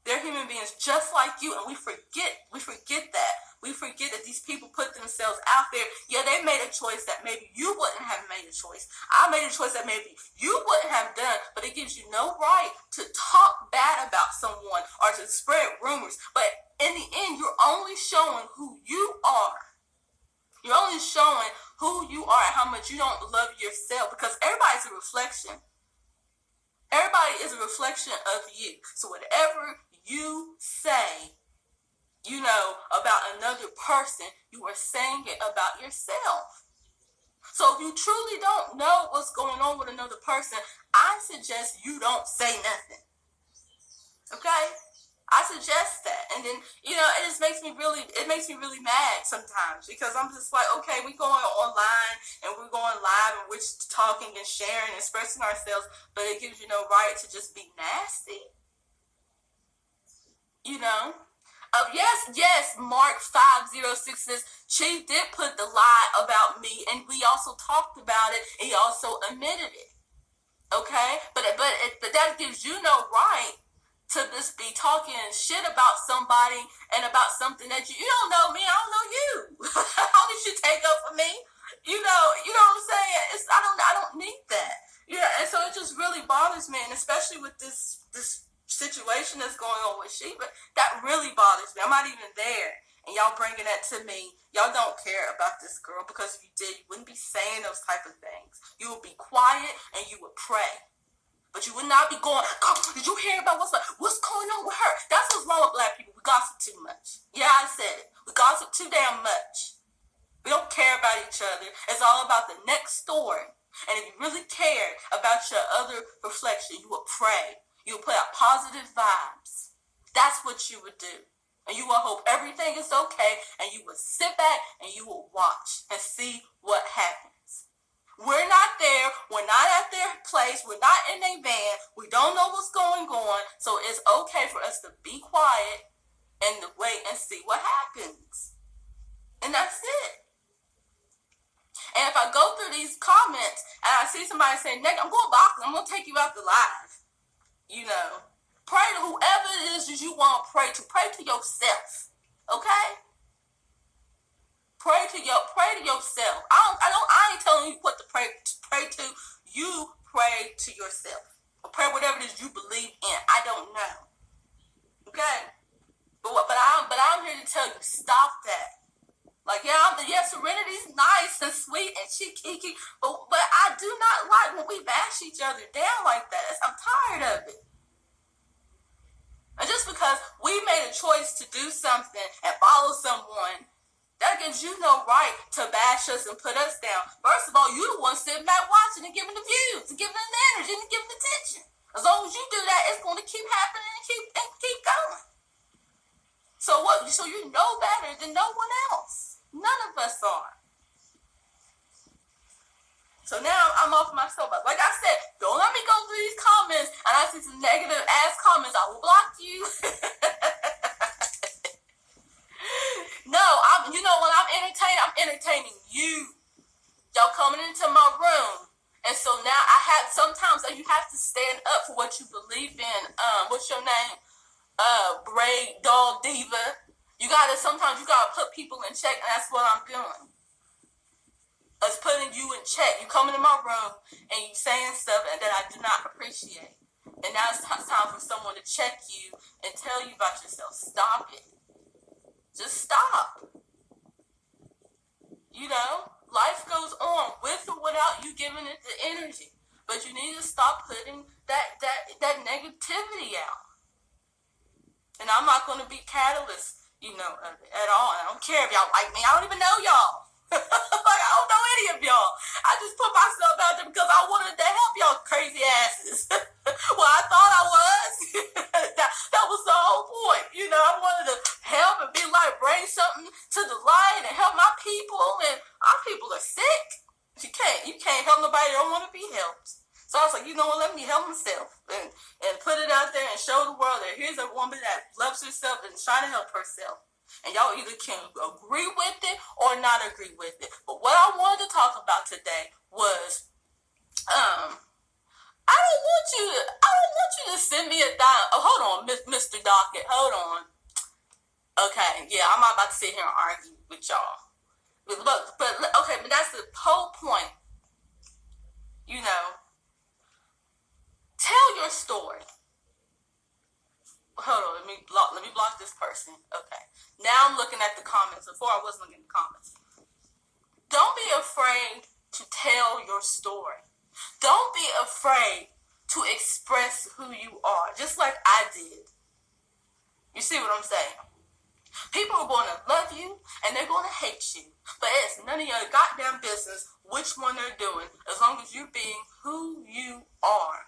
They're human beings just like you, and we forget that. We forget that these people put themselves out there. Yeah, they made a choice that maybe you wouldn't have made a choice. I made a choice that maybe you wouldn't have done, but it gives you no right to talk bad about someone or to spread rumors. But in the end, you're only showing who you are. You're only showing who you are and how much you don't love yourself, because everybody's a reflection. Everybody is a reflection of you. So whatever you say, about another person, you are saying it about yourself. So if you truly don't know what's going on with another person, I suggest you don't say nothing. Okay? I suggest that. And then, it just makes me really mad sometimes, because I'm just like, okay, we're going online and we're going live and we're talking and sharing and expressing ourselves, but it gives you no right to just be nasty. Yes, Mark 506 says, Chief did put the lie about me, and we also talked about it, and he also admitted it. Okay? But that gives you no right to just be talking shit about somebody and about something that you don't know me, I don't know you. How did you take up for me? You know what I'm saying? I don't need that. Yeah, and so it just really bothers me, and especially with this situation that's going on with Sheba, that really bothers me. I'm not even there, and y'all bringing that to me. Y'all don't care about this girl, because if you did, you wouldn't be saying those type of things. You would be quiet and you would pray. But you would not be going, oh, did you hear about what's going on with her? That's what's wrong with black people. We gossip too much. Yeah, I said it. We gossip too damn much. We don't care about each other. It's all about the next story. And if you really cared about your other reflection, you would pray. You would put out positive vibes. That's what you would do. And you would hope everything is okay, and you would sit back and you would watch and see what happens. We're not there. We're not at their place. We're not in a van. We don't know what's going on. So it's okay for us to be quiet and to wait and see what happens. And that's it. And if I go through these comments and I see somebody saying, "Nigga, I'm going to block them. I'm going to take you out the live." You know, pray to whoever it is that you want to pray to. Pray to yourself. Okay? Pray to yourself. I ain't telling you what to pray to. You pray to yourself. Or pray whatever it is you believe in. I don't know. Okay? But I'm here to tell you, stop that. Like, Serenity's nice and sweet and cheeky, but I do not like when we bash each other down like that. I'm tired of it. And just because we made a choice to do something and follow someone, that gives you no right to bash us and put us down. First of all, you the one sitting back watching and giving the views and giving the energy and giving the attention. As long as you do that, it's going to keep happening and keep going. So what? So you know better than no one else. None of us are. So now I'm off my soapbox. Like I said, don't let me go through these comments and I see some negative ass comments. I will block you. No, when I'm entertaining you. Y'all coming into my room. And so now sometimes you have to stand up for what you believe in. What's your name? Braid Dog Diva. Sometimes you gotta put people in check, and that's what I'm doing. It's putting you in check. You come into my room and you saying stuff that I do not appreciate. And now it's time for someone to check you and tell you about yourself. Stop it. Just stop. Life goes on with or without you giving it the energy. But you need to stop putting that negativity out. And I'm not going to be catalyst, at all. I don't care if y'all like me. I don't even know y'all. Like, I don't know any of y'all. I just put myself out there because I wanted to help y'all crazy asses. Well, I thought I was. that was the whole point. I wanted to help and be like, bring something to the light and help my people. And our people are sick. You can't help nobody that don't want to be helped. So I was like, let me help myself and put it out there and show the world that here's a woman that loves herself and is trying to help herself. And y'all either can agree with it or not agree with it. But what I wanted to talk about today was, I don't want you to send me a dime. Oh, hold on, Mr. Docket, hold on. Okay, yeah, I'm not about to sit here and argue with y'all. But that's the whole point. Tell your story. Hold on, let me block this person. Okay. Now I'm looking at the comments. Before I wasn't looking at the comments. Don't be afraid to tell your story. Don't be afraid to express who you are, just like I did. You see what I'm saying? People are going to love you and they're going to hate you. But it's none of your goddamn business which one they're doing, as long as you're being who you are.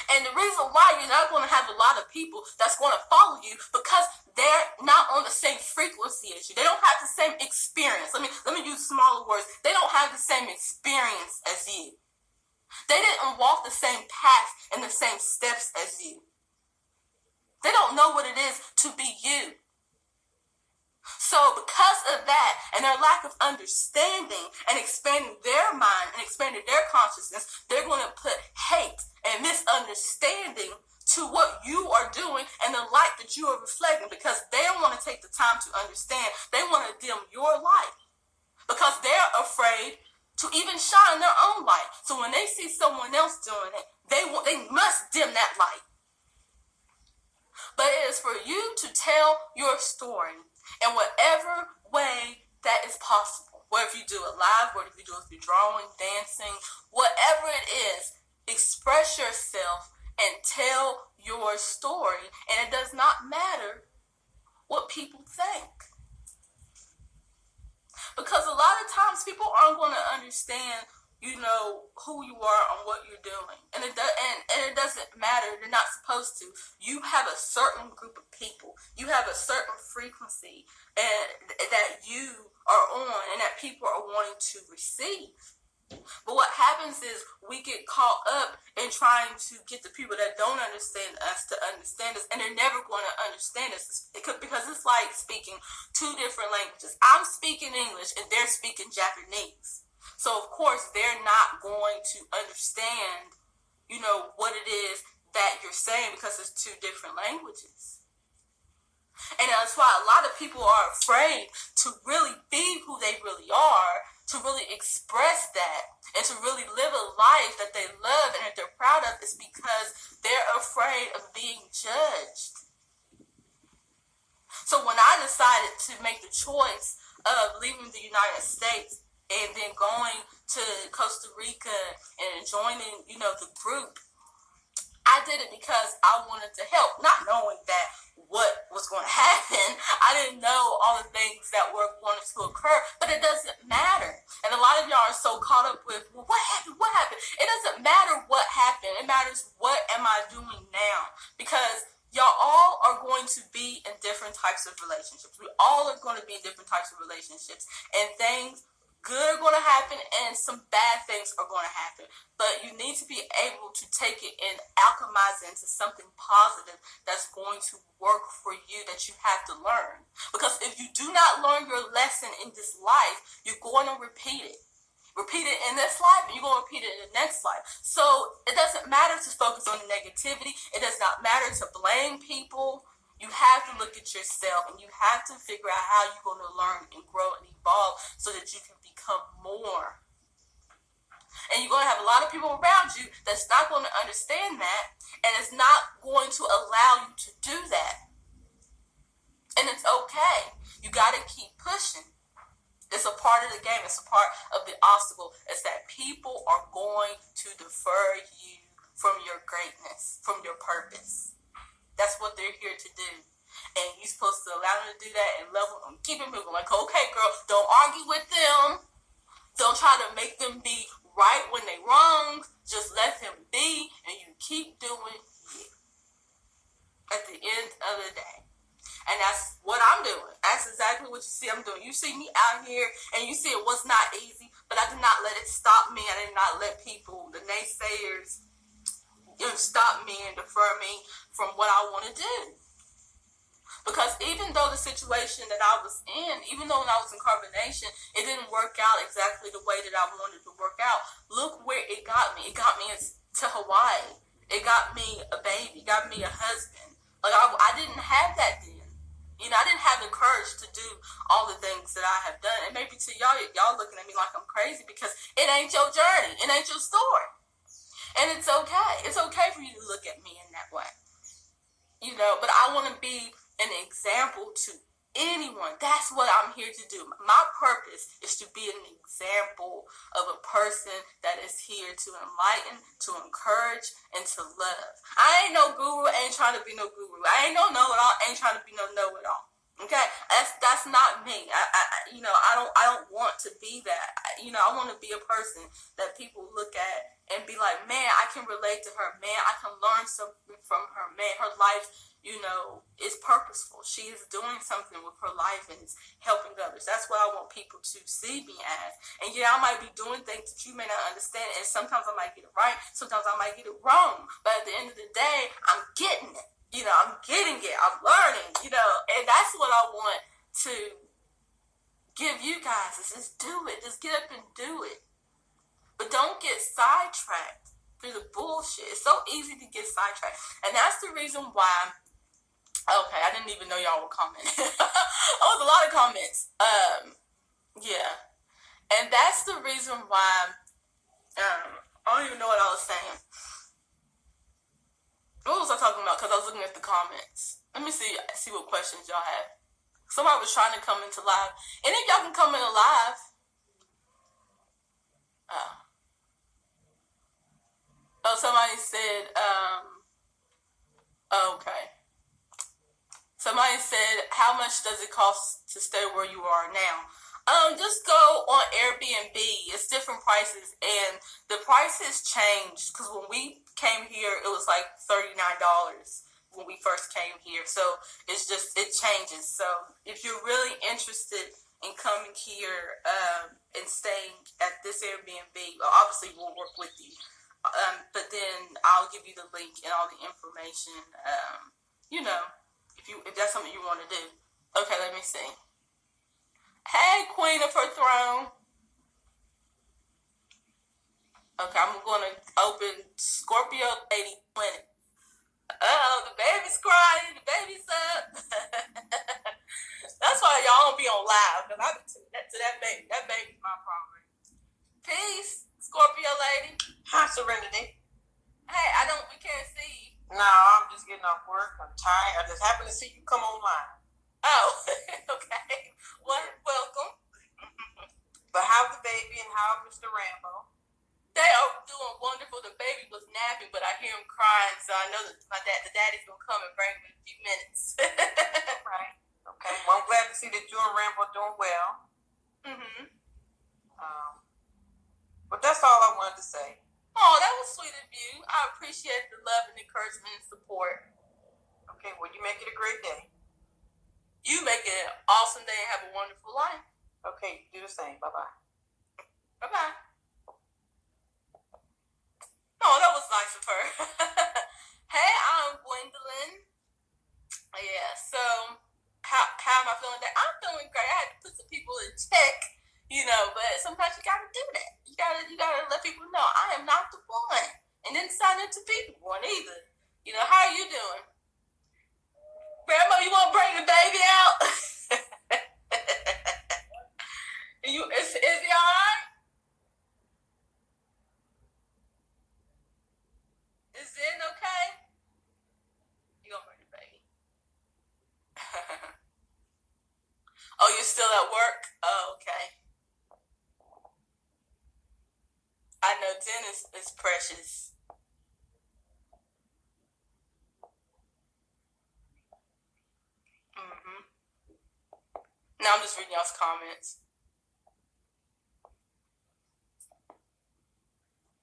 And the reason why you're not going to have a lot of people that's going to follow you, because they're not on the same frequency as you. They don't have the same experience. Let me use smaller words. They don't have the same experience as you. They didn't walk the same path and the same steps as you. They don't know what it is to be you. So because of that and their lack of understanding and expanding their mind and expanding their consciousness, they're going to put hate and misunderstanding to what you are doing and the light that you are reflecting, because they don't want to take the time to understand. They want to dim your light because they're afraid to even shine their own light. So when they see someone else doing it, they must dim that light. But it is for you to tell your story in whatever way that is possible. Whether if you do it live, whether if you do it through drawing, dancing, whatever it is, express yourself and tell your story. And it does not matter what people think. Because a lot of times people aren't going to understand, who you are and what you're doing. And it doesn't matter. They're not supposed to. You have a certain group of people. You have a certain frequency that you are on and that people are wanting to receive. But what happens is we get caught up in trying to get the people that don't understand us to understand us, and they're never going to understand us because it's like speaking two different languages. I'm speaking English and they're speaking Japanese. So of course they're not going to understand, what it is that you're saying because it's two different languages. And that's why a lot of people are afraid to really be who they really are, to really express that, and to really live a life that they love and that they're proud of, is because they're afraid of being judged. So when I decided to make the choice of leaving the United States and then going to Costa Rica and joining, the group, I did it because I wanted to help, not knowing that what was going to happen. I didn't know all the things that were going to occur, but it doesn't matter. And a lot of y'all are so caught up with, well, what happened? What happened? It doesn't matter what happened. It matters what am I doing now? Because y'all all are going to be in different types of relationships. We all are going to be in different types of relationships, and things good are going to happen and some bad things are going to happen. But you need to be able to take it and alchemize it into something positive that's going to work for you, that you have to learn. Because if you do not learn your lesson in this life, you're going to repeat it. Repeat it in this life, and you're going to repeat it in the next life. So it doesn't matter to focus on negativity. It does not matter to blame people. You have to look at yourself, and you have to figure out how you're going to learn and grow and evolve so that you can become more. And you're going to have a lot of people around you that's not going to understand that, and it's not going to allow you to do that. And it's okay. You got to keep pushing. It's a part of the game. It's a part of the obstacle. It's that people are going to defer you from your greatness, from your purpose. That's what they're here to do. And you're supposed to allow them to do that and love them and keep it moving. Like, okay, girl, don't argue with them. Don't try to make them be right when they're wrong. Just let them be, and you keep doing you at the end of the day. And that's what I'm doing. That's exactly what you see I'm doing. You see me out here, and you see it was not easy, but I did not let it stop me. I did not let people, the naysayers, stop me and defer me from what I want to do. Because even though the situation that I was in, even though when I was in Carbonation, it didn't work out exactly the way that I wanted to work out, look where it got me. It got me to Hawaii. It got me a baby. It got me a husband. Like, I didn't have that then. I didn't have the courage to do all the things that I have done. And maybe to y'all looking at me like I'm crazy because it ain't your journey. It ain't your story. And it's okay. It's okay for you to look at me in that way. But I want to be an example to anyone. That's what I'm here to do. My purpose is to be an example of a person that is here to enlighten, to encourage, and to love. I ain't no guru. I ain't trying to be no guru. I ain't no know-it-all. I ain't trying to be no know-it-all. Okay, that's not me. I don't want to be that. I want to be a person that people look at and be like, man, I can relate to her. Man, I can learn something from her. Man, her life, is purposeful. She is doing something with her life and is helping others. That's what I want people to see me as. And I might be doing things that you may not understand, and sometimes I might get it right, sometimes I might get it wrong. But at the end of the day, I'm getting it. I'm getting it. I'm learning, and that's what I want to give you guys is just do it. Just get up and do it. But don't get sidetracked through the bullshit. It's so easy to get sidetracked. And that's the reason why. Okay, I didn't even know y'all were commenting. Oh, was a lot of comments. Yeah. And that's the reason why I don't even know what I was saying. What was I talking about? Because I was looking at the comments. Let me see what questions y'all have. Somebody was trying to come into live. And if y'all can come in live. Oh, somebody said, okay. Somebody said, how much does it cost to stay where you are now? Just go on Airbnb. It's different prices, and the prices changed because when we came here, it was like $39 when we first came here. So it changes. So if you're really interested in coming here and staying at this Airbnb, well, obviously we'll work with you. But then I'll give you the link and all the information. If that's something you want to do. Okay, let me see. Hey, Queen of her throne. Okay, I'm going to open Scorpio 8020. Uh-oh, the baby's crying. The baby's up. That's why y'all don't be on live, because I be to that baby. That baby's my problem. Peace, Scorpio lady. Hi, Serenity. Hey, we can't see you. No, I'm just getting off work. I'm tired. I just happened to see you come online. Oh, okay. Well, welcome. But how's the baby and how Mr. Rambo? They are doing wonderful. The baby was napping, but I hear him crying, so I know that the daddy's gonna come and bring him in a few minutes. Right. Okay. Well, I'm glad to see that you and Rambo doing well. But that's all I wanted to say. Oh, that was sweet of you. I appreciate the love and encouragement and support. Okay, well, you make it a great day. You make it an awesome day and have a wonderful life. Okay, do the same. Bye-bye. Bye-bye. Oh, that was nice of her. Hey, I'm Gwendolyn. Yeah, so how am I feeling today? I'm feeling great. I had to put some people in check, but sometimes you gotta do that. You gotta let people know I am not the one. And then sign it to be the one either. How are you doing? Grandma, you wanna bring the baby out? Is he alright? Is Zen okay? You gonna bring the baby? Oh, you're still at work? Oh, okay. I know Zen is precious. Now I'm just reading y'all's comments.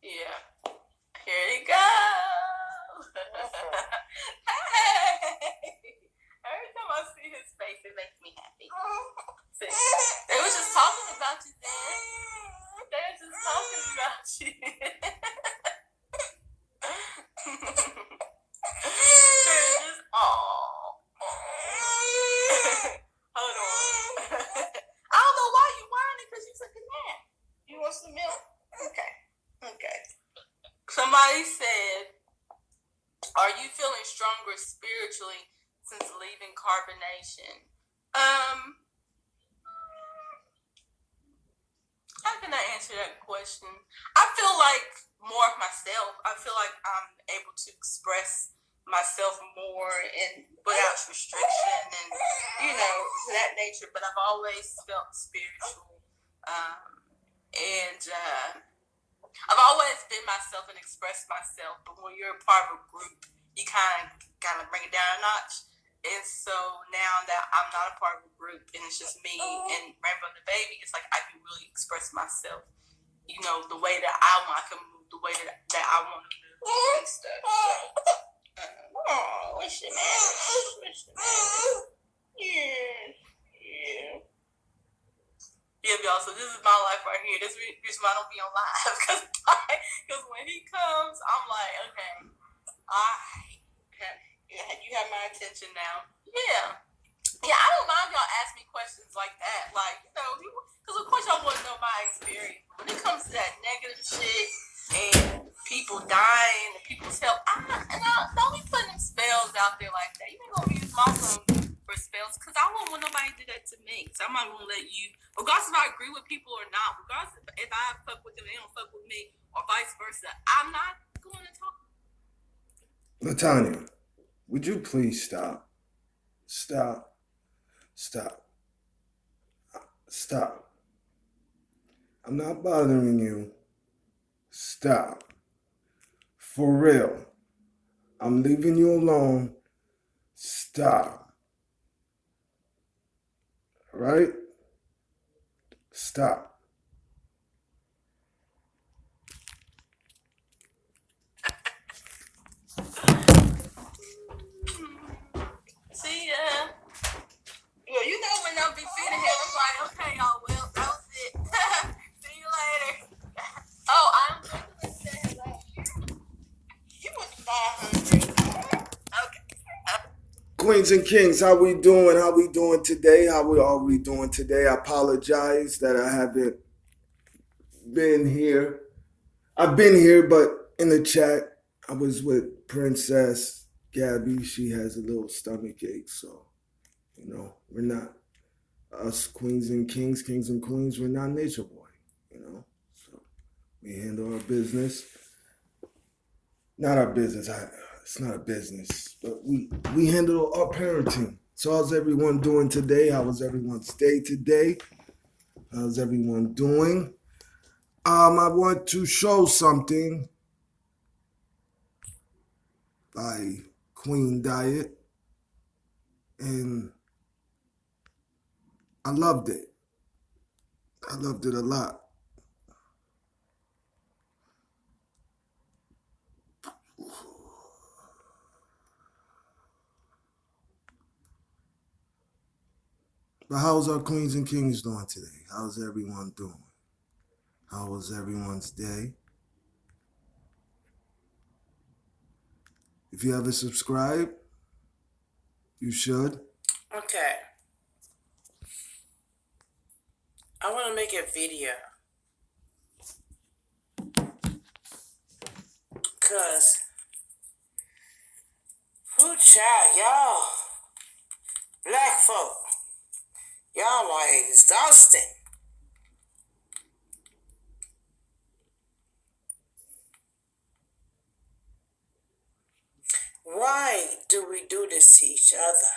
Yeah. Here you go. Hey. Every time I see his face, it makes me happy. See, they was just talking about you, Zen. They were just talking about you. They're just, hold on. I don't know why you whining, because you took a nap. You want some milk? Okay. Somebody said, are you feeling stronger spiritually since leaving Carbonation? How can I answer that question? I feel like more of myself. I feel like I'm able to express myself more and without restriction and, that nature. But I've always felt spiritual. I've always been myself and expressed myself. But when you're a part of a group, you kind of bring it down a notch. And so now that I'm not a part of a group and it's just me and Rambo the baby, it's like I can really express myself, the way that I want. I can move the way that I want to move and stuff. So, what's the matter? Yeah. Yeah, y'all, so this is my life right here. This is the reason why I don't be on live. Because when he comes, I'm like, okay, you have my attention now. Yeah, I don't mind y'all ask me questions. else, because I won't want nobody to do that to me. So I'm not going to let you, regardless if I agree with people or not, regardless if I fuck with them, they don't fuck with me, or vice versa, I'm not going to talk. Latanya, would you please stop? Stop. Stop. Stop. I'm not bothering you. Stop. For real. I'm leaving you alone. Stop. Right? Stop. See ya. Yeah, you know when I'm be feeding him, I'm like, okay, y'all, well, that was it. See you later. Oh, I'm going to say last year. You was 500. Okay. Queens and kings, how we doing? How we doing today? Are we doing today? I apologize that I haven't been here. I've been here, but in the chat, I was with Princess Gabby. She has a little stomach ache, so, we're not us queens and queens, we're not nature boy, So we handle our business. Not our business, it's not a business, but we handle our parenting. So how's everyone doing today? How was everyone's day today? How's everyone doing? I want to show something by Queen Diet, and I loved it. I loved it a lot. But how's our queens and kings doing today? How's everyone doing? How was everyone's day? If you haven't subscribed, you should. Okay. I want to make a video. Because, child, y'all, black folk, y'all are exhausting. Why do we do this to each other?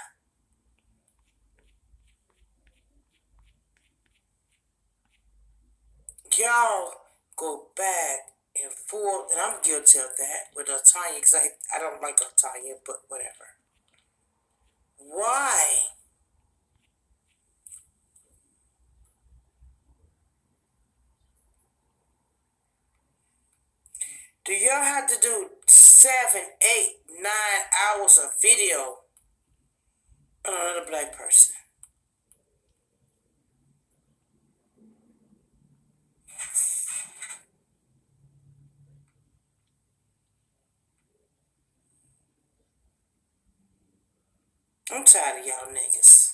Y'all go back and forth, and I'm guilty of that with Tanya, because I don't like Tanya, but whatever. Why? Do y'all have to do 7, 8, 9 hours of video on another black person? I'm tired of y'all niggas.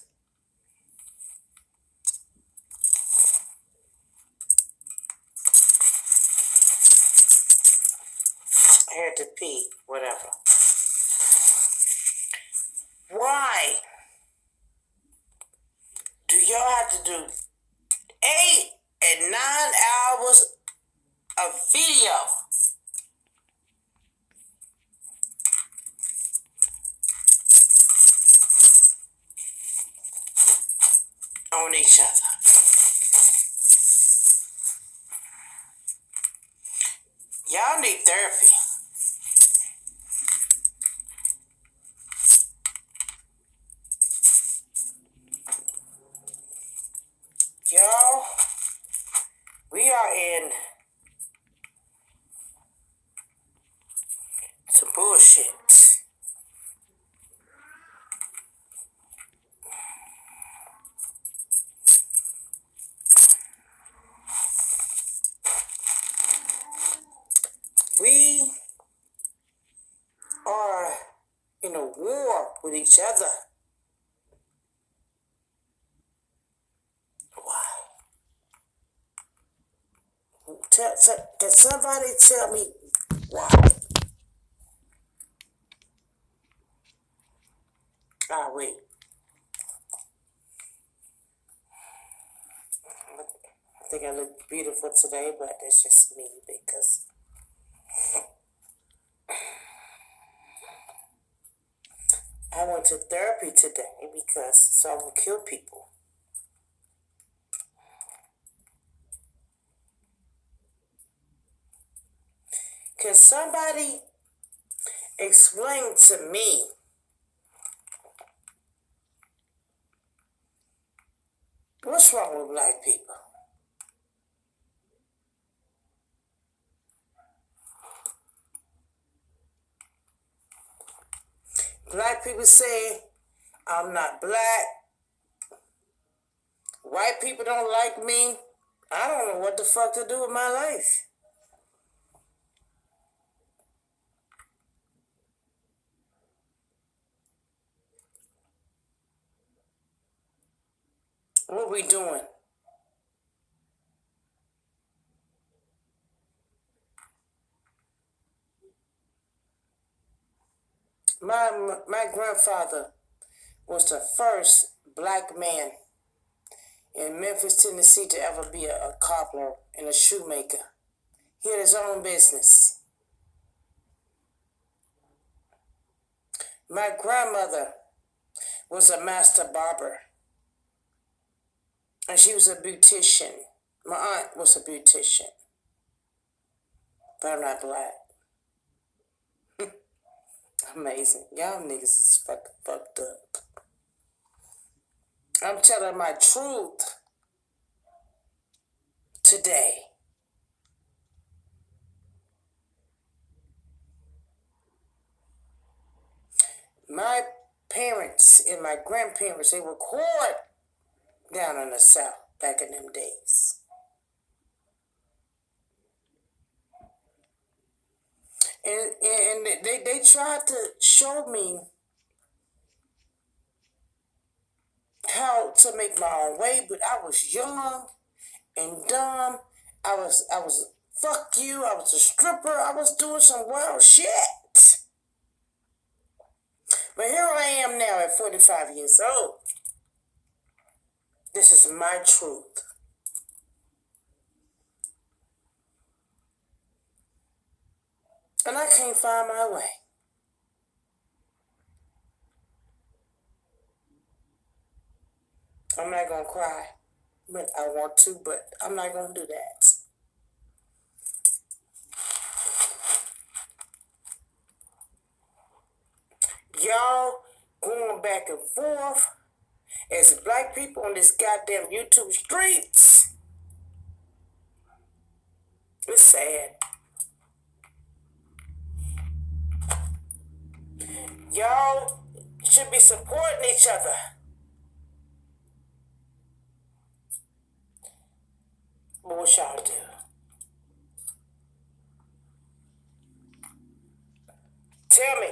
I had to pee, whatever. Why do y'all have to do 8 and 9 hours of video on each other? Y'all need therapy. Y'all, we are in some bullshit. We are in a war with each other. Why? Can somebody tell me why? Wait. think I look beautiful today, but that's just me because I went to therapy today so I will kill people. Can somebody explain to me what's wrong with black people? Black people say I'm not black. White people don't like me. I don't know what the fuck to do with my life. What we doing? My grandfather was the first black man in Memphis, Tennessee to ever be a cobbler and a shoemaker. He had his own business. My grandmother was a master barber, and she was a beautician. My aunt was a beautician, but I'm not black. Amazing. Y'all niggas is fucking fucked up. I'm telling my truth today. My parents and my grandparents, they were court down in the South back in them days. And they tried to show me how to make my own way, but I was young and dumb. I was fuck you, I was a stripper, I was doing some wild shit. But here I am now at 45 years old. This is my truth. And I can't find my way. I'm not gonna cry, but I want to, but I'm not gonna do that. Y'all going back and forth as black people on this goddamn YouTube streets. It's sad. Y'all should be supporting each other. But what y'all do? Tell me.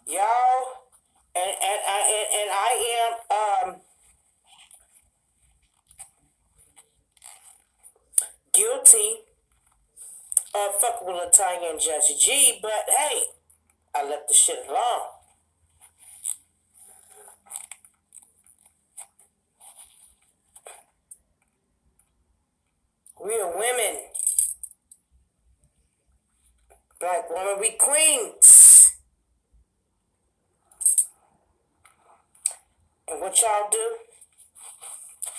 Y'all, and I am guilty of fucking with Latanya and Judge G, but hey, I left the shit alone. We are women. Black women, we queens. And what y'all do?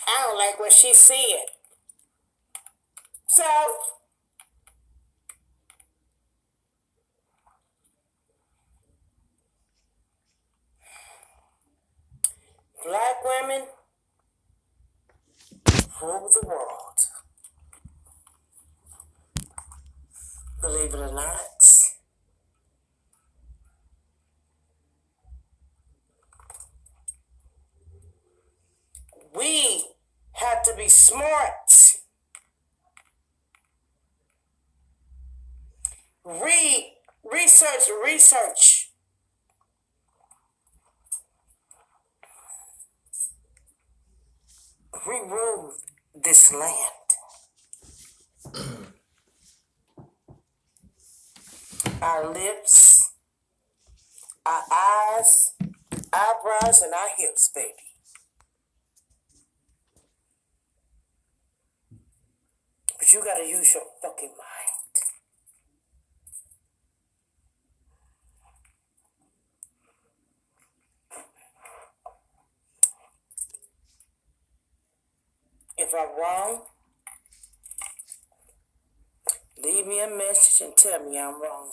I don't like what she said. So, black women rule the world. Believe it or not. We have to be smart. Read, research. We rule this land. Our lips thighs and our hips, baby. But you gotta use your fucking mind. If I'm wrong, leave me a message and tell me I'm wrong.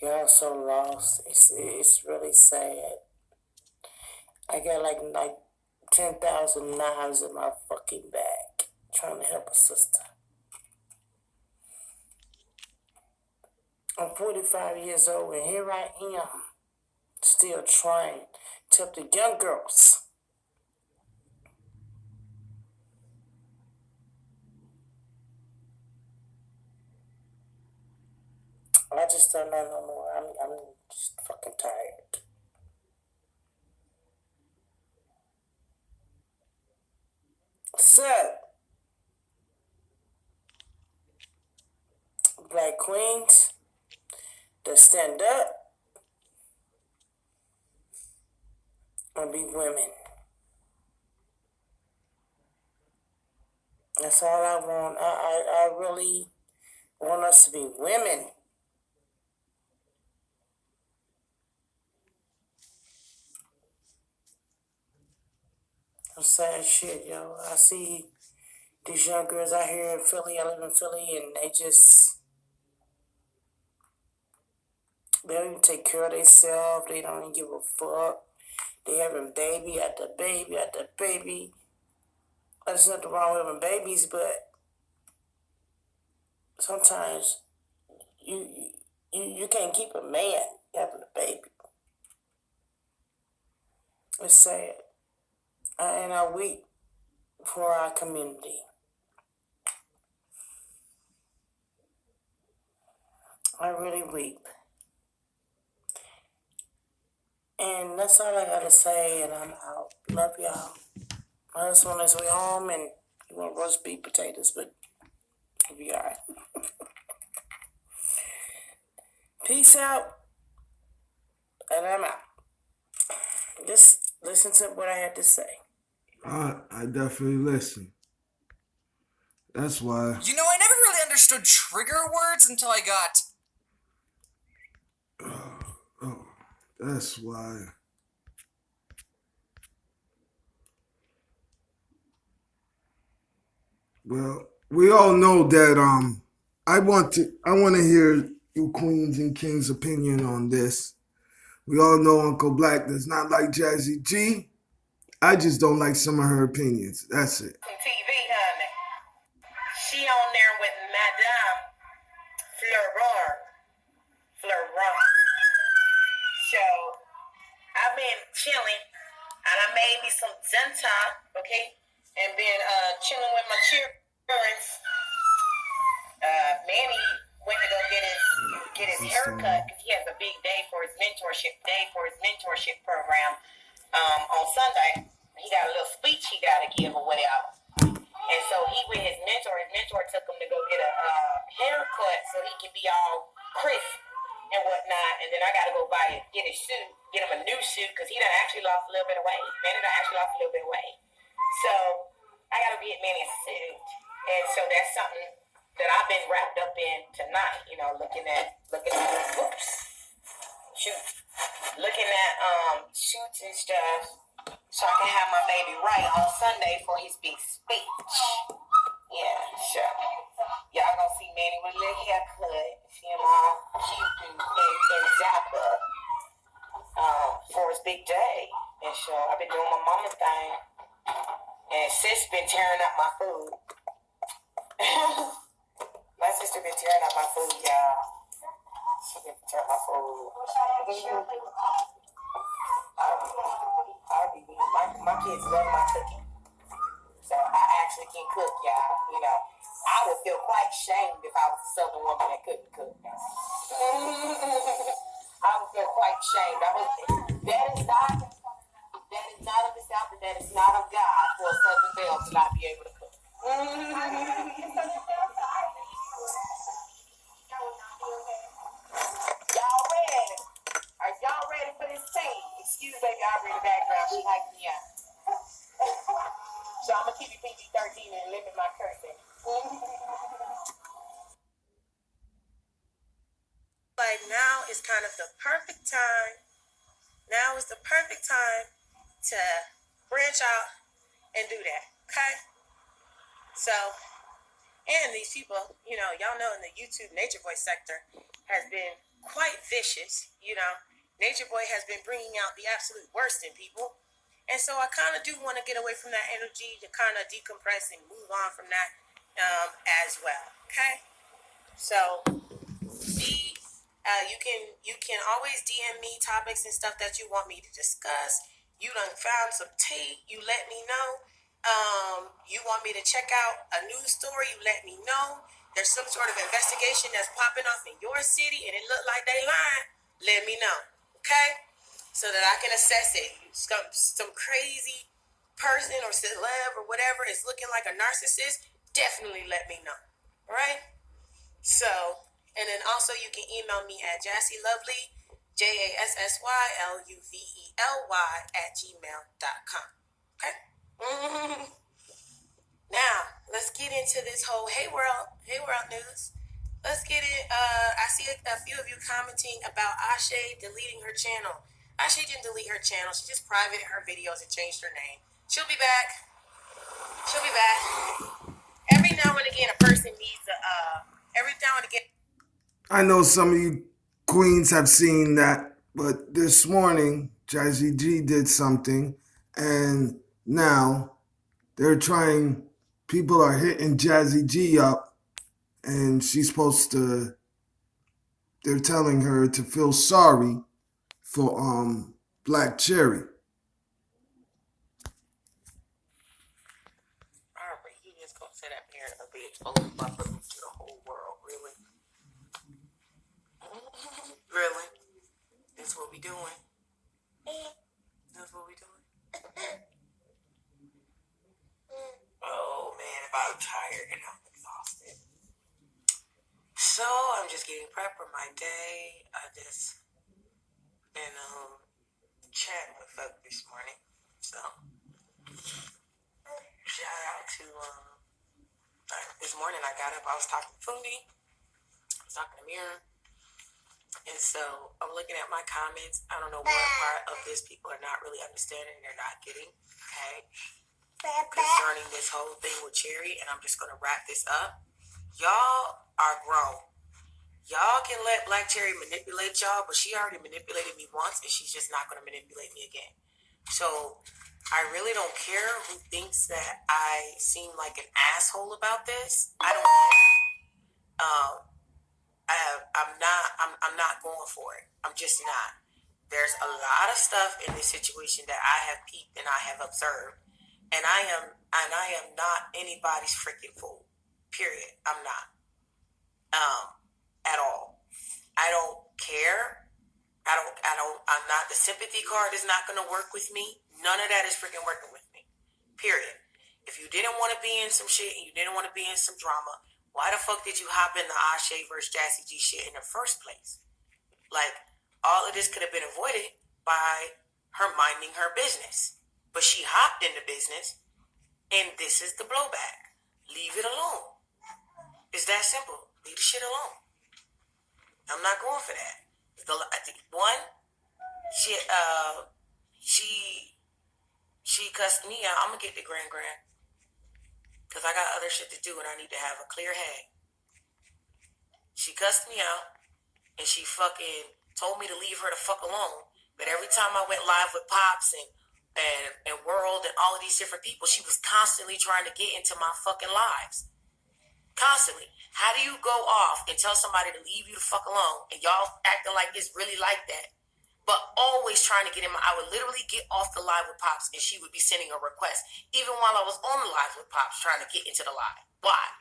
Y'all so lost. It's really sad. I got like 10,000 knives in my fucking back trying to help a sister. I'm 45 years old and here I am, still trying to help the young girls. I just don't know no more. I'm just fucking tired. So, black queens that stand up and be women. That's all I want. I really want us to be women. Some sad shit, yo. I see these young girls out here in Philly. I live in Philly, and they don't even take care of themselves. They don't even give a fuck. They having baby after baby after baby. There's nothing wrong with having babies, but sometimes you can't keep a man having a baby. It's sad. And I weep for our community. I really weep. And that's all I gotta say, and I'm out. Love y'all. My husband on his way home, and he want roast beef potatoes, but he'll be alright. Peace out, and I'm out. Just listen to what I had to say. I definitely listen. That's why. You know, I never really understood trigger words until I got... Oh, that's why. Well, we all know that I want to hear you queens and kings' opinion on this. We all know Uncle Black does not like Jazzy G. I just don't like some of her opinions. That's it. TV, honey. She on there with Madame Fleuron. So I've been chilling, and I made me some zenta, okay, and been chilling with my cheerleaders. Manny went to go get his haircut because he has a big day for his mentorship program on Sunday. He got a little speech he got to give or whatever. And so he with his mentor took him to go get a haircut so he can be all crisp and whatnot. And then I got to go get him a new suit because he done actually lost a little bit of weight. Manny done actually lost a little bit of weight. So I got to get Manny a suit. And so that's something that I've been wrapped up in tonight, you know, looking at shoots and stuff, so I can have my baby right on Sunday for his big speech. Yeah, sure. Y'all gonna see Manny with a little haircut, see him all cute and dapper for his big day. And so I've been doing my mama thing, and sis been tearing up my food. My sister been tearing up my food, y'all. She been tearing up my food. My kids love my cooking. So I actually can cook, y'all. You know, I would feel quite shamed if I was a Southern woman that couldn't cook. I would feel quite shamed. That is not of the South, and that is not of God for a Southern belle to not be able to cook. So I'm gonna keep you PG-13 and limit my cursing. Like now is kind of the perfect time. Now is the perfect time to branch out and do that. Okay? So, and these people, y'all know in the YouTube Nature Boy sector has been quite vicious. Nature Boy has been bringing out the absolute worst in people. And so I kind of do want to get away from that energy to kind of decompress and move on from that as well. Okay? So you can always DM me topics and stuff that you want me to discuss. You done found some tea, you let me know. You want me to check out a news story, you let me know. There's some sort of investigation that's popping off in your city and it look like they lying, let me know. Okay? So that I can assess it. Some crazy person or celeb or whatever is looking like a narcissist, definitely let me know. All right? So, and then also you can email me at jassylovely, JASSYLUVELY @gmail.com. Okay? Now, let's get into this whole Hey World news. Let's get it. I see a few of you commenting about Ashe deleting her channel. Ashe didn't delete her channel. She just privated her videos and changed her name. She'll be back. Every now and again, a person needs every now and again. I know some of you queens have seen that, but this morning, Jazzy G did something, and now people are hitting Jazzy G up, and they're telling her to feel sorry for Black Cherry. Alright, you just gonna sit up here and be exposed my belief to the whole world, really? Really? That's what we doing? That's what we doing? Oh man, if I'm tired and I'm exhausted. So I'm just getting prepped for my day. I just been chatting with folk this morning. So shout out to this morning I got up, I was talking to Fundi, I was talking to Mira, and so I'm looking at my comments. I don't know what part of this people are not really understanding, they're not getting, okay, concerning this whole thing with Cherry, and I'm just gonna wrap this up. Y'all are grown. Y'all can let Black Cherry manipulate y'all, but she already manipulated me once, and she's just not gonna manipulate me again. So I really don't care who thinks that I seem like an asshole about this. I don't care. I'm not going for it. I'm just not. There's a lot of stuff in this situation that I have peeped and I have observed, and I am not anybody's freaking fool. Period. I'm not. At all. I don't care. I'm not, the sympathy card is not going to work with me. None of that is freaking working with me. Period. If you didn't want to be in some shit and you didn't want to be in some drama, why the fuck did you hop in the Ashe versus Jazzy G shit in the first place? Like, all of this could have been avoided by her minding her business. But she hopped into business, and this is the blowback. Leave it alone. It's that simple. Leave the shit alone. I'm not going for that. One, she cussed me out. I'm gonna get the grand because I got other shit to do and I need to have a clear head. She cussed me out and she fucking told me to leave her the fuck alone. But every time I went live with Pops and World and all of these different people, she was constantly trying to get into my fucking lives. Constantly. How do you go off and tell somebody to leave you the fuck alone and y'all acting like it's really like that? But always trying to get in I would literally get off the live with Pops and she would be sending a request. Even while I was on the live with Pops trying to get into the live. Why?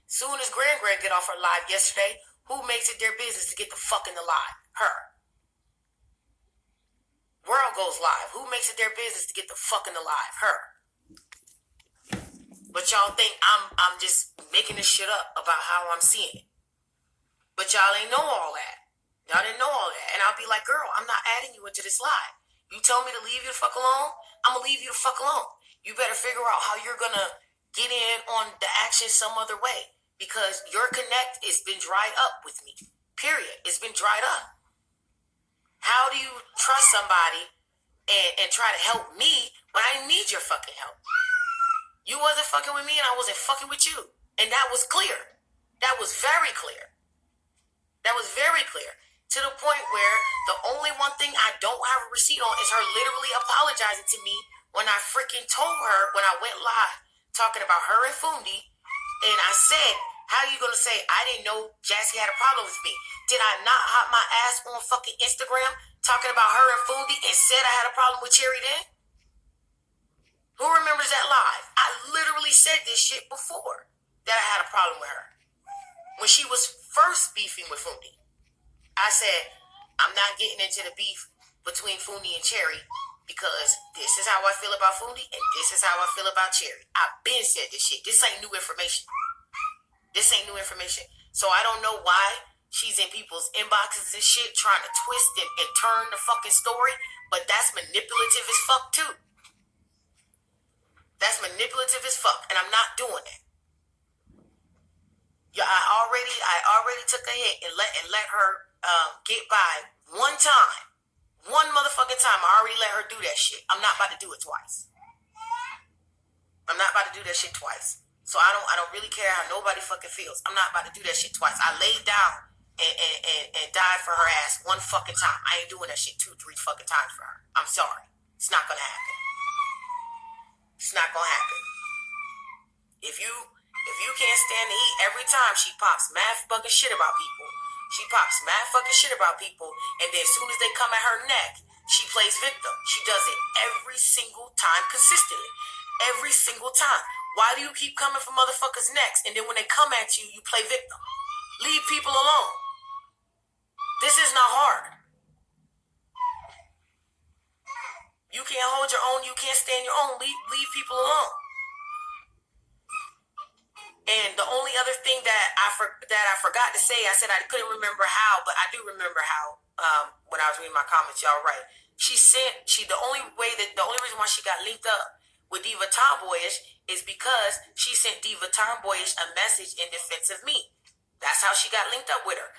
Soon as Grand get off her live yesterday, who makes it their business to get the fuck in the live? Her. World goes live. Who makes it their business to get the fuck in the live? Her. But y'all think I'm just making this shit up about how I'm seeing it. But y'all ain't know all that. Y'all didn't know all that. And I'll be like, girl, I'm not adding you into this live. You tell me to leave you the fuck alone, I'm going to leave you the fuck alone. You better figure out how you're gonna get in on the action some other way, because your connect has been dried up with me. Period. It's been dried up. How do you trust somebody and try to help me when I need your fucking help? You wasn't fucking with me and I wasn't fucking with you. And that was clear. That was very clear. That was very clear. To the point where the only one thing I don't have a receipt on is her literally apologizing to me when I freaking told her, when I went live talking about her and Fundi, and I said, how are you going to say I didn't know Jassy had a problem with me? Did I not hop my ass on fucking Instagram talking about her and Fundi and said I had a problem with Cherry then? Who remembers that live? I literally said this shit before, that I had a problem with her. When she was first beefing with Fundi, I said, I'm not getting into the beef between Fundi and Cherry because this is how I feel about Fundi and this is how I feel about Cherry. I've been said this shit. This ain't new information. This ain't new information. So I don't know why she's in people's inboxes and shit trying to twist and turn the fucking story, but that's manipulative as fuck too. That's manipulative as fuck, and I'm not doing that. Yeah, I already took a hit and let her get by one time. One motherfucking time. I already let her do that shit. I'm not about to do it twice. I'm not about to do that shit twice. So I don't really care how nobody fucking feels. I'm not about to do that shit twice. I laid down and died for her ass one fucking time. I ain't doing that shit 2-3 fucking times for her. I'm sorry. It's not gonna happen. It's not gonna happen. If you can't stand the heat, every time she pops mad fucking shit about people. She pops mad fucking shit about people, and then as soon as they come at her neck, she plays victim. She does it every single time consistently. Every single time. Why do you keep coming for motherfuckers' necks, and then when they come at you, you play victim? Leave people alone. This is not hard. You can't hold your own, you can't stand your own, leave people alone. And the only other thing that I forgot to say, I said I couldn't remember how, but I do remember how. When I was reading my comments, y'all right. The only reason why she got linked up with Diva Tomboyish is because she sent Diva Tomboyish a message in defense of me. That's how she got linked up with her.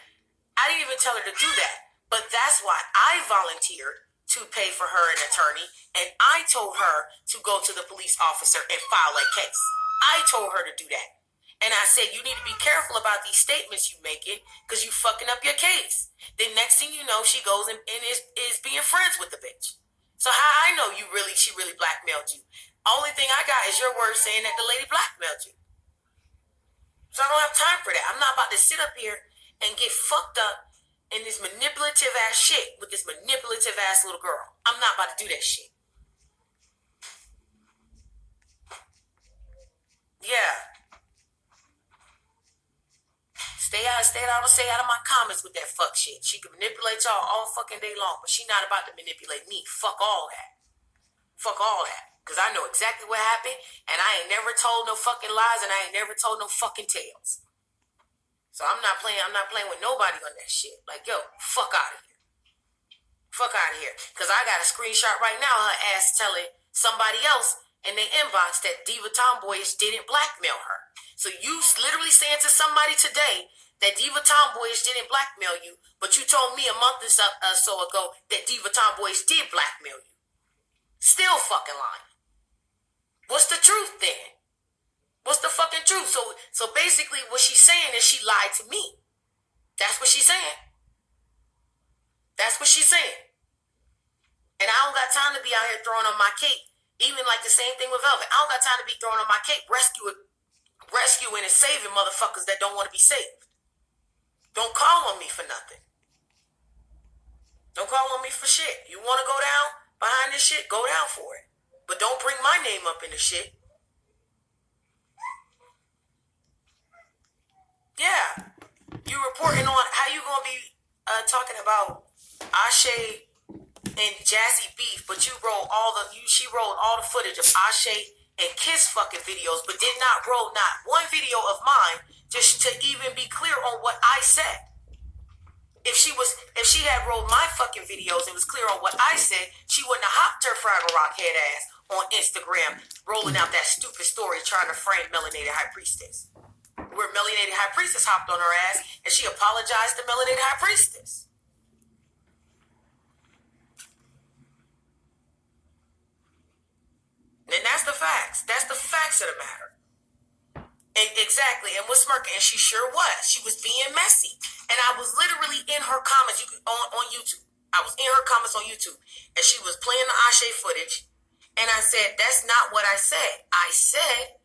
I didn't even tell her to do that, but that's why I volunteered to pay for her an attorney, and I told her to go to the police officer and file a case. I told her to do that. And I said, you need to be careful about these statements you making because you fucking up your case. Then next thing you know, she goes and is being friends with the bitch. So how I know she really blackmailed you? Only thing I got is your word saying that the lady blackmailed you. So I don't have time for that. I'm not about to sit up here and get fucked up in this manipulative ass shit with this manipulative ass little girl. I'm not about to do that shit. Yeah. Stay out of my comments with that fuck shit. She can manipulate y'all all fucking day long, but she not about to manipulate me. Fuck all that. Fuck all that. Because I know exactly what happened, and I ain't never told no fucking lies, and I ain't never told no fucking tales. So I'm not playing with nobody on that shit. Like, yo, fuck out of here. Fuck out of here. Because I got a screenshot right now, her ass telling somebody else in their inbox that Diva Tomboyish didn't blackmail her. So you literally saying to somebody today that Diva Tomboyish didn't blackmail you, but you told me a month or so ago that Diva Tomboyish did blackmail you. Still fucking lying. What's the truth then? What's the fucking truth? So basically what she's saying is she lied to me. That's what she's saying. That's what she's saying. And I don't got time to be out here throwing on my cape. Even like the same thing with Velvet. I don't got time to be throwing on my cape, rescuing and saving motherfuckers that don't want to be saved. Don't call on me for nothing. Don't call on me for shit. You want to go down behind this shit? Go down for it. But don't bring my name up in the shit. Yeah. You reporting on how you going to be talking about Ashe and Jazzy beef, but she rolled all the footage of Ashe and Kiss fucking videos, but did not roll not one video of mine just to even be clear on what I said. If she had rolled my fucking videos and was clear on what I said, she wouldn't have hopped her Fraggle Rock head ass on Instagram rolling out that stupid story trying to frame Melanated High Priestess. Where Melanated High Priestess hopped on her ass and she apologized to Melanated High Priestess. And that's the facts. That's the facts of the matter. Exactly. And was smirking, and she sure was. She was being messy. And I was literally in her comments on YouTube. I was in her comments on YouTube, and she was playing the Ashe footage. And I said, that's not what I said. I said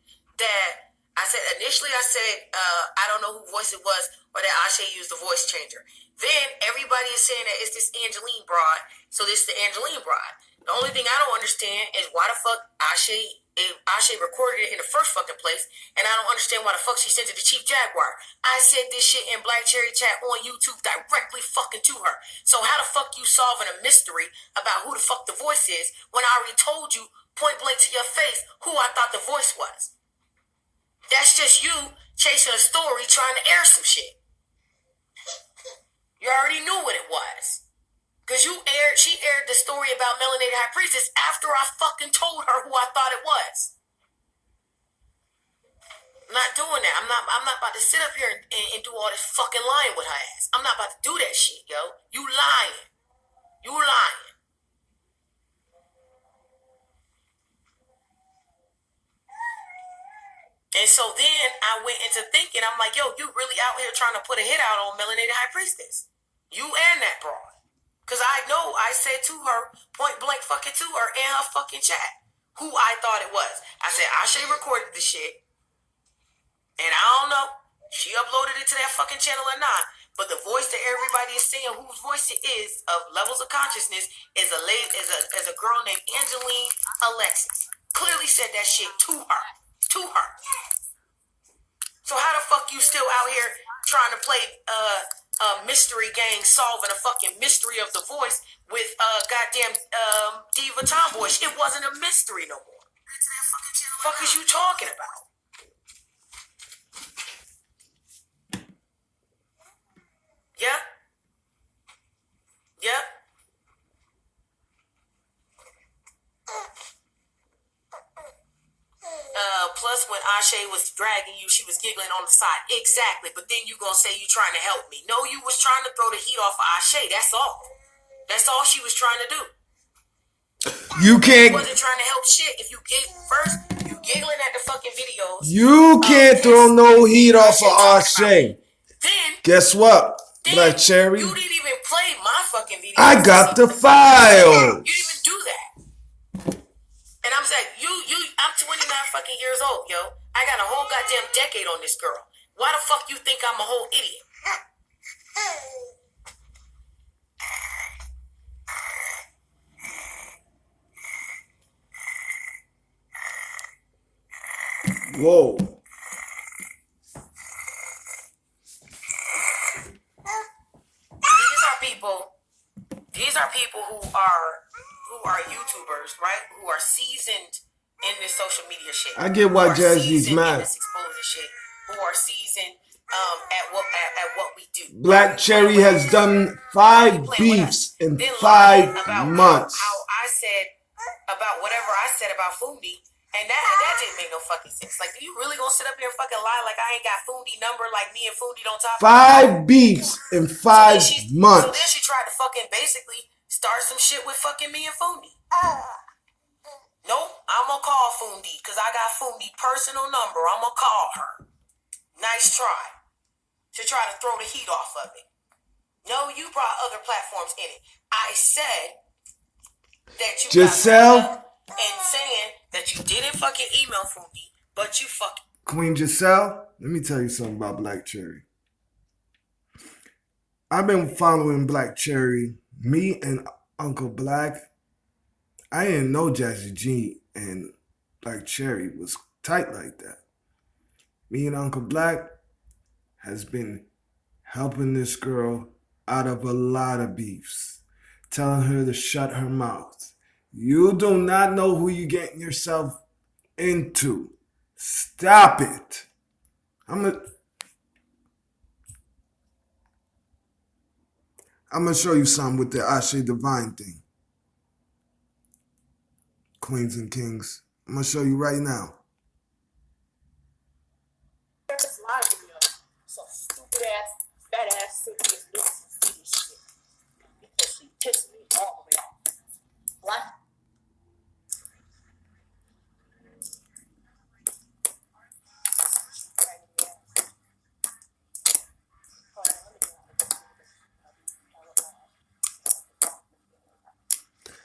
initially I said, I don't know whose voice it was, or that Ashe used the voice changer. Then everybody is saying that it's this Angeline broad, so this is the Angeline broad. The only thing I don't understand is why the fuck Ashe recorded it in the first fucking place, and I don't understand why the fuck she sent it to Chief Jaguar. I said this shit in Black Cherry Chat on YouTube directly fucking to her. So how the fuck you solving a mystery about who the fuck the voice is when I already told you point blank to your face who I thought the voice was? That's just you chasing a story trying to air some shit. You already knew what it was. Because she aired the story about Melanated High Priestess after I fucking told her who I thought it was. I'm not doing that. I'm not about to sit up here and do all this fucking lying with her ass. I'm not about to do that shit, yo. You lying. You lying. And so then I went into thinking, I'm like, yo, you really out here trying to put a hit out on Melanated High Priestess. You and that broad. Because I know I said to her, point blank fucking to her in her fucking chat, who I thought it was. I said, Ashe recorded the shit. And I don't know, she uploaded it to that fucking channel or not. But the voice that everybody is saying whose voice it is of levels of consciousness is a girl named Angeline Alexis. Clearly said that shit to her. To her. So how the fuck you still out here trying to play mystery game, solving a fucking mystery of the voice with goddamn Diva Tomboy? It wasn't a mystery no more. Fuck is you talking about? Yeah? Yeah? Plus, when Ashe was dragging you, she was giggling on the side. Exactly. But then you gonna say you trying to help me. No, you was trying to throw the heat off of Ashe. That's all. That's all she was trying to do. You can't. She wasn't trying to help shit. If you first, you giggling at the fucking videos. You can't throw no heat off of Ashe. Then, guess what, Black Cherry? You didn't even play my fucking videos. I got the file. You didn't even do that. And I'm saying, I'm 29 fucking years old, yo. I got a whole goddamn decade on this girl. Why the fuck you think I'm a whole idiot? Whoa. These are people who are YouTubers, right? Who are seasoned in this social media shit. I get why Jazzy's mad. This exposure shit. Who are seasoned at what we do. Black Cherry has done 5 beefs in 5 months. How I said about whatever I said about Fundi, and that didn't make no fucking sense. Like, do you really gonna sit up here and fucking lie like I ain't got Fundi number, like me and Fundi don't talk? 5 beefs in 5 months. So then she tried to fucking basically start some shit with fucking me and Fundi. Nope, I'm gonna call Fundi because I got Fundi personal number. I'm gonna call her. Nice try to try to throw the heat off of it. No, you brought other platforms in it. I said that you Giselle got and saying that you didn't fucking email Fundi, but you fucking Queen Giselle. Let me tell you something about Black Cherry. I've been following Black Cherry. Me and Uncle Black. I didn't know Jazzy G and Black Cherry was tight like that. Me and Uncle Black has been helping this girl out of a lot of beefs, telling her to shut her mouth. You do not know who you're getting yourself into. Stop it. I'm gonna show you something with the Ashe Divine thing. queens and kings. I'm going to show you right now. This live video, so stupid ass, fat ass, sick ass bitch see this shit because she pissed me all the way off. What?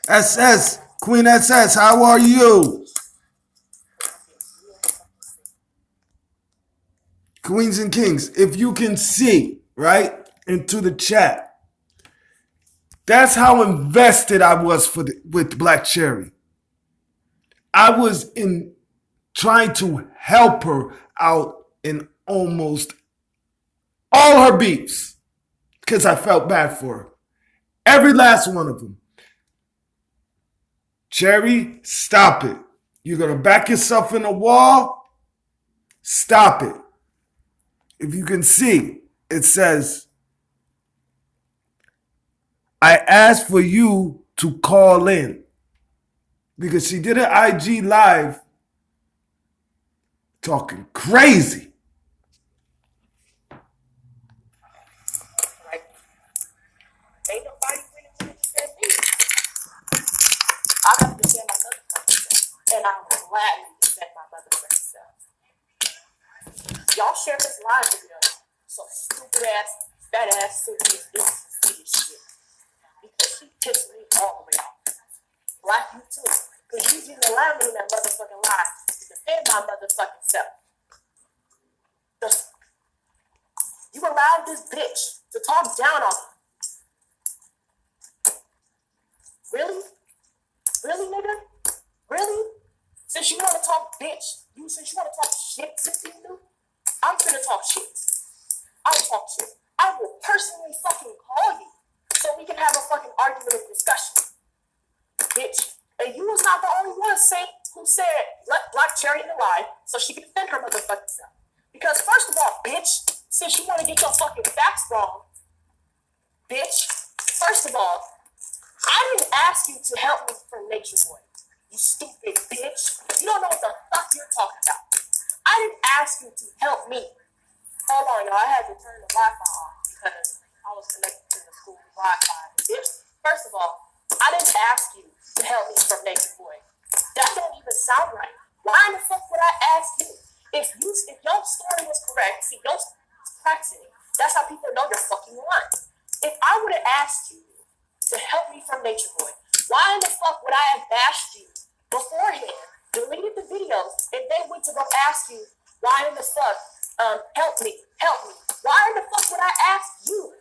SS, Queen SS, how are you? Queens and kings, if you can see, right, into the chat, that's how invested I was with Black Cherry. I was in trying to help her out in almost all her beefs because I felt bad for her. Every last one of them. Cherry, stop it. You're going to back yourself in a wall? Stop it. If you can see, it says, I asked for you to call in. Because she did an IG live talking crazy. Like, ain't nobody winning to defend me. I have to defend my motherfucking self. And I will gladly defend my motherfucking self. Y'all share this live video so stupid ass, fat ass, serious bitch see this shit. Because she pissed me all the way off. Like you too. Because you didn't allow me in that motherfucking live to defend my motherfucking self. You allowed this bitch to talk down on me. Really? Really, nigga? Really? Since you want to talk bitch, since you want to talk shit, I'm finna talk shit. I'll talk shit. I will personally fucking call you so we can have a fucking argument and discussion. Bitch. And you was not the only one who said let Black Cherry in the live so she can defend her motherfucking self. Because first of all, bitch, since you want to get your fucking facts wrong, bitch, first of all, I didn't ask you to help me from Nature Boy. You stupid bitch. You don't know what the fuck you're talking about. I didn't ask you to help me. Hold on, y'all. I had to turn the Wi-Fi off because I was connected to the school Wi-Fi. Bitch, first of all, I didn't ask you to help me from Nature Boy. That don't even sound right. Why in the fuck would I ask you? If your story was correct, see, your cracks in it. That's how people know you're fucking lying. If I would have asked you to help me from Nature Boy, why in the fuck would I have bashed you beforehand, deleted the videos, and then went to go ask you, why in the fuck, help me. Why in the fuck would I ask you?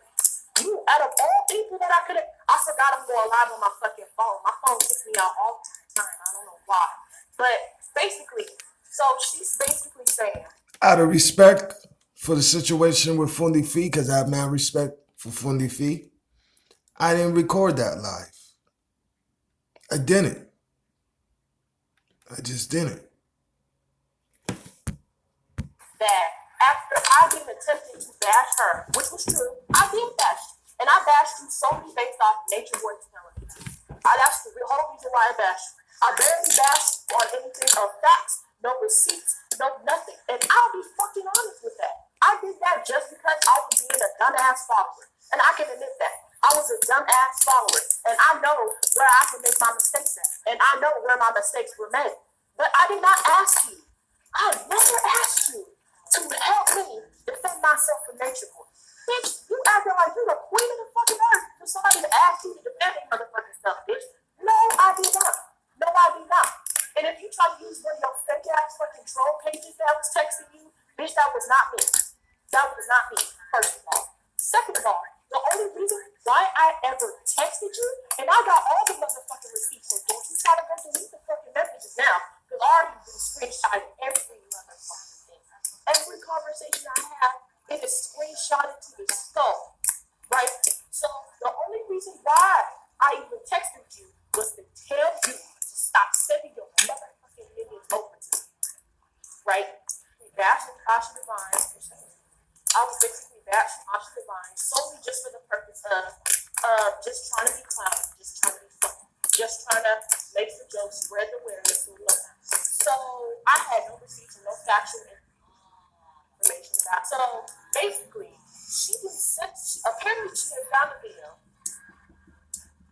You, out of all people that I could have, I forgot I'm going live on my fucking phone. My phone kicks me out all the time. I don't know why. But basically, so she's basically saying, Out of respect for the situation with Fundi Fee, because I have mad respect for Fundi Fee, I didn't record that live. I didn't. I just didn't. that after I've been attempting to bash her, which was true, I did bash you. And I bashed you solely based off Nature Boy's telling me. That's the whole reason why I bashed you. I barely bashed you on anything of facts, no receipts, no nothing. And I'll be fucking honest with that. I did that just because I was being a dumbass follower. And I can admit that. I was a dumbass follower. And I know where I can make my mistakes at. And I know where my mistakes were made. But I did not ask you. I never asked you to help me defend myself from Nature Boy. Bitch, you acting like you're the queen of the fucking earth for somebody to ask you to defend me motherfucking stuff, bitch. No, I did not. No, I did not. And if you try to use one of your fake ass fucking troll pages that was texting you, bitch, that was not me. That was not me, first of all. Second of all, the only reason why I ever texted you, and I got all the motherfucking receipts, so don't you try to go delete the fucking messages now, because I already been screenshotting every motherfucking thing. Every conversation I have, it is screenshotted to the skull, right? So the only reason why I even texted you was to tell you to stop sending your motherfucking minions over to me, right? We bashed Asha Divine. I was basically bashing Asha Divine solely just for the purpose of just trying to be clown, just trying to be funny, just trying to make some jokes, spread the awareness, and whatnot. So I had no receipts and no factual information about. So basically, she didn't send. Apparently, she had found the video,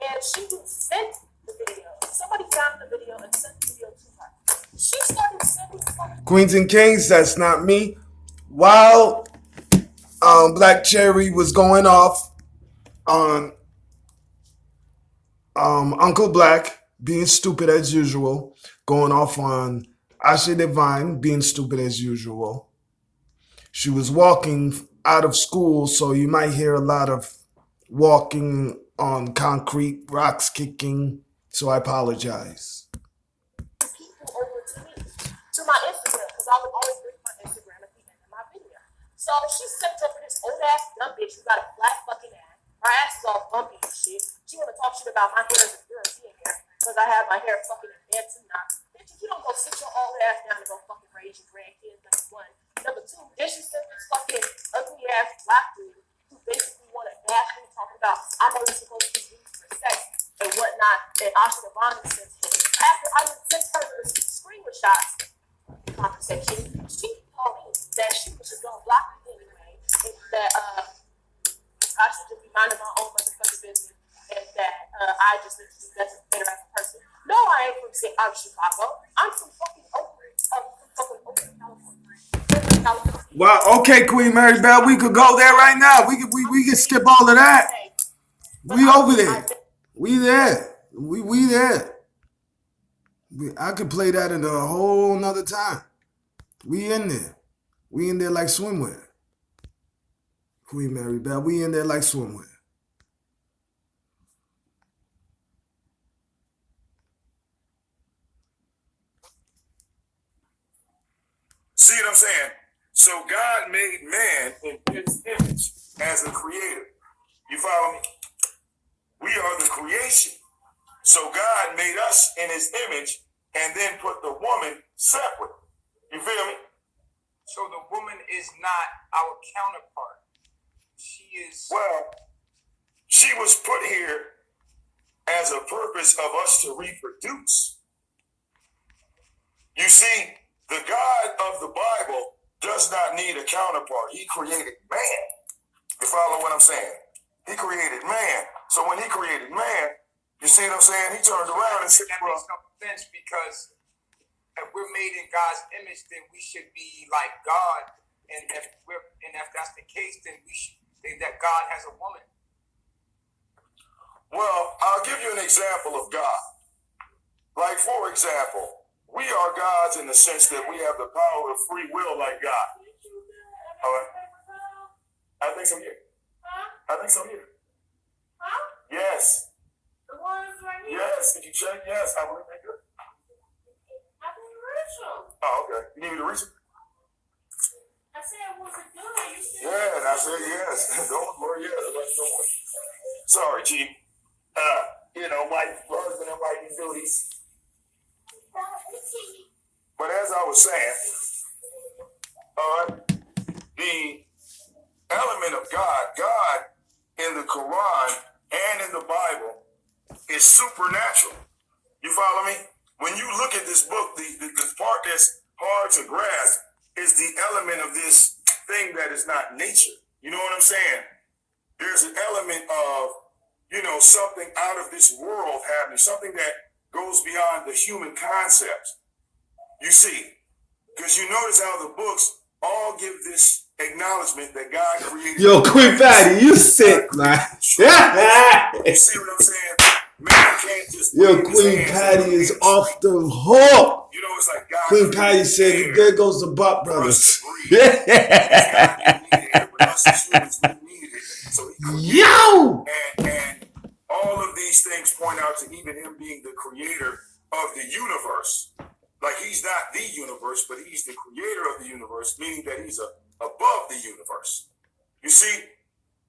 and she didn't send the video. Somebody found the video and sent the video to her. She started sending fucking Queens and Kings, that's not me. While Black Cherry was going off on Uncle Black being stupid as usual, going off on Asha Divine being stupid as usual. She was walking out of school, so you might hear a lot of walking on concrete, rocks kicking, so I apologize. people over to me, to my Instagram, because I would always bring my Instagram at the end of my video. So she sent over this old ass dumb bitch who got a flat fucking ass. Her ass is all bumpy and shit. She want to talk shit about my hair as a European hair because I have my hair fucking in bands and knots. Bitch, if you don't go sit your old ass down and go fucking raise your grandkids, number one. Number two, then she sent this fucking ugly ass black dude who basically want to bash me talking about I'm only supposed to be used for sex and whatnot, and Asha Devon sent him. After I sent her the screenshots conversation, she told me that she was just gonna block me anyway, and that I should just be minding my own motherfucking business, and that I just need to do better as a person. No, I ain't from Chicago. I'm from fucking Oakland, California. Wow, okay, Queen Mary Bell, we could go there right now. We can skip all of that. We over there. We there. We there. I could play that in a whole nother time. We in there. We in there like swimwear. Queen Mary Bell, we in there like swimwear. See what I'm saying? So God made man in his image as a creator. You follow me? We are the creation. So God made us in his image and then put the woman separate. You feel me? So the woman is not our counterpart. She is. Well, she was put here as a purpose of us to reproduce. You see, the God of the Bible does not need a counterpart. He created man. You follow what I'm saying? He created man. So when he created man, you see what I'm saying? He turned around and said, that makes no sense, because if we're made in God's image, then we should be like God. And if that's the case, then we should think that God has a woman. well, I'll give you an example of God. Like, for example, we are gods in the sense that we have the power of free will like God. All right? I think so, yeah. I think so, yeah. Yes. The one is right here. Yes. Did you check? Yes. I believe that good. I didn't reach them. Oh, okay. You need me to reach it? I said it wasn't good. You said Yeah, and I said yes. Don't worry, yes. Don't worry. Sorry, Chief. My husband and wifey duties. But as I was saying, the element of God in the Quran and in the Bible is supernatural. You follow me? When you look at this book, the part that's hard to grasp is the element of this thing that is not nature. You know what I'm saying? There's an element of, something out of this world happening, something that goes beyond the human concept. You see, because you notice how the books all give this acknowledgement that God created. Yo, Queen Patty, you sick, man. You see what I'm saying? Man can't just. Yo, Queen Patty is off the hook. It's like God. Queen Patty said, there goes the Buck Brothers. Yo! And all of these things point out to even him being the creator of the universe. Like, he's not the universe, but he's the creator of the universe, meaning that he's above the universe. You see,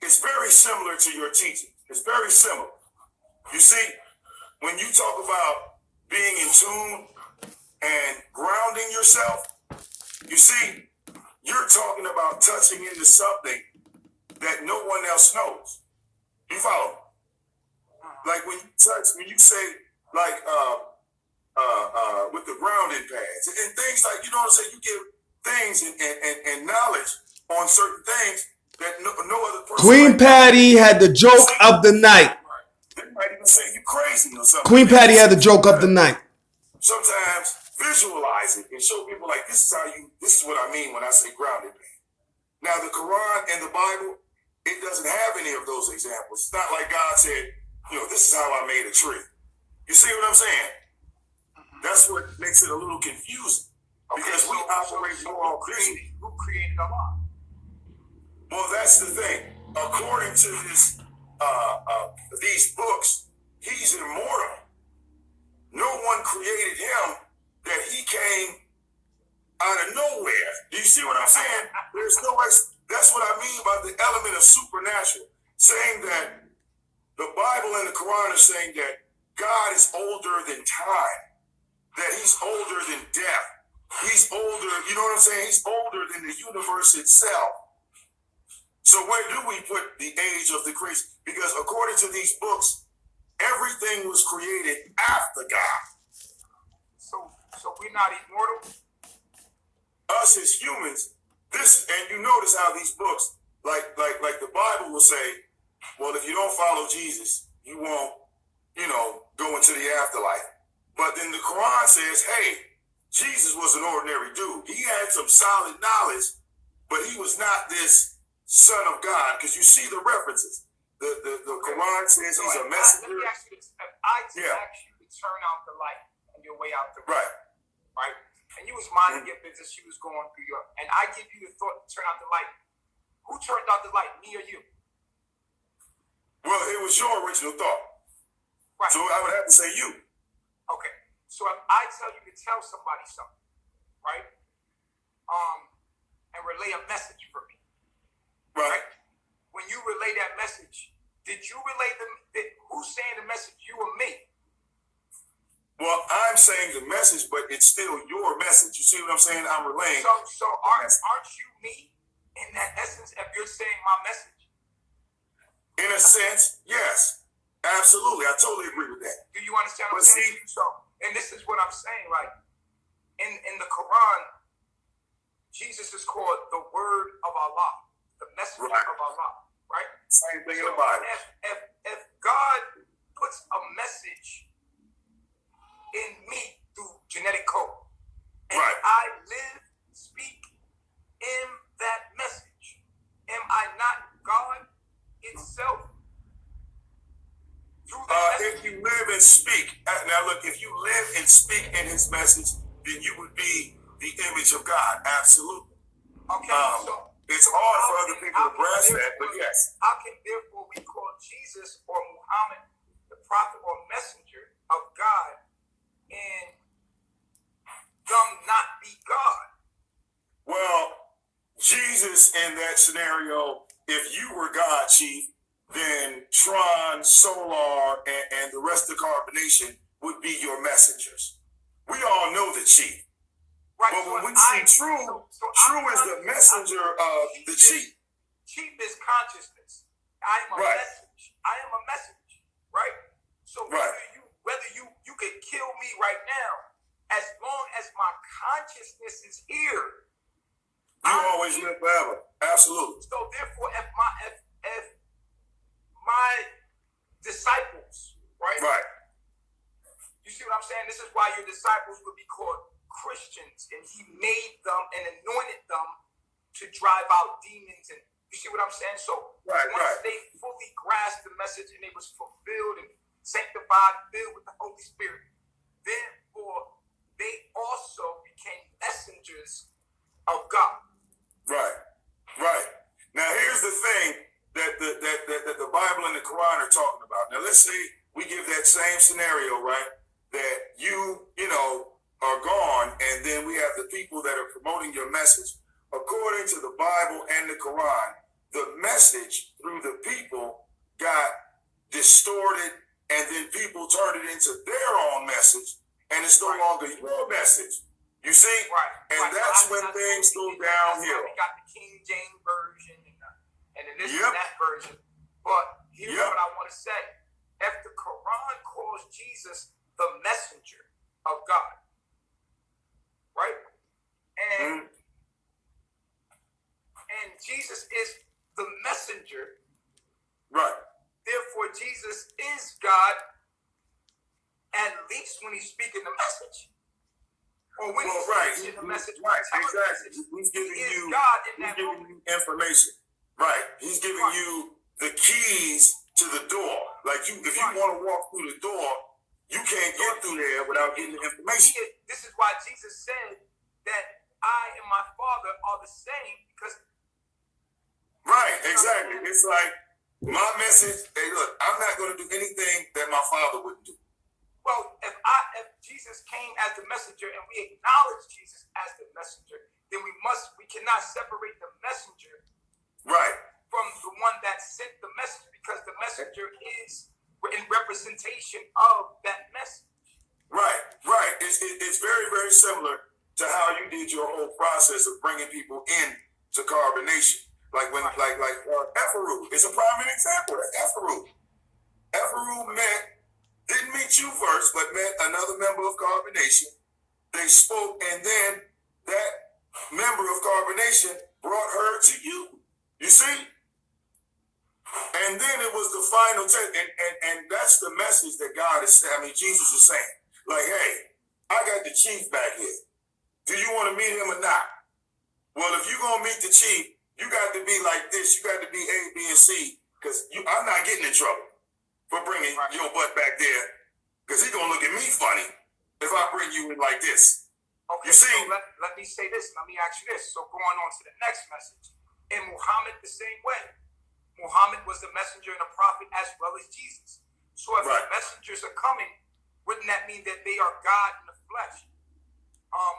it's very similar to your teaching. It's very similar. You see, when you talk about being in tune and grounding yourself, you see, you're talking about touching into something that no one else knows. You follow? Like when you say, like with the grounding pads and things like, you know what I'm saying? You give things and knowledge on certain things that no other person. Queen Patty had the joke of the night. They might even say you crazy or something. Queen Patty had the joke of the night. Sometimes visualize it and show people like, this is what I mean when I say grounded man. Now the Quran and the Bible, it doesn't have any of those examples. It's not like God said, this is how I made a tree. You see what I'm saying? That's what makes it a little confusing. Because we operate more on Christian. Who created Allah? Well, that's the thing. According to these books, he's immortal. No one created him, that he came out of nowhere. Do you see what I'm saying? There's no that's what I mean by the element of supernatural. Saying that the Bible and the Quran are saying that God is older than time, that he's older than death. He's older, you know what I'm saying? He's older than the universe itself. So where do we put the age of the creation? Because according to these books, everything was created after God. So we're not immortal? Us as humans, and you notice how these books, like the Bible will say, well, if you don't follow Jesus, you won't, go into the afterlife. But then the Quran says, hey, Jesus was an ordinary dude. He had some solid knowledge, but he was not this son of God, because you see the references. The Quran says he's a messenger. Let me ask you this. If I ask you to turn out the light on your way out the room, right? And you was minding your business, you was going through and I give you the thought to turn out the light. Who turned out the light, me or you? Well, it was your original thought. Right. So I would have to say you. Okay. So if I tell you to tell somebody something, right? And relay a message for me. Right? When you relay that message, did you relay who's saying the message, you or me? Well, I'm saying the message, but it's still your message. You see what I'm saying? I'm relaying. So aren't you me in that essence if you're saying my message? In a sense, yes. Absolutely. I totally agree with that. Do you understand what I'm saying? So, and this is what I'm saying, like, in the Quran, Jesus is called the Word of Allah, the messenger of Allah, right? Same thing in the Bible. If God puts a message in me through genetic code, and I live, speak in that message, am I not God itself? If you live and speak, now look, if you live and speak in his message, then you would be the image of God. Absolutely. Okay, it's hard for other people to grasp that, but yes. How can therefore we call Jesus or Muhammad the prophet or messenger of God and them not be God? Well, Jesus in that scenario, if you were God, Chief, then Tron, Solar, and the rest of Carbonation would be your messengers. We all know the Chief. Right, but when we see True, True is the messenger of the Chief. Chief is consciousness. I am a message. I am a message, right? So whether you could kill me right now, as long as my consciousness is here, you always live forever. Absolutely. So therefore, if my disciples, right? You see what I'm saying? This is why your disciples would be called Christians, and he made them and anointed them to drive out demons. And you see what I'm saying? So once they fully grasped the message and it was fulfilled and sanctified, filled with the Holy Spirit, therefore they also became messengers of God. Right. Now here's the thing that the Bible and the Quran are talking about. Now let's say we give that same scenario, right? That you are gone, and then we have the people that are promoting your message. According to the Bible and the Quran, the message through the people got distorted, and then people turned it into their own message, and it's no longer your message. You see? And that's when things go downhill. We got the King James version and then this and that version. But here's what I want to say. If the Quran calls Jesus the messenger of God. Right? And Jesus is the messenger. Right. Therefore, Jesus is God, at least when he's speaking the message. Or when he's teaching the message. Right, exactly. He's giving you God in that giving moment. you information. Right. He's giving you the keys to the door. Like if you want to walk through the door, you can't get through there without getting the information. This is why Jesus said that I and my Father are the same, because right, exactly. It's like my message, hey look, I'm not going to do anything that my Father wouldn't do. Well, if Jesus came as the messenger and we acknowledge Jesus as the messenger, then we cannot separate the messenger right from the one that sent the message, because the messenger is in representation of that message. Right. It's very, very similar to how you did your whole process of bringing people in to carbonation. Like when, like Epiru is a prime example. Epiru didn't meet you first, but met another member of carbonation. They spoke, and then that member of carbonation brought her to you. You see? And then it was the final test, and that's the message that Jesus is saying. Like, hey, I got the chief back here. Do you want to meet him or not? Well, if you're going to meet the chief, you got to be like this. You got to be A, B, and C, because I'm not getting in trouble for bringing your butt back there, because he's going to look at me funny if I bring you in like this. Okay, you see? so let me say this. Let me ask you this. So going on to the next message. In Muhammad, the same way. Muhammad was the messenger and a prophet as well as Jesus. So if the messengers are coming, wouldn't that mean that they are God in the flesh?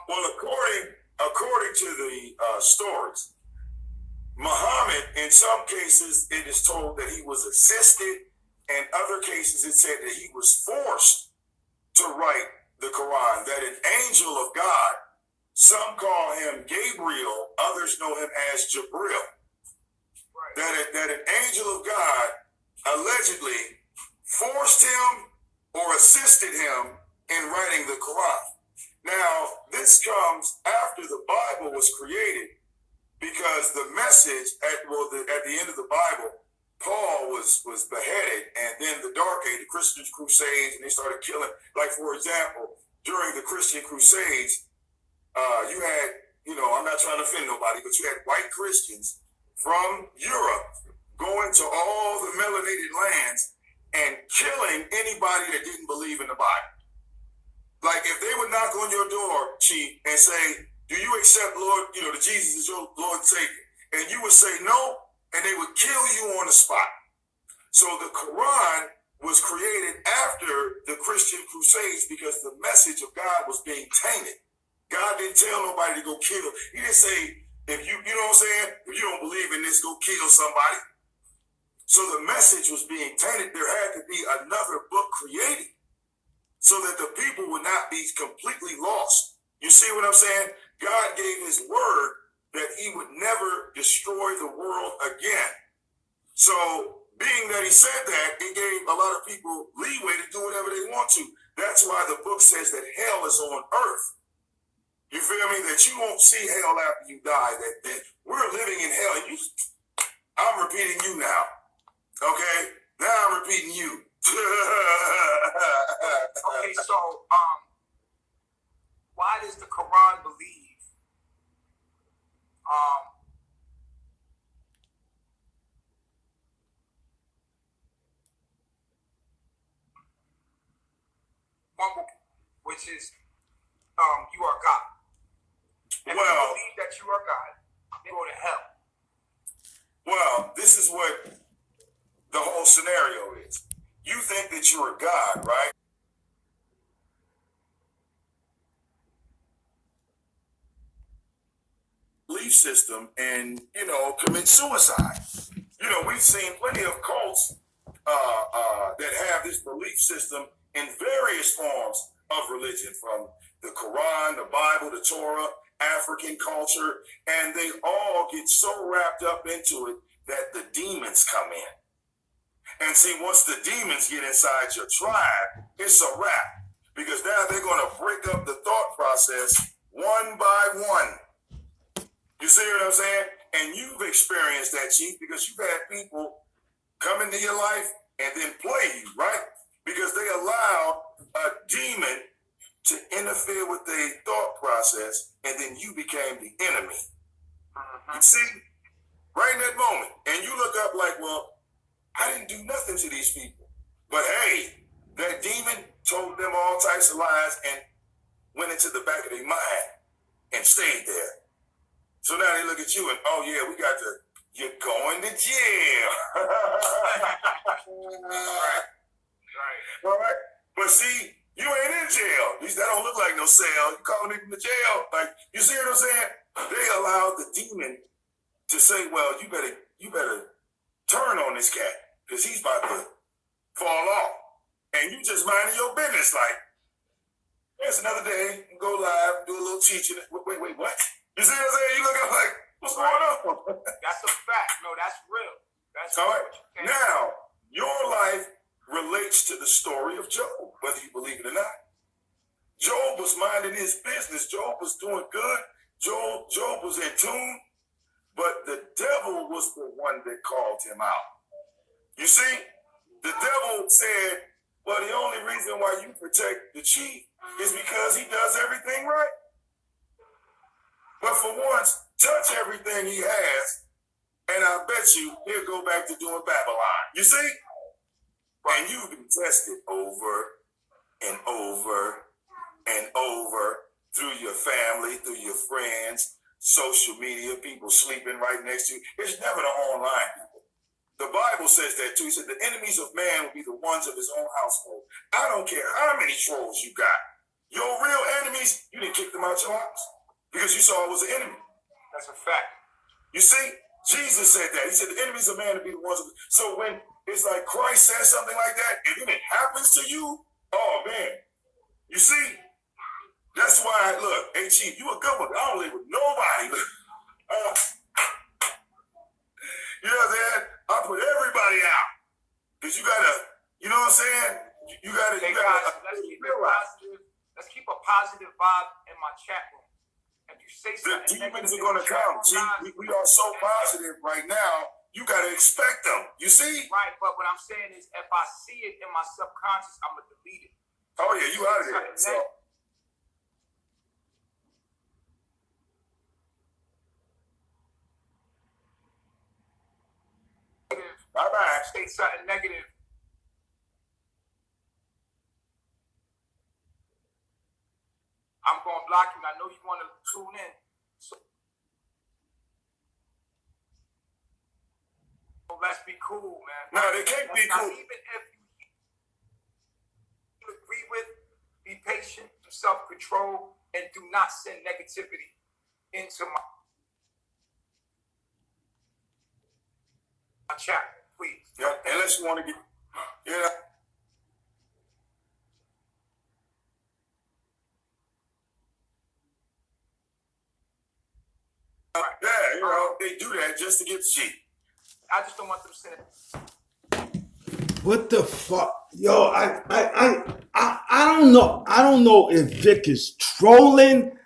Well, according to the stories, Muhammad, in some cases, it is told that he was assisted. In other cases, it said that he was forced to write the Quran, that an angel of God, some call him Gabriel, others know him as Jibril, that an angel of God allegedly forced him or assisted him in writing the Quran. Now, this comes after the Bible was created, because the message at the end of the Bible, Paul was beheaded, and then the Dark Age, the Christian Crusades, and they started killing. Like, for example, during the Christian Crusades, you had, I'm not trying to offend nobody, but you had white Christians from Europe going to all the melanated lands and killing anybody that didn't believe in the Bible. Like, if they would knock on your door, Chief, and say, do you accept that Jesus is your Lord and Savior? And you would say no, and they would kill you on the spot. So the Quran was created after the Christian Crusades, because the message of God was being tainted. God didn't tell nobody to go kill. He didn't say, if you know what I'm saying? If you don't believe in this, go kill somebody. So the message was being tainted. There had to be another book created so that the people would not be completely lost. You see what I'm saying? God gave his word that he would never destroy the world again. So being that he said that, it gave a lot of people leeway to do whatever they want to. That's why the book says that hell is on earth. You feel me? That you won't see hell after you die. That we're living in hell. And I'm repeating you now. Okay? Now I'm repeating you. Okay, so why does the Quran believe which is you are God? If you believe that you are God, you go to hell. Well, this is what the whole scenario is. You think that you're a God, right? Belief system and, commit suicide. We've seen plenty of cults that have this belief system in various forms of religion, from the Quran, the Bible, the Torah, African culture, and they all get so wrapped up into it that the demons come in. And see, once the demons get inside your tribe, it's a wrap. because now they're going to break up the thought process one by one. You see what I'm saying? And you've experienced that, Chief, because you've had people come into your life and then play you, right? Because they allowed a demon to interfere with their thought process, and then you became the enemy. You see, right in that moment, and you look up like, well, I didn't do nothing to these people. But hey, that demon told them all types of lies and went into the back of their mind and stayed there. So now they look at you and, oh yeah, you're going to jail. All right. But see, you ain't in jail. At least that don't look like no cell. You calling me from the jail. Like, you see what I'm saying? They allowed the demon to say, well, you better turn on this cat because he's about to fall off. And you just minding your business like, there's another day, you go live, do a little teaching. Wait, what? You see what I'm saying? You look up like, what's going on? That's a fact. No, that's real. That's all real. right. Now, your life relates to the story of Job, whether you believe it or not. Job was minding his business. Job was doing good. Job was in tune, but the devil was the one that called him out. You see, the devil said, well, the only reason why you protect the chief is because he does everything right. But for once, touch everything he has, and I bet you he'll go back to doing Babylon. You see? And you've been tested over and over and over through your family, through your friends, social media, people sleeping right next to you. It's never the online people. The Bible says that too. He said the enemies of man will be the ones of his own household. I don't care how many trolls you got. Your real enemies, you didn't kick them out your house because you saw it was an enemy. That's a fact. You see, Jesus said that. He said the enemies of man will be the ones of. So when it's like Christ says something like that, and then it happens to you, oh man. You see, that's why, look, hey Chief, you a good one. I don't live with nobody. You know what I'm saying? I put everybody out. Because you gotta, you know what I'm saying? You gotta, hey guys, let's keep a positive vibe in my chat room. If you say something, the demons are gonna come. See, we are so positive right now. You gotta expect them. You see? Right, but what I'm saying is, if I see it in my subconscious, I'm gonna delete it. Oh yeah, you out of there. So. Bye-bye. Say something negative. I'm gonna block you. I know you want to tune in. So let's be cool, man. No, they can't be cool. Even if you agree with, be patient, do self-control, and do not send negativity into my chat, please. Yeah, unless you want to get, yeah. Yeah, you know, they do that just to get cheap. I just don't want them to send it. What the fuck? Yo, I don't know. I don't know if Vic is trolling.